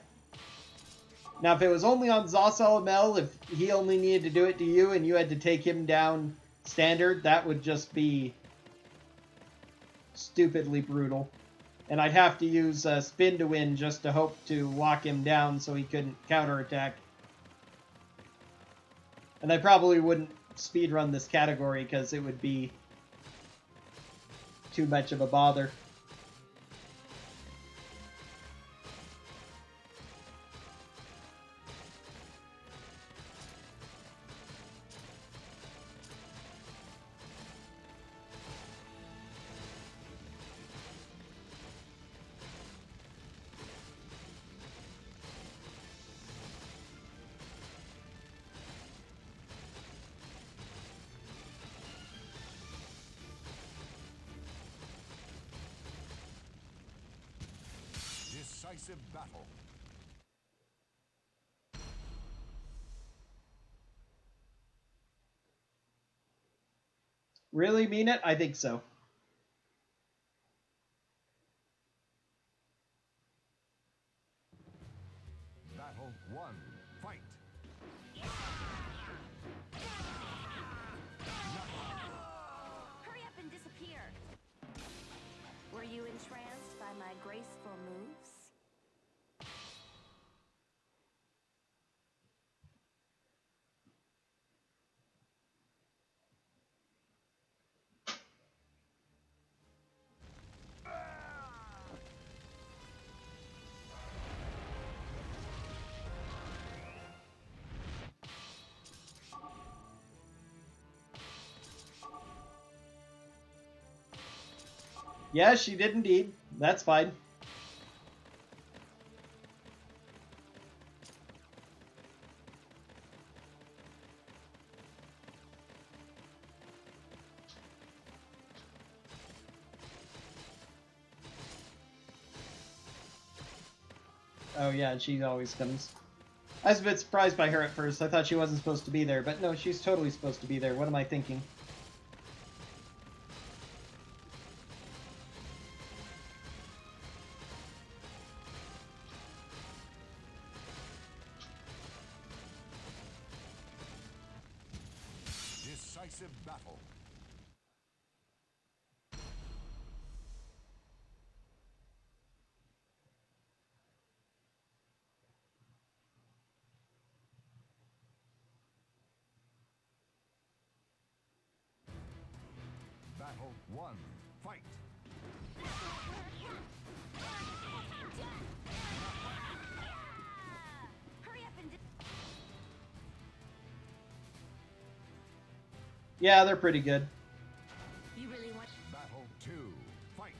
Now, if it was only on Zasalamel, if he only needed to do it to you and you had to take him down standard, that would just be stupidly brutal. And I'd have to use Spin to Win just to hope to lock him down so he couldn't counterattack. And I probably wouldn't speedrun this category because it would be too much of a bother. Decisive battle. Really mean it? I think so. Battle 1. Fight. Hurry up and disappear. Were you entranced by my graceful moves? Yes, she did indeed. That's fine. Oh yeah, she always comes. I was a bit surprised by her at first. I thought she wasn't supposed to be there, but no, she's totally supposed to be there. What am I thinking? Decisive battle. Battle 1. Fight. Hurry up and Yeah, they're pretty good. You really want Battle 2. Fight.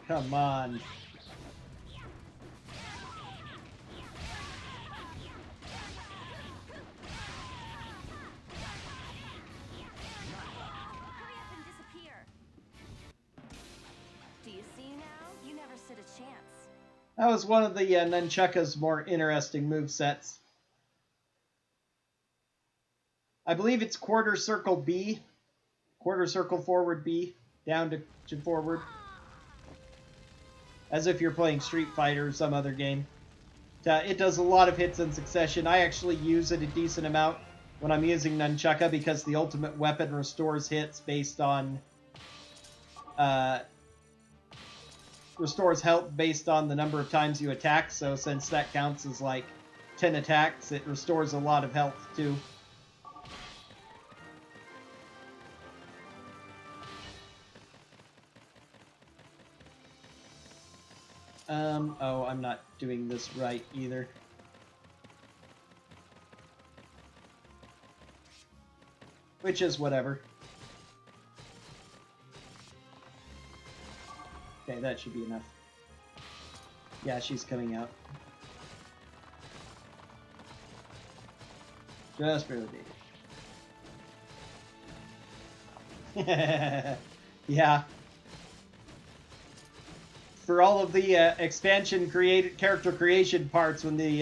Come on. hurry up and disappear. Do you see now? You never stood a chance. That was one of the Nunchaka's more interesting movesets. I believe it's quarter circle B, quarter circle forward B, down to forward. As if you're playing Street Fighter or some other game. It does a lot of hits in succession. I actually use it a decent amount when I'm using Nunchaka because the ultimate weapon restores hits based on... restores health based on the number of times you attack, so since that counts as like 10 attacks, it restores a lot of health too. Oh, I'm not doing this right either. Which is whatever. Okay, that should be enough. Yeah, she's coming out. Just barely beat it. Yeah. For all of the expansion character creation parts when they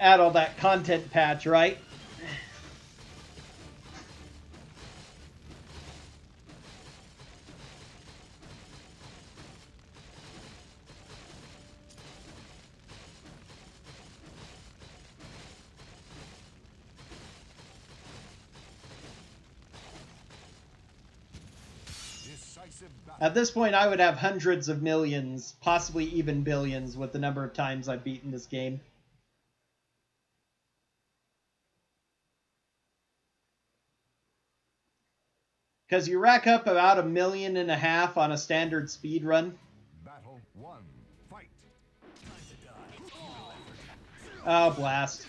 add all that content patch, right? Decisive battle. At this point, I would have hundreds of millions, possibly even billions, with the number of times I've beaten this game. Because you rack up about 1.5 million on a standard speed run. Battle 1. Fight. Oh, blast.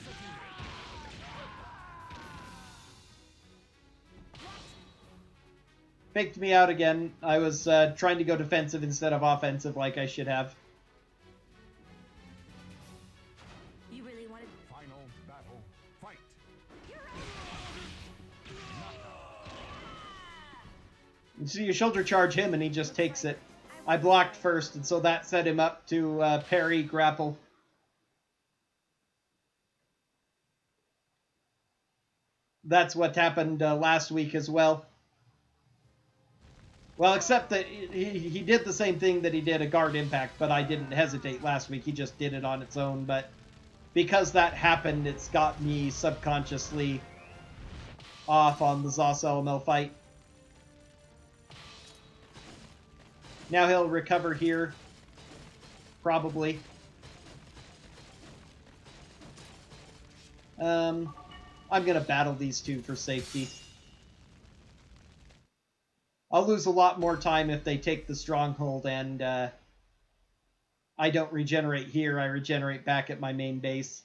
Faked me out again. I was trying to go defensive instead of offensive like I should have. You really wanted... Final battle. Fight. So you shoulder charge him and he just takes it. I blocked first, and so that set him up to parry grapple. That's what happened last week as well. Well, except that he did the same thing that he did a guard impact, but I didn't hesitate last week. He just did it on its own. But because that happened, it's got me subconsciously off on the Zasalamel fight. Now he'll recover here. Probably. I'm going to battle these two for safety. I'll lose a lot more time if they take the Stronghold and I don't regenerate here. I regenerate back at my main base.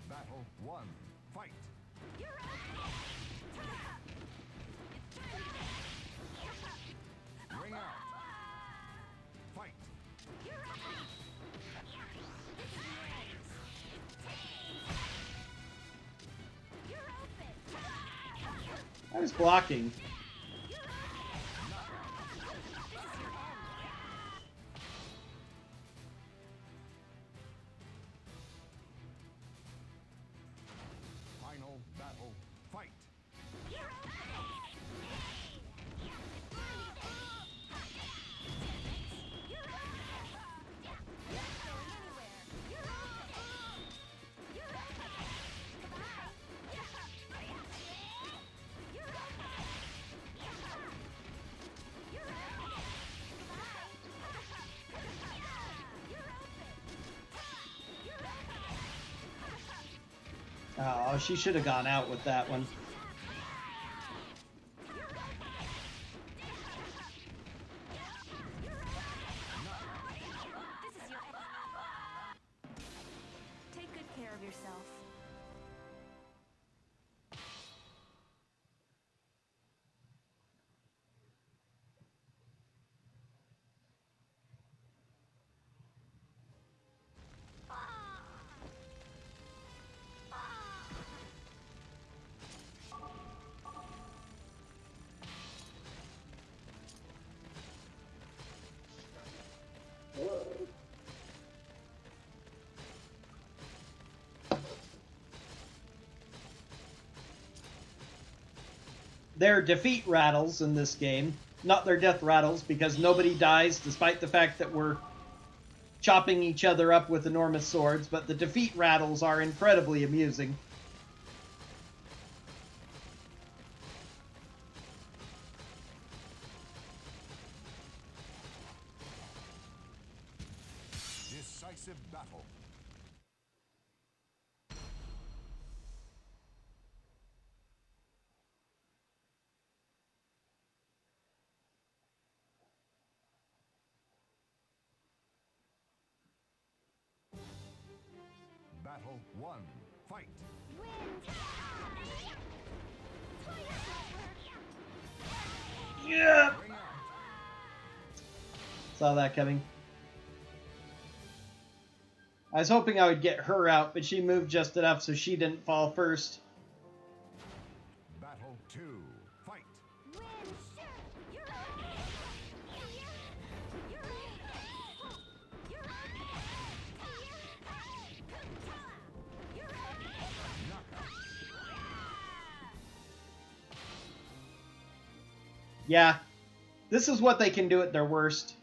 Battle 1. Fight. Ring out. Fight. I was blocking. Final battle. Fight. Oh, she should have gone out with that one. Take good care of yourself. They're defeat rattles in this game, not their death rattles, because nobody dies despite the fact that we're chopping each other up with enormous swords, but the defeat rattles are incredibly amusing. Decisive battle. Battle 1. Fight. Yeah. Ring out. Saw that coming. I was hoping I would get her out, but she moved just enough so she didn't fall first. Battle 2. Fight. Yeah, this is what they can do at their worst.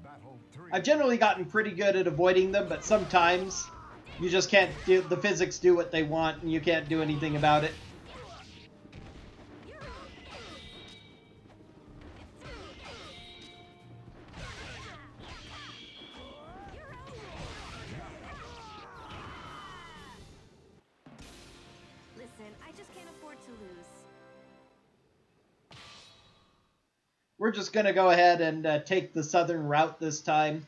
Battle 3. I've generally gotten pretty good at avoiding them, but sometimes you just can't do, the physics do what they want and you can't do anything about it. Listen, I just can't afford to lose. We're just going to go ahead and take the southern route this time.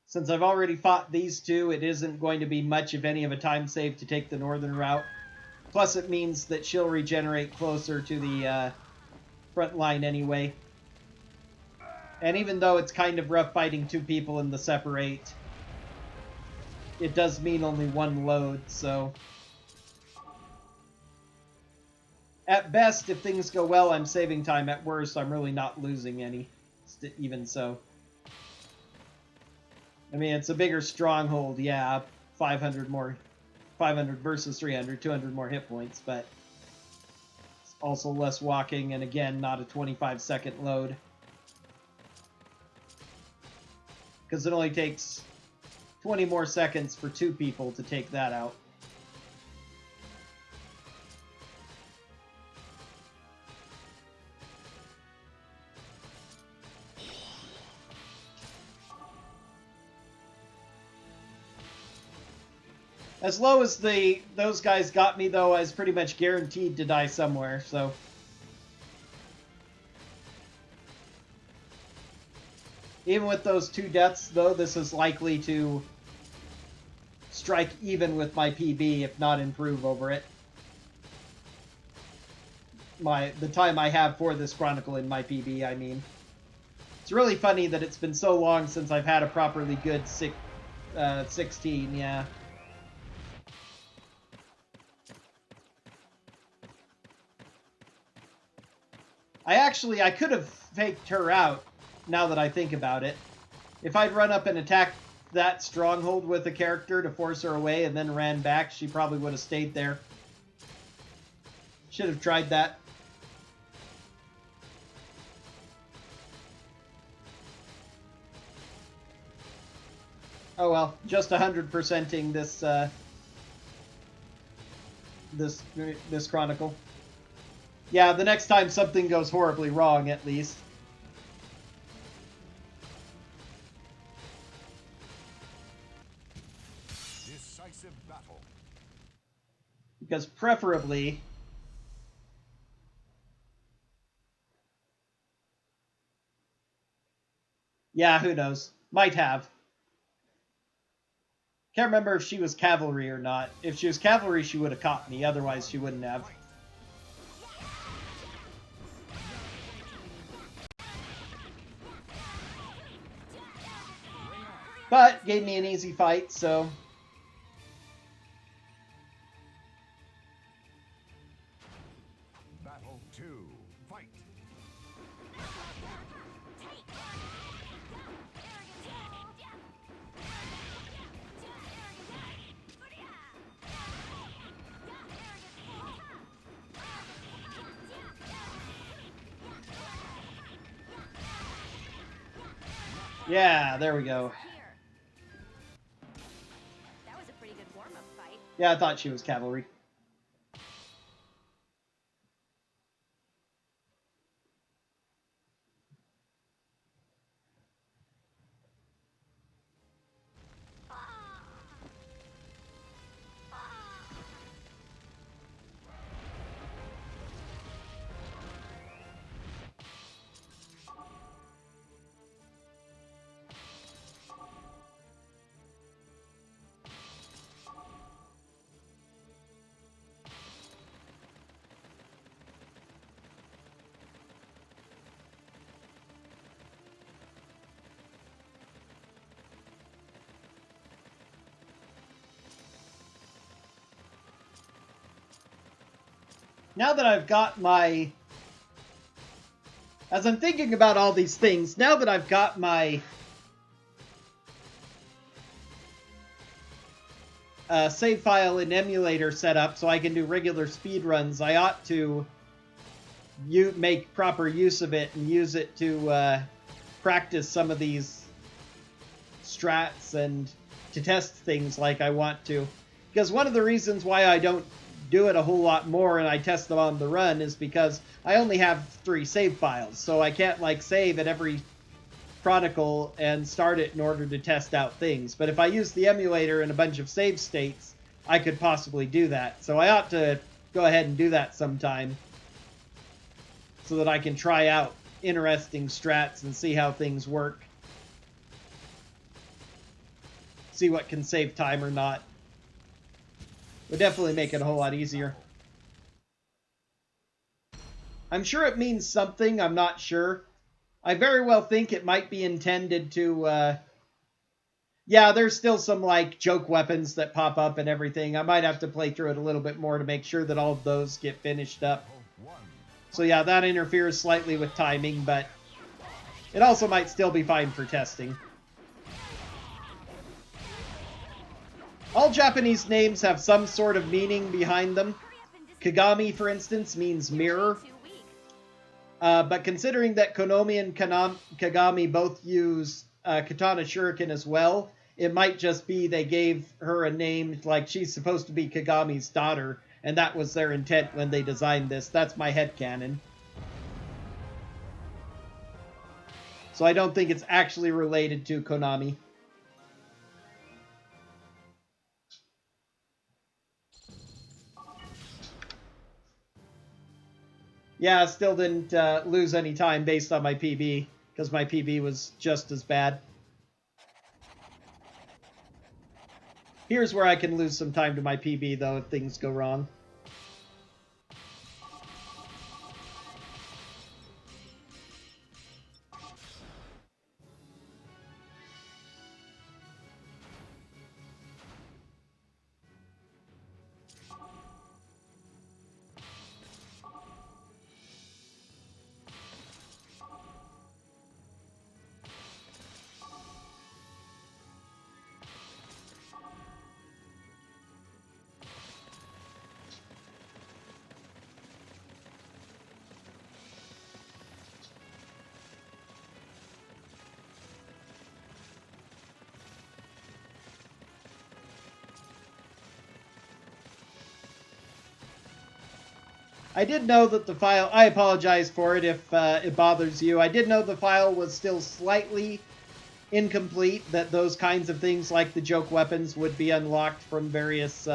Since I've already fought these two, it isn't going to be much, if any, of a time save to take the northern route. Plus, it means that she'll regenerate closer to the front line anyway. And even though it's kind of rough fighting two people in the separate, it does mean only one load, so... At best, if things go well, I'm saving time. At worst, I'm really not losing any, even so. I mean, it's a bigger stronghold, yeah, 500 versus 300, 200 more hit points, but it's also less walking, and again, not a 25-second load. Because it only takes 20 more seconds for two people to take that out. As low as those guys got me, though, I was pretty much guaranteed to die somewhere, so... Even with those two deaths, though, this is likely to strike even with my PB, if not improve over it. The time I have for this Chronicle in my PB, I mean. It's really funny that it's been so long since I've had a properly good 16, yeah. I could have faked her out, now that I think about it. If I'd run up and attacked that stronghold with a character to force her away and then ran back, she probably would have stayed there. Should have tried that. Oh well, just 100%ing this Chronicle. Yeah, the next time something goes horribly wrong, at least. Decisive battle. Because preferably... Yeah, who knows? Might have. Can't remember if she was cavalry or not. If she was cavalry, she would have caught me. Otherwise, she wouldn't have. But gave me an easy fight, so... Battle 2. Fight. Yeah, there we go. That was a pretty good warm-up fight. Yeah, I thought she was cavalry. now that I've got my... As I'm thinking about all these things, now that I've got my save file and emulator set up so I can do regular speedruns, I ought to make proper use of it and use it to practice some of these strats and to test things like I want to. Because one of the reasons why I don't do it a whole lot more and I test them on the run is because I only have 3 save files, so I can't like save at every Chronicle and start it in order to test out things. But if I use the emulator and a bunch of save states, I could possibly do that. So I ought to go ahead and do that sometime so that I can try out interesting strats and see how things work. See what can save time or not. Would definitely make it a whole lot easier. I'm sure it means something, I'm not sure. I very well think it might be intended to, yeah, there's still some, like, joke weapons that pop up and everything. I might have to play through it a little bit more to make sure that all of those get finished up. So yeah, that interferes slightly with timing, but it also might still be fine for testing. All Japanese names have some sort of meaning behind them. Kagami, for instance, means mirror. But considering that Konomi and Kagami both use Katana Shuriken as well, it might just be they gave her a name, like she's supposed to be Kagami's daughter, and that was their intent when they designed this. That's my headcanon. So I don't think it's actually related to Konami. Yeah, I still didn't lose any time based on my PB, because my PB was just as bad. Here's where I can lose some time to my PB, though, if things go wrong. I did know that the file... I apologize for it if it bothers you. I did know the file was still slightly incomplete, that those kinds of things like the joke weapons would be unlocked from various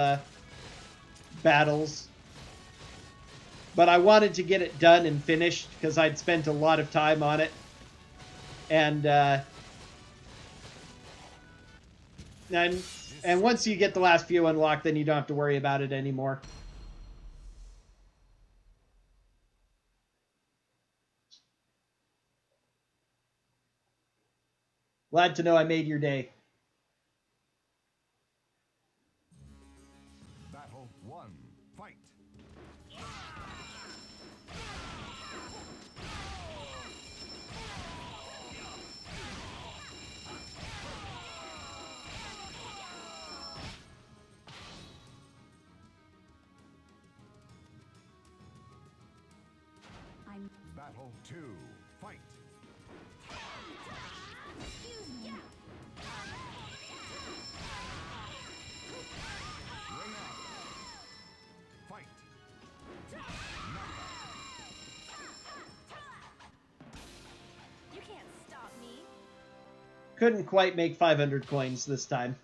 battles. But I wanted to get it done and finished because I'd spent a lot of time on it. And once you get the last few unlocked, then you don't have to worry about it anymore. Glad to know I made your day. Battle 1. Fight. Battle 2. Fight. Fight. You can't stop me. Couldn't quite make 500 coins this time.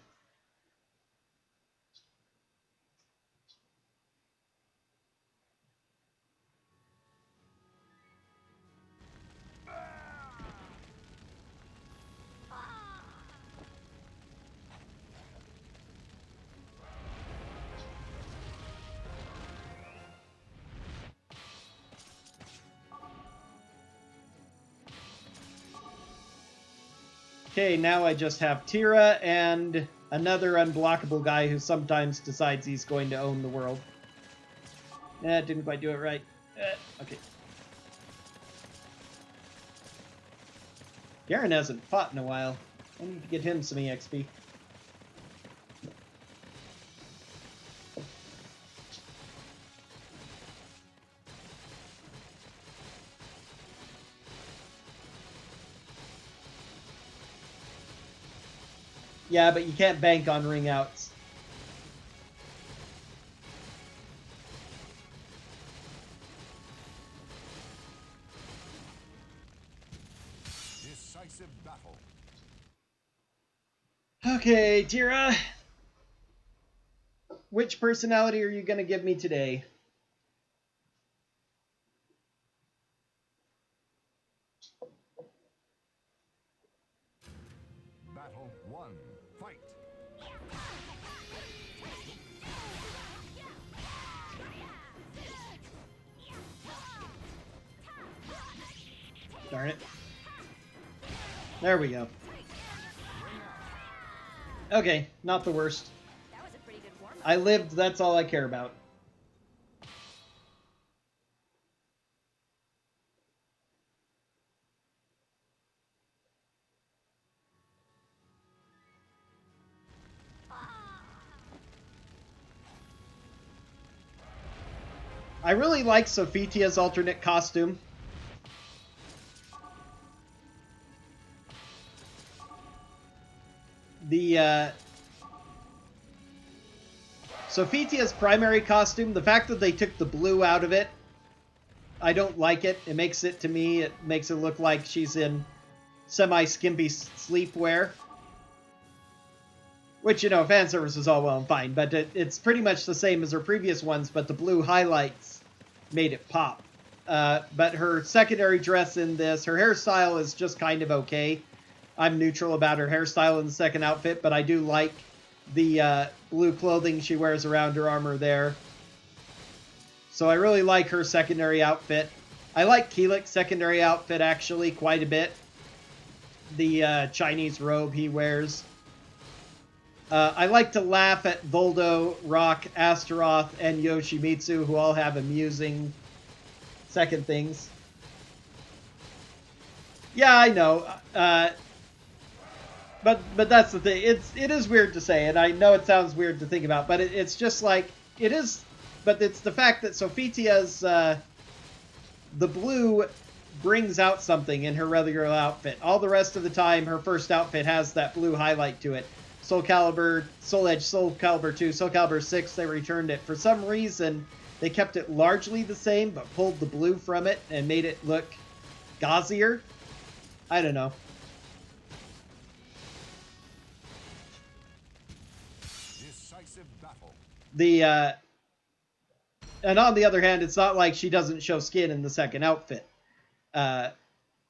Okay, now I just have Tira and another unblockable guy who sometimes decides he's going to own the world. Didn't quite do it right. Okay. Garen hasn't fought in a while. I need to get him some EXP. Yeah, but you can't bank on ring outs. Decisive battle. Okay, Tira. Which personality are you going to give me today? Battle 1. Fight. Darn it. There we go. Okay, not the worst. That was a pretty good warm-up. I lived, that's all I care about. I really like Sophitia's alternate costume. The Sophitia's primary costume, the fact that they took the blue out of it, I don't like it. It makes it, to me, it makes it look like she's in semi-skimpy sleepwear. Which, you know, fan service is all well and fine, but it's pretty much the same as her previous ones, but the blue highlights made it pop. But her secondary dress in this, her hairstyle is just kind of okay. I'm neutral about her hairstyle in the second outfit, but I do like the blue clothing she wears around her armor there. So I really like her secondary outfit. I like Kilik's secondary outfit, actually, quite a bit. The Chinese robe he wears. I like to laugh at Voldo, Rock, Astaroth, and Yoshimitsu, who all have amusing second things. Yeah, I know. But that's the thing. It is weird to say, and I know it sounds weird to think about, but it's just like it is. But it's the fact that Sophitia's the blue brings out something in her regular outfit. All the rest of the time, her first outfit has that blue highlight to it. Soulcalibur, Soul Edge, Soulcalibur II, Soulcalibur 6, they returned it. For some reason, they kept it largely the same, but pulled the blue from it and made it look gauzier. I don't know. Decisive battle. And on the other hand, it's not like she doesn't show skin in the second outfit.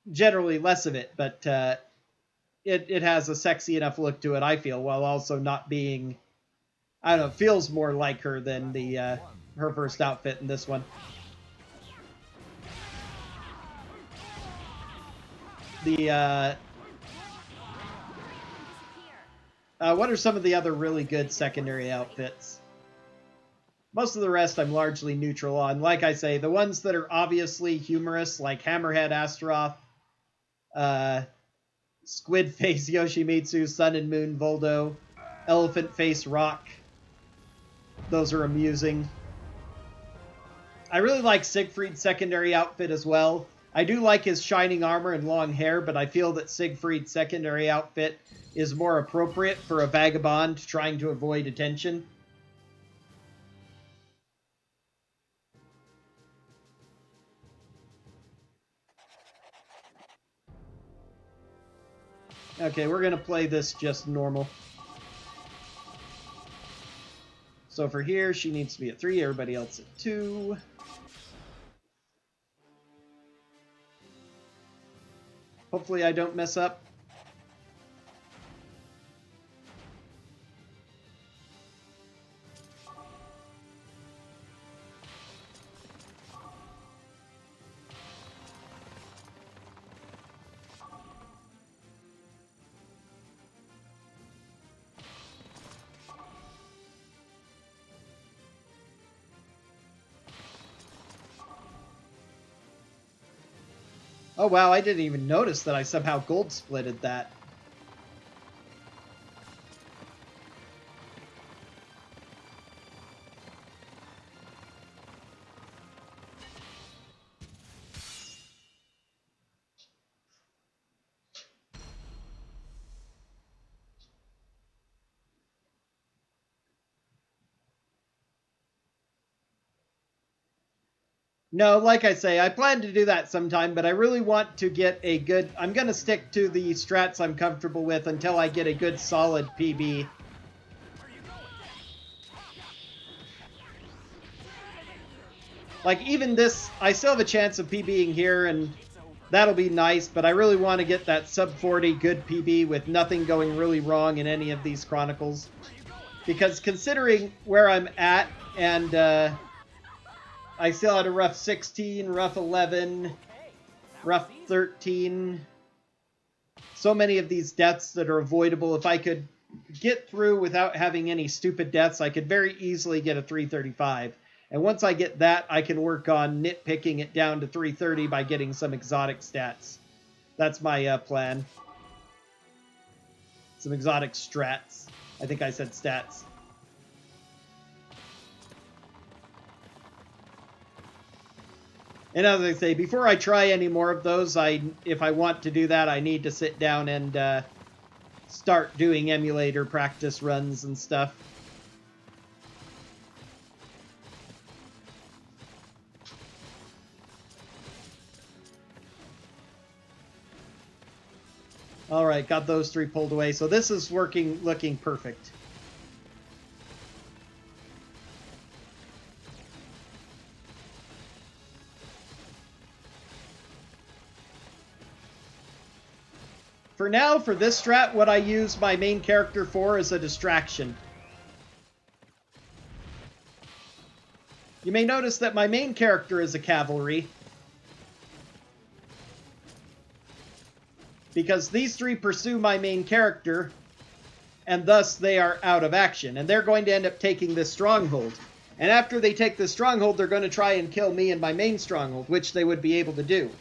Generally less of it, but it has a sexy enough look to it, I feel, while also not being, I don't know, feels more like her than the her first outfit in this one. What are some of the other really good secondary outfits? Most of the rest I'm largely neutral on. Like I say, the ones that are obviously humorous, like Hammerhead Astaroth, Squid Face Yoshimitsu, Sun and Moon Voldo, Elephant Face Rock. Those are amusing. I really like Siegfried's secondary outfit as well. I do like his shining armor and long hair, but I feel that Siegfried's secondary outfit is more appropriate for a vagabond trying to avoid attention. Okay, we're going to play this just normal. So for here, she needs to be at 3, everybody else at 2. Hopefully I don't mess up. Oh wow, I didn't even notice that I somehow gold splitted that. No, like I say, I plan to do that sometime, but I really want to get a good... I'm going to stick to the strats I'm comfortable with until I get a good solid PB. Like, even this, I still have a chance of PBing here, and that'll be nice, but I really want to get that sub 40 good PB with nothing going really wrong in any of these Chronicles. Because considering where I'm at, and I still had a rough 16, rough 11, rough 13. So many of these deaths that are avoidable. If I could get through without having any stupid deaths, I could very easily get a 335. And once I get that, I can work on nitpicking it down to 330 by getting some exotic stats. That's my plan. Some exotic strats. I think I said stats. And as I say, before I try any more of those, if I want to do that, I need to sit down and start doing emulator practice runs and stuff. All right, got those 3 pulled away. So this is looking perfect. For now, for this strat, what I use my main character for is a distraction. You may notice that my main character is a cavalry, because these 3 pursue my main character, and thus they are out of action. And they're going to end up taking this stronghold. And after they take this stronghold, they're going to try and kill me and my main stronghold, which they would be able to do.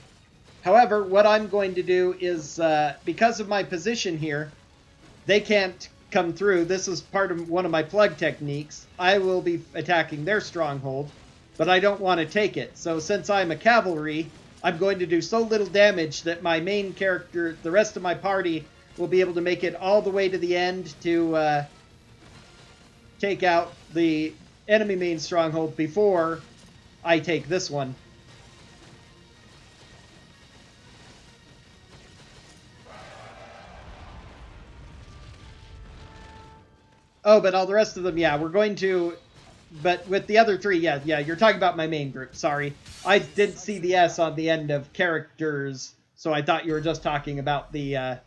However, what I'm going to do is, because of my position here, they can't come through. This is part of one of my plug techniques. I will be attacking their stronghold, but I don't want to take it. So since I'm a cavalry, I'm going to do so little damage that my main character, the rest of my party, will be able to make it all the way to the end to take out the enemy main stronghold before I take this one. Oh, but all the rest of them, yeah, we're going to... But with the other 3, yeah, you're talking about my main group, sorry. I didn't see the S on the end of characters, so I thought you were just talking about the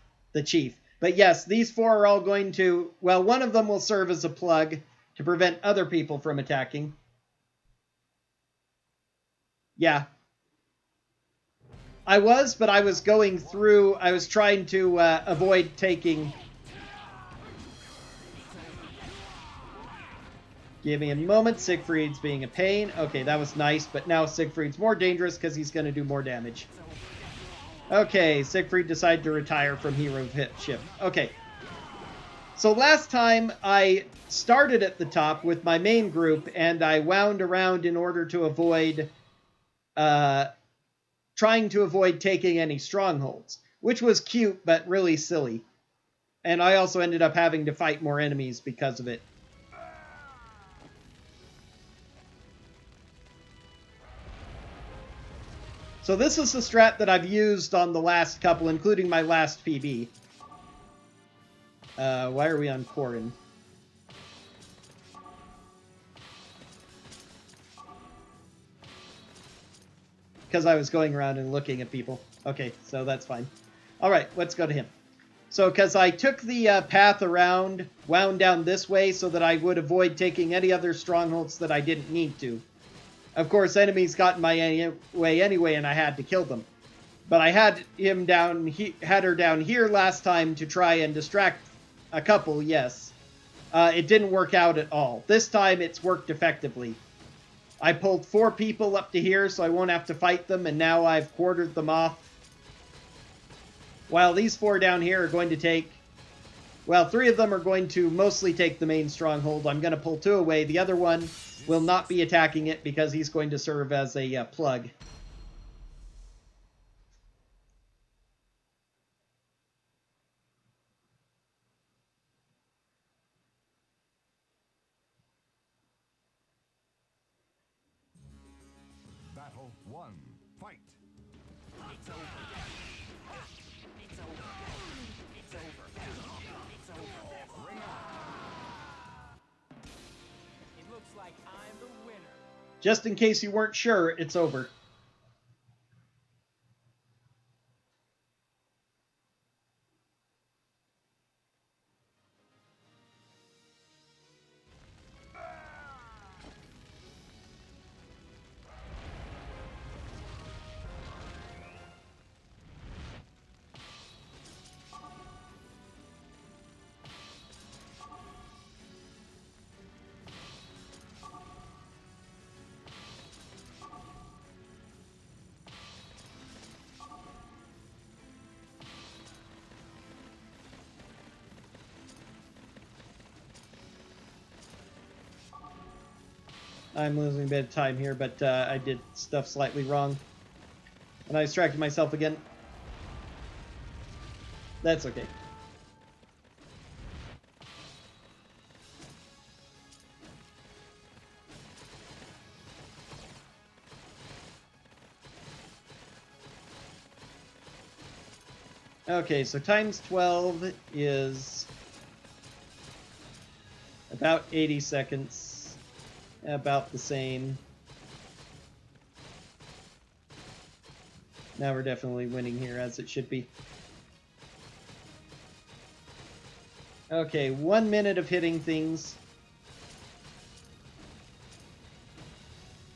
chief. But yes, these 4 are all going to... Well, one of them will serve as a plug to prevent other people from attacking. Yeah. But I was going through... I was trying to avoid taking... Give me a moment. Siegfried's being a pain. Okay, that was nice, but now Siegfried's more dangerous because he's going to do more damage. Okay, Siegfried decided to retire from heroship. Okay. So last time I started at the top with my main group, and I wound around in order to avoid... trying to avoid taking any strongholds, which was cute, but really silly. And I also ended up having to fight more enemies because of it. So this is the strat that I've used on the last couple, including my last PB. Why are we on Corin? Because I was going around and looking at people. Okay, so that's fine. Alright, let's go to him. So, because I took the path around, wound down this way so that I would avoid taking any other strongholds that I didn't need to. Of course, enemies got in my way anyway, and I had to kill them. But I had her down here last time to try and distract a couple, yes. It didn't work out at all. This time, it's worked effectively. I pulled 4 people up to here, so I won't have to fight them, and now I've quartered them off while these 4 down here are going to take... Well, 3 of them are going to mostly take the main stronghold. I'm going to pull 2 away. The other one will not be attacking it because he's going to serve as a plug. Battle 1. Fight. It's over. It's over. It's over. It's over. Ring out. It looks like I'm the winner. Just in case you weren't sure, it's over. I'm losing a bit of time here, but I did stuff slightly wrong. And I distracted myself again. That's okay. Okay, so times 12 is about 80 seconds. About the same. Now we're definitely winning here, as it should be. Okay, 1 minute of hitting things.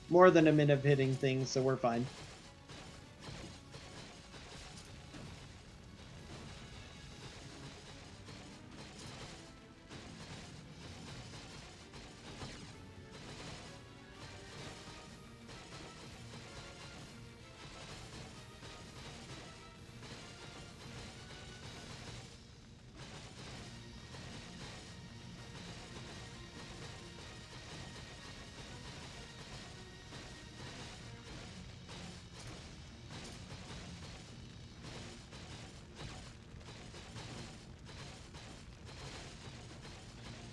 More than a minute of hitting things, so we're fine.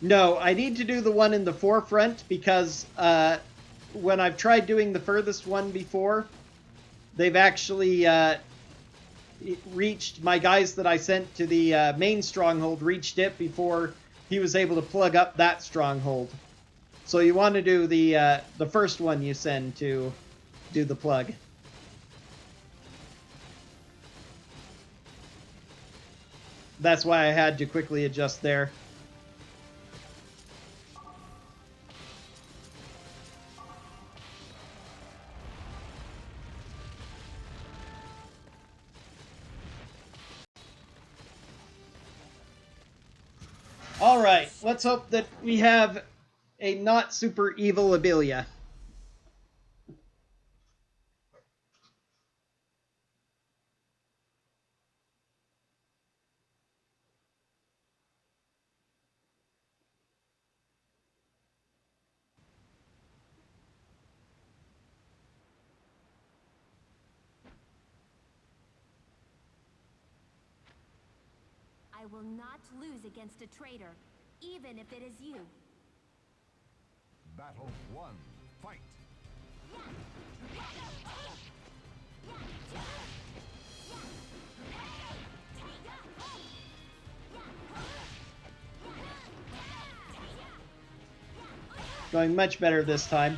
No, I need to do the one in the forefront because when I've tried doing the furthest one before, they've actually reached, my guys that I sent to the main stronghold reached it before he was able to plug up that stronghold. So you want to do the first one you send to do the plug. That's why I had to quickly adjust there. Alright, let's hope that we have a not super evil Abelia. I will not lose against a traitor, even if it is you. Battle 1. Fight. Going much better this time.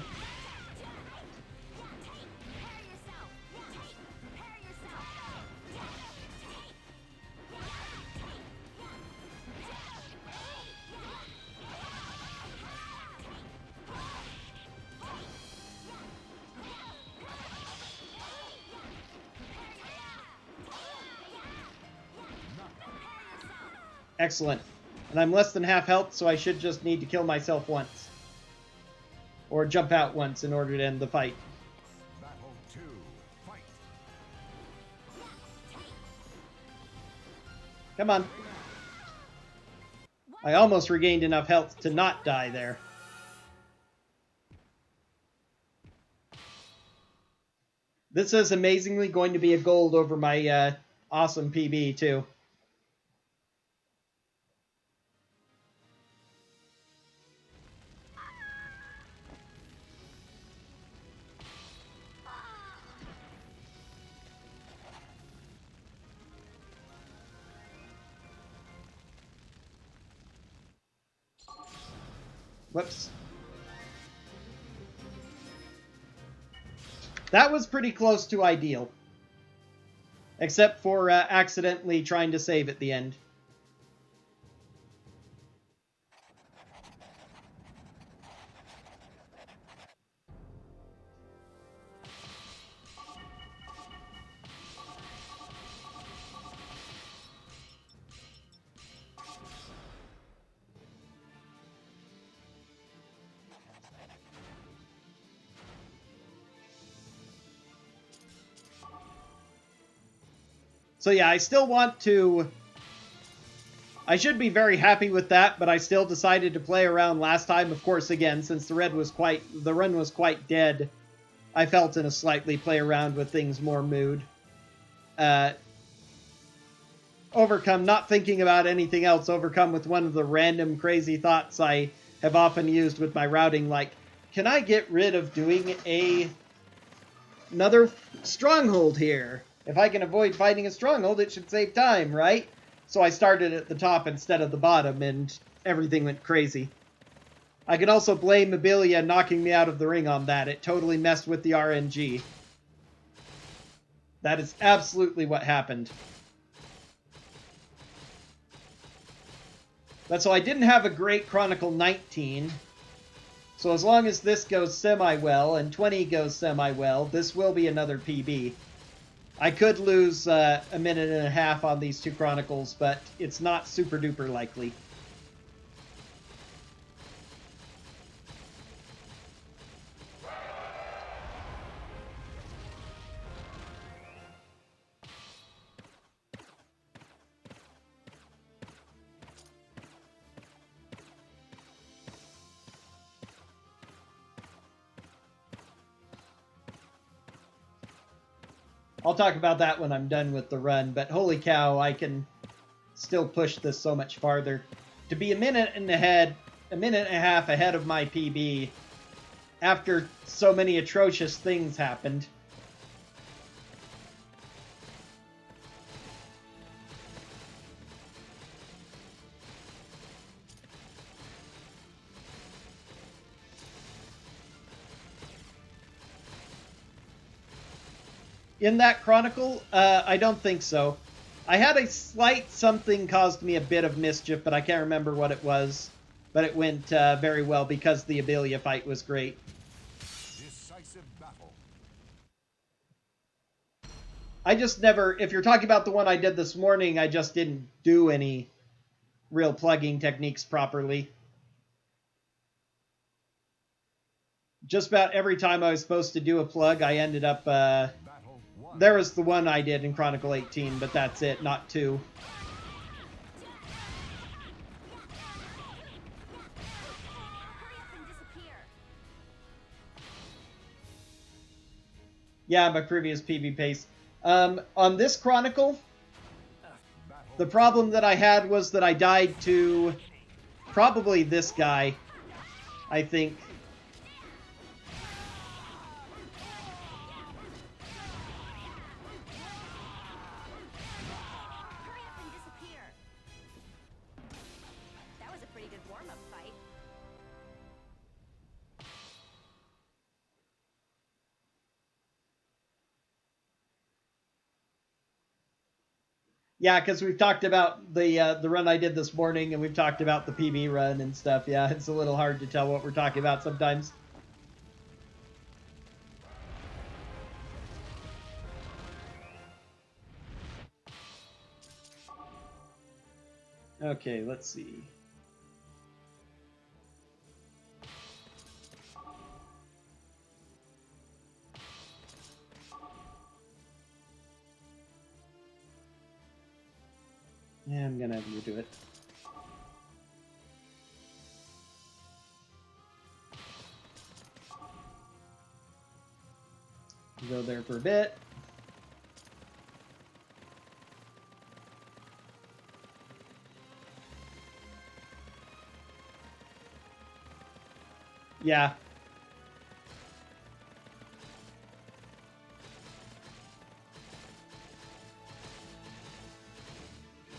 Excellent. And I'm less than half health, so I should just need to kill myself once. Or jump out once in order to end the fight. Battle 2. Fight. Come on. I almost regained enough health to not die there. This is amazingly going to be a gold over my awesome PB, too. Whoops. That was pretty close to ideal. Except for accidentally trying to save at the end. So yeah, I still want to... I should be very happy with that, but I still decided to play around last time. Of course, again, since the run was quite dead, I felt in a slightly play around with things more mood. Overcome, not thinking about anything else, overcome with one of the random crazy thoughts I have often used with my routing, like, can I get rid of doing another stronghold here? If I can avoid fighting a stronghold, it should save time, right? So I started at the top instead of the bottom, and everything went crazy. I can also blame Abilia knocking me out of the ring on that. It totally messed with the RNG. That is absolutely what happened. But so I didn't have a great Chronicle 19. So as long as this goes semi-well, and 20 goes semi-well, this will be another PB. I could lose a minute and a half on these two Chronicles, but it's not super duper likely. I'll talk about that when I'm done with the run, but holy cow, I can still push this so much farther. To be a minute and a half ahead of my PB after so many atrocious things happened. In that Chronicle, I don't think so. I had a slight something caused me a bit of mischief, but I can't remember what it was. But it went very well because the Abilia fight was great. Decisive battle. I just never... If you're talking about the one I did this morning, I just didn't do any real plugging techniques properly. Just about every time I was supposed to do a plug, I ended up... There was the one I did in Chronicle 18, but that's it, not two. Yeah, my previous PB pace. On this Chronicle, the problem that I had was that I died to probably this guy, I think. Yeah, because we've talked about the run I did this morning, and we've talked about the PB run and stuff. Yeah, it's a little hard to tell what we're talking about sometimes. Okay, let's see. Yeah, I'm gonna have you do it. Go there for a bit. Yeah.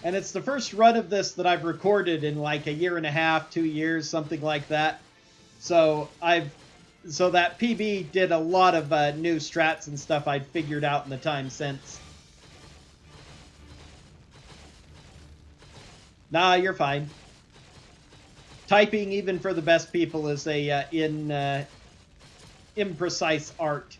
And it's the first run of this that I've recorded in like a year and a half, 2 years, something like that. So that PB did a lot of new strats and stuff I'd figured out in the time since. Nah, you're fine. Typing, even for the best people, is a imprecise art.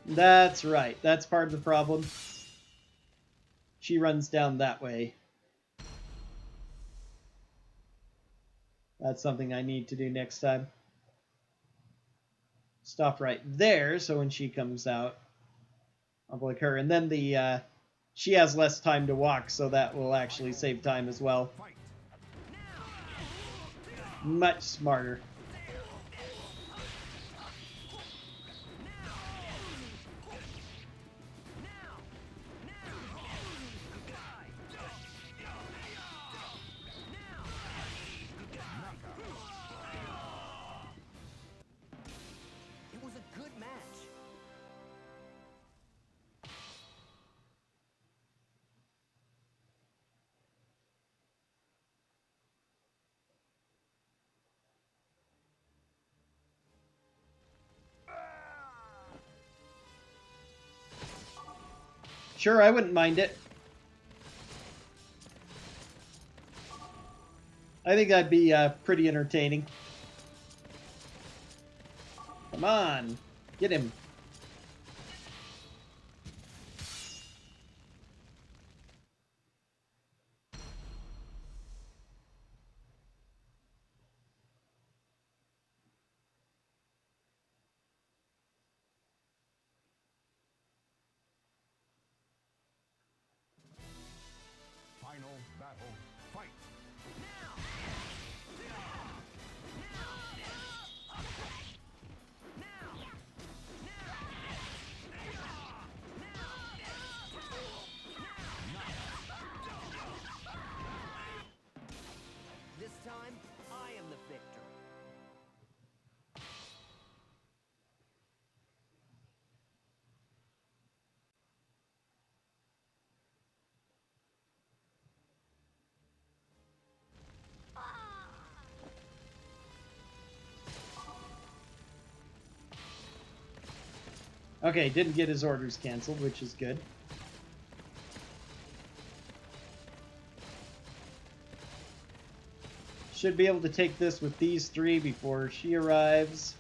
That's right. That's part of the problem. She runs down that way. That's something I need to do next time. Stop right there, so when she comes out, I'll block her. And then she has less time to walk, so that will actually save time as well. Much smarter. It was a good match. Sure, I wouldn't mind it. I think that'd be pretty entertaining. Come on, get him. Final battle, fight! This time, I am the victor. Okay, didn't get his orders canceled, which is good. Should be able to take this with these three before she arrives.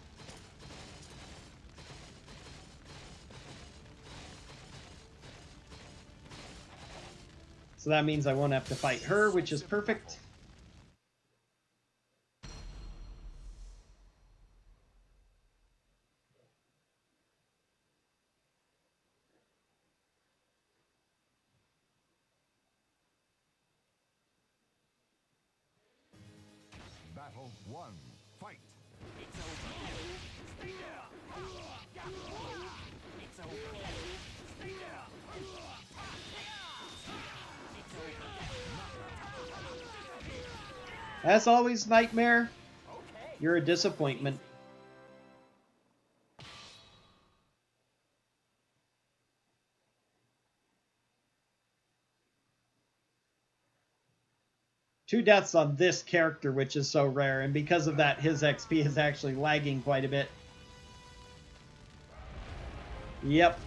So that means I won't have to fight her, which is perfect. Battle 1, fight! It's over. Stay there. It's over. Stay there. It's over. As always, Nightmare, Okay. you're a disappointment. Two deaths on this character, which is so rare, and because of that, his XP is actually lagging quite a bit. Yep.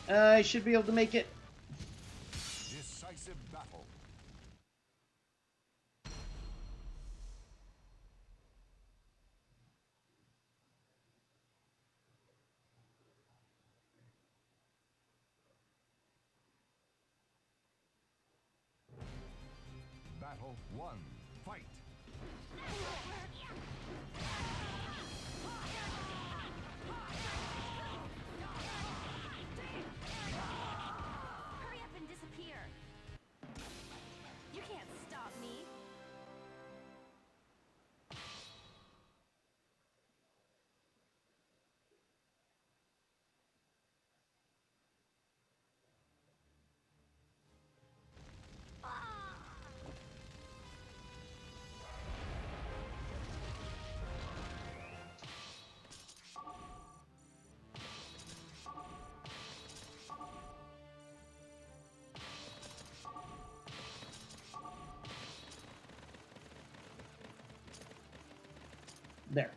I should be able to make it. Decisive battle. Battle 1. Fight. Hurry up and disappear. You can't stop me. There.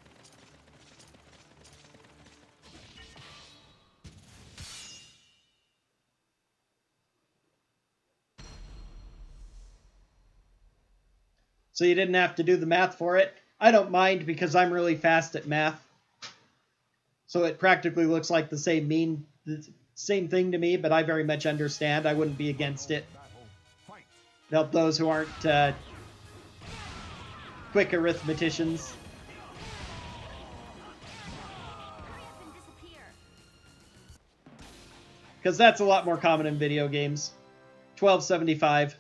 So you didn't have to do the math for it. I don't mind because I'm really fast at math. So it practically looks like the same thing to me, but I very much understand. I wouldn't be against it. Battle. Fight. To help those who aren't quick arithmeticians. Hurry up and disappear. Because that's a lot more common in video games. 1275.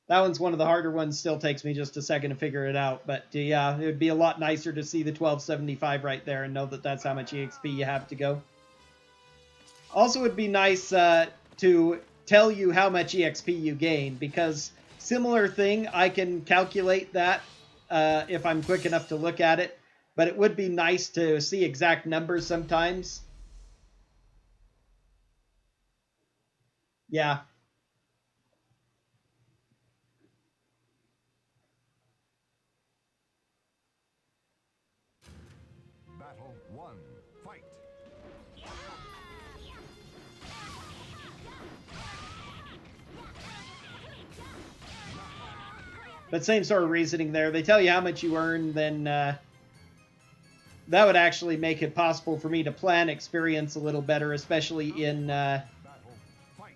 That one's one of the harder ones. Still takes me just a second to figure it out. But yeah, it would be a lot nicer to see the 1275 right there and know that that's how much EXP you have to go. Also, it'd be nice to tell you how much EXP you gain, because similar thing, I can calculate that if I'm quick enough to look at it. But it would be nice to see exact numbers sometimes. Yeah. Battle 1. Fight. But same sort of reasoning there. They tell you how much you earn, then that would actually make it possible for me to plan experience a little better, especially in Battle. Fight.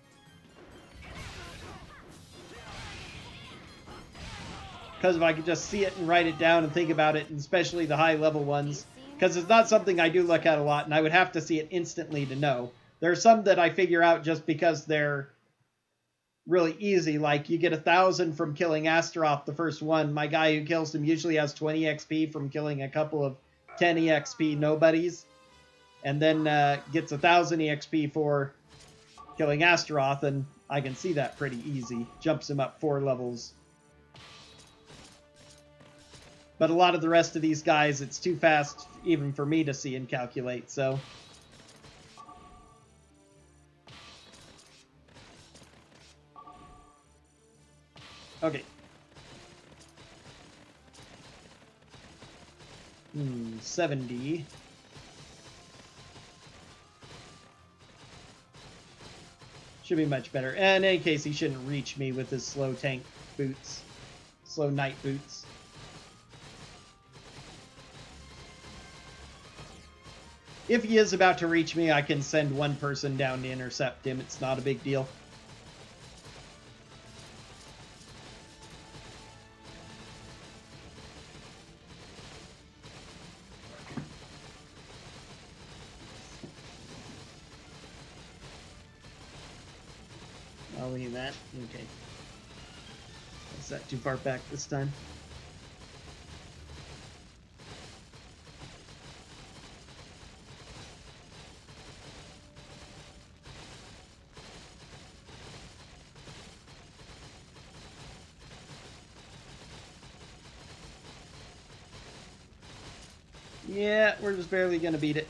because if I could just see it and write it down and think about it, and especially the high level ones, because it's not something I do look at a lot, and I would have to see it instantly to know. There are some that I figure out just because they're really easy, like you get 1,000 from killing Astaroth the first one. My guy who kills him usually has 20 XP from killing a couple of 10 EXP nobodies, and then gets 1,000 EXP for killing Astaroth, and I can see that pretty easy. Jumps him up 4 levels. But a lot of the rest of these guys, it's too fast even for me to see and calculate, so... Okay. 70. Should be much better. And in any case, he shouldn't reach me with his slow tank boots. Slow knight boots. If he is about to reach me, I can send one person down to intercept him. It's not a big deal. I'll leave that. Okay. Is that too far back this time? Yeah, we're just barely gonna beat it.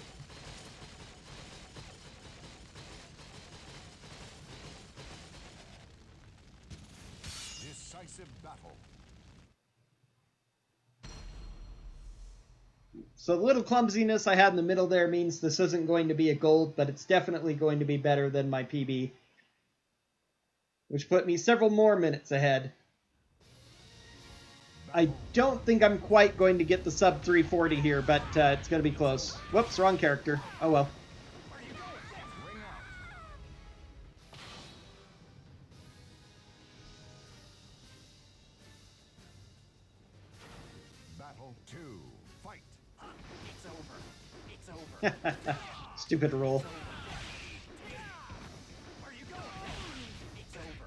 Decisive battle. So the little clumsiness I had in the middle there means this isn't going to be a gold, but it's definitely going to be better than my PB, which put me several more minutes ahead. I don't think I'm quite going to get the sub 340 here, but it's going to be close. Whoops, wrong character. Oh well. Ring out. Battle 2. Fight. It's over. It's over. Stupid roll. Where are you going? It's over.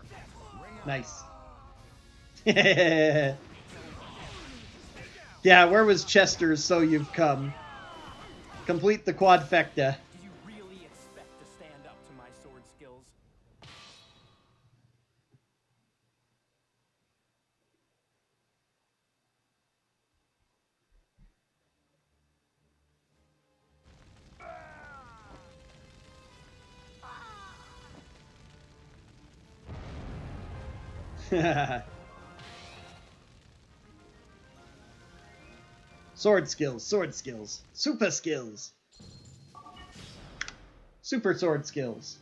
Ring out. Nice. Yeah, where was Chester's So You've Come? Complete the quadfecta. Do you really expect to stand up to my sword skills? Sword skills, sword skills, super skills. Super sword skills.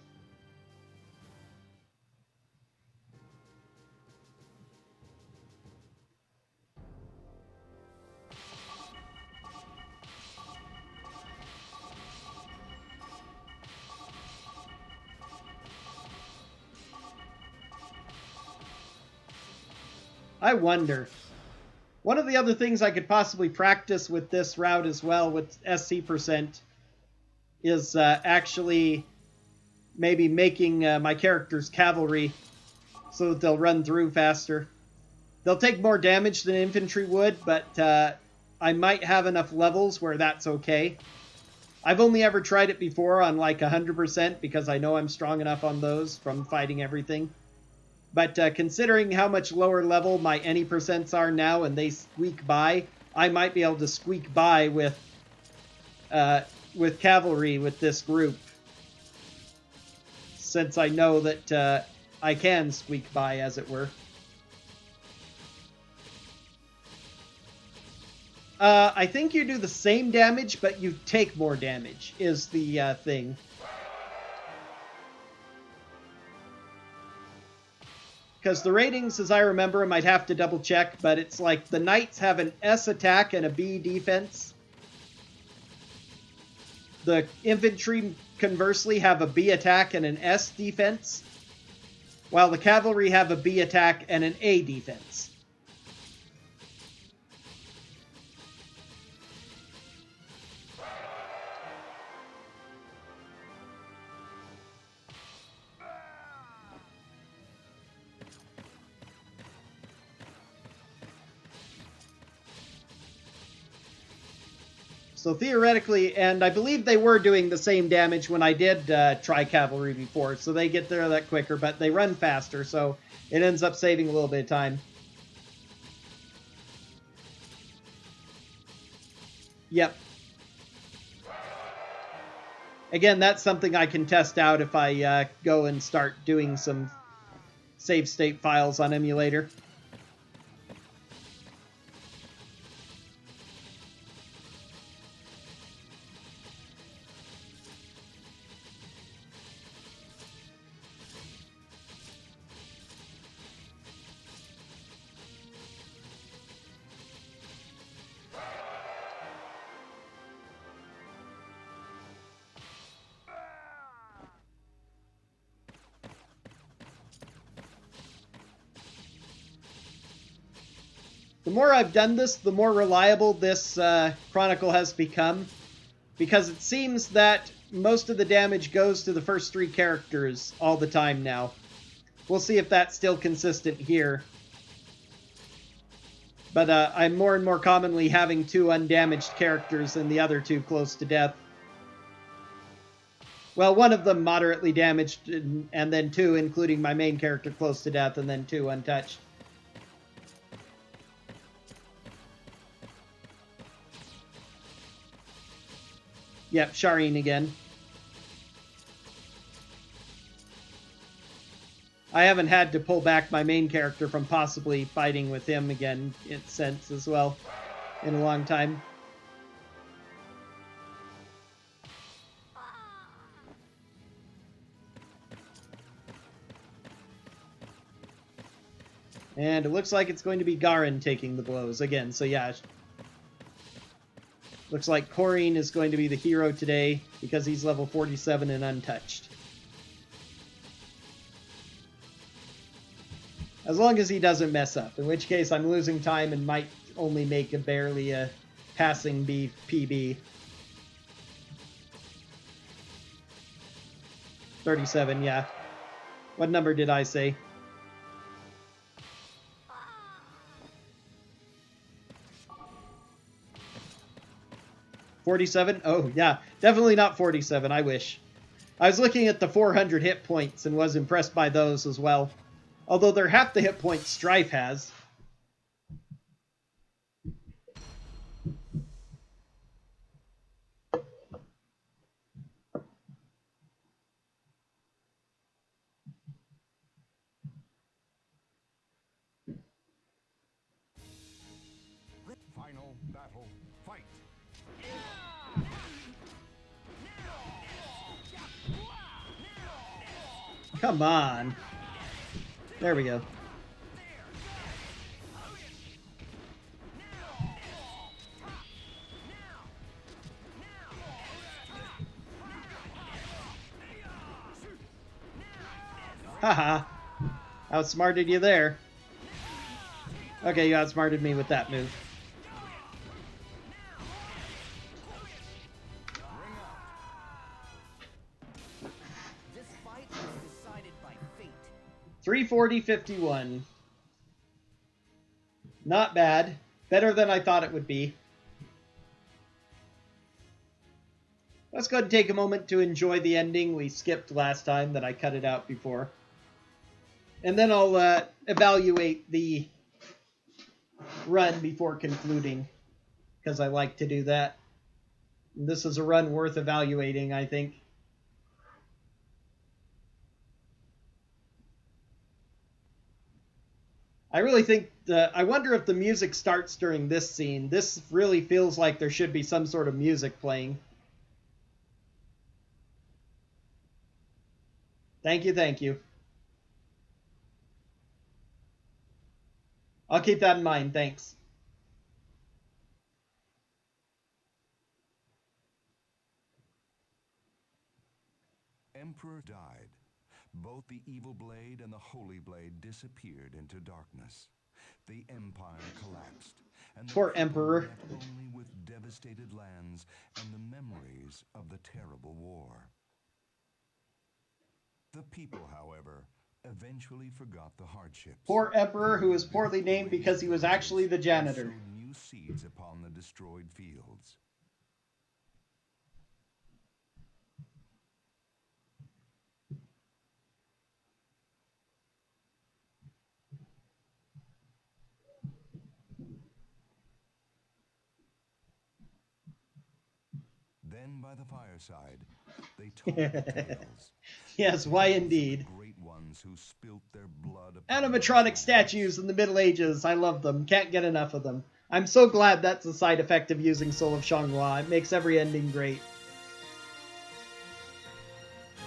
I wonder. One of the other things I could possibly practice with this route as well, with SC percent, is actually maybe making my characters cavalry so that they'll run through faster. They'll take more damage than infantry would, but I might have enough levels where that's okay. I've only ever tried it before on like 100% because I know I'm strong enough on those from fighting everything. But considering how much lower level my any percents are now and they squeak by, I might be able to squeak by with cavalry with this group. Since I know that I can squeak by, as it were. I think you do the same damage, but you take more damage, is the thing. Because the ratings, as I remember them, I'd have to double check, but it's like the Knights have an S attack and a B defense. The Infantry, conversely, have a B attack and an S defense, while the Cavalry have a B attack and an A defense. So theoretically, and I believe they were doing the same damage when I did try cavalry before, so they get there that quicker, but they run faster, so it ends up saving a little bit of time. Yep. Again, that's something I can test out if I go and start doing some save state files on emulator. The more I've done this, the more reliable this Chronicle has become, because it seems that most of the damage goes to the first three characters all the time now. We'll see if that's still consistent here. But I'm more and more commonly having two undamaged characters and the other two close to death. Well, one of them moderately damaged, and then two, including my main character, close to death, and then two untouched. Yep, Shireen again. I haven't had to pull back my main character from possibly fighting with him again, since as well, in a long time. And it looks like it's going to be Garin taking the blows again. So yeah, looks like Corrine is going to be the hero today because he's level 47 and untouched. As long as he doesn't mess up, in which case I'm losing time and might only make a barely a passing PB. 37, yeah. What number did I say? $47? Oh, yeah. Definitely not 47. I wish. I was looking at the 400 hit points and was impressed by those as well. Although they're half the hit points Strife has. Final battle, fight. Come on. There we go. Haha. Outsmarted you there. Okay, you outsmarted me with that move. This fight is decided by fate. 340.51. Not bad. Better than I thought it would be. Let's go ahead and take a moment to enjoy the ending we skipped last time that I cut it out before. And then I'll evaluate the run before concluding, because I like to do that. And this is a run worth evaluating, I think. I really think, I wonder if the music starts during this scene. This really feels like there should be some sort of music playing. Thank you, thank you. I'll keep that in mind, thanks. Emperor died. Both the evil blade and the holy blade disappeared into darkness. The empire collapsed, and the Poor people Emperor. were left only with devastated lands and the memories of the terrible war. The people, however, eventually forgot the hardships. Poor Emperor, who was poorly named because he was actually the janitor. And sowed new seeds upon the destroyed fields. Then by the fireside, they told the tales. Yes, why indeed. The great ones who spilt their blood upon Animatronic those statues in the Middle Ages. I love them. Can't get enough of them. I'm so glad that's a side effect of using Soul of Shangri-La. It makes every ending great.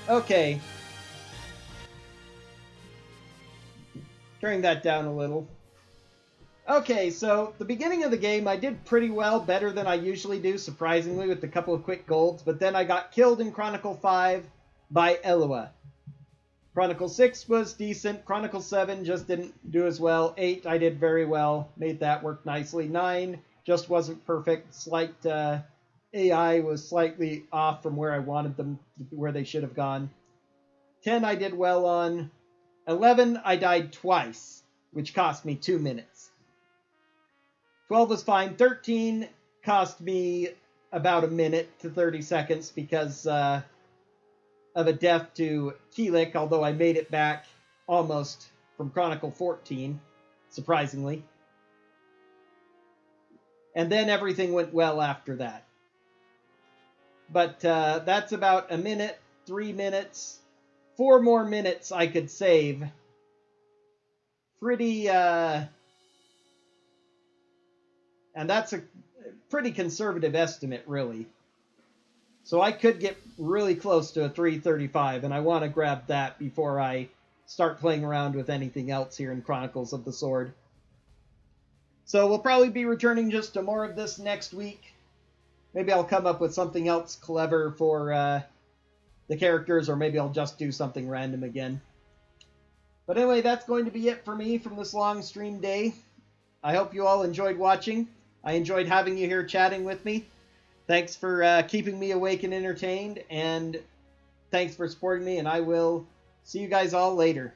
Okay. Turning that down a little. Okay, so the beginning of the game I did pretty well, better than I usually do, surprisingly, with a couple of quick golds, but then I got killed in Chronicle 5 by Elua. Chronicle 6 was decent, Chronicle 7 just didn't do as well, 8 I did very well, made that work nicely, 9 just wasn't perfect, slight AI was slightly off from where I wanted them, where they should have gone. 10 I did well on, 11 I died twice, which cost me 2 minutes. 12 was fine. 13 cost me about a minute to 30 seconds because of a death to Kilik, although I made it back almost from Chronicle 14, surprisingly. And then everything went well after that. But that's about a minute, 3 minutes, 4 more minutes I could save. Pretty... And that's a pretty conservative estimate, really. So I could get really close to a 335, and I want to grab that before I start playing around with anything else here in Chronicles of the Sword. So we'll probably be returning just to more of this next week. Maybe I'll come up with something else clever for the characters, or maybe I'll just do something random again. But anyway, that's going to be it for me from this long stream day. I hope you all enjoyed watching. I enjoyed having you here chatting with me. Thanks for keeping me awake and entertained, and thanks for supporting me, and I will see you guys all later.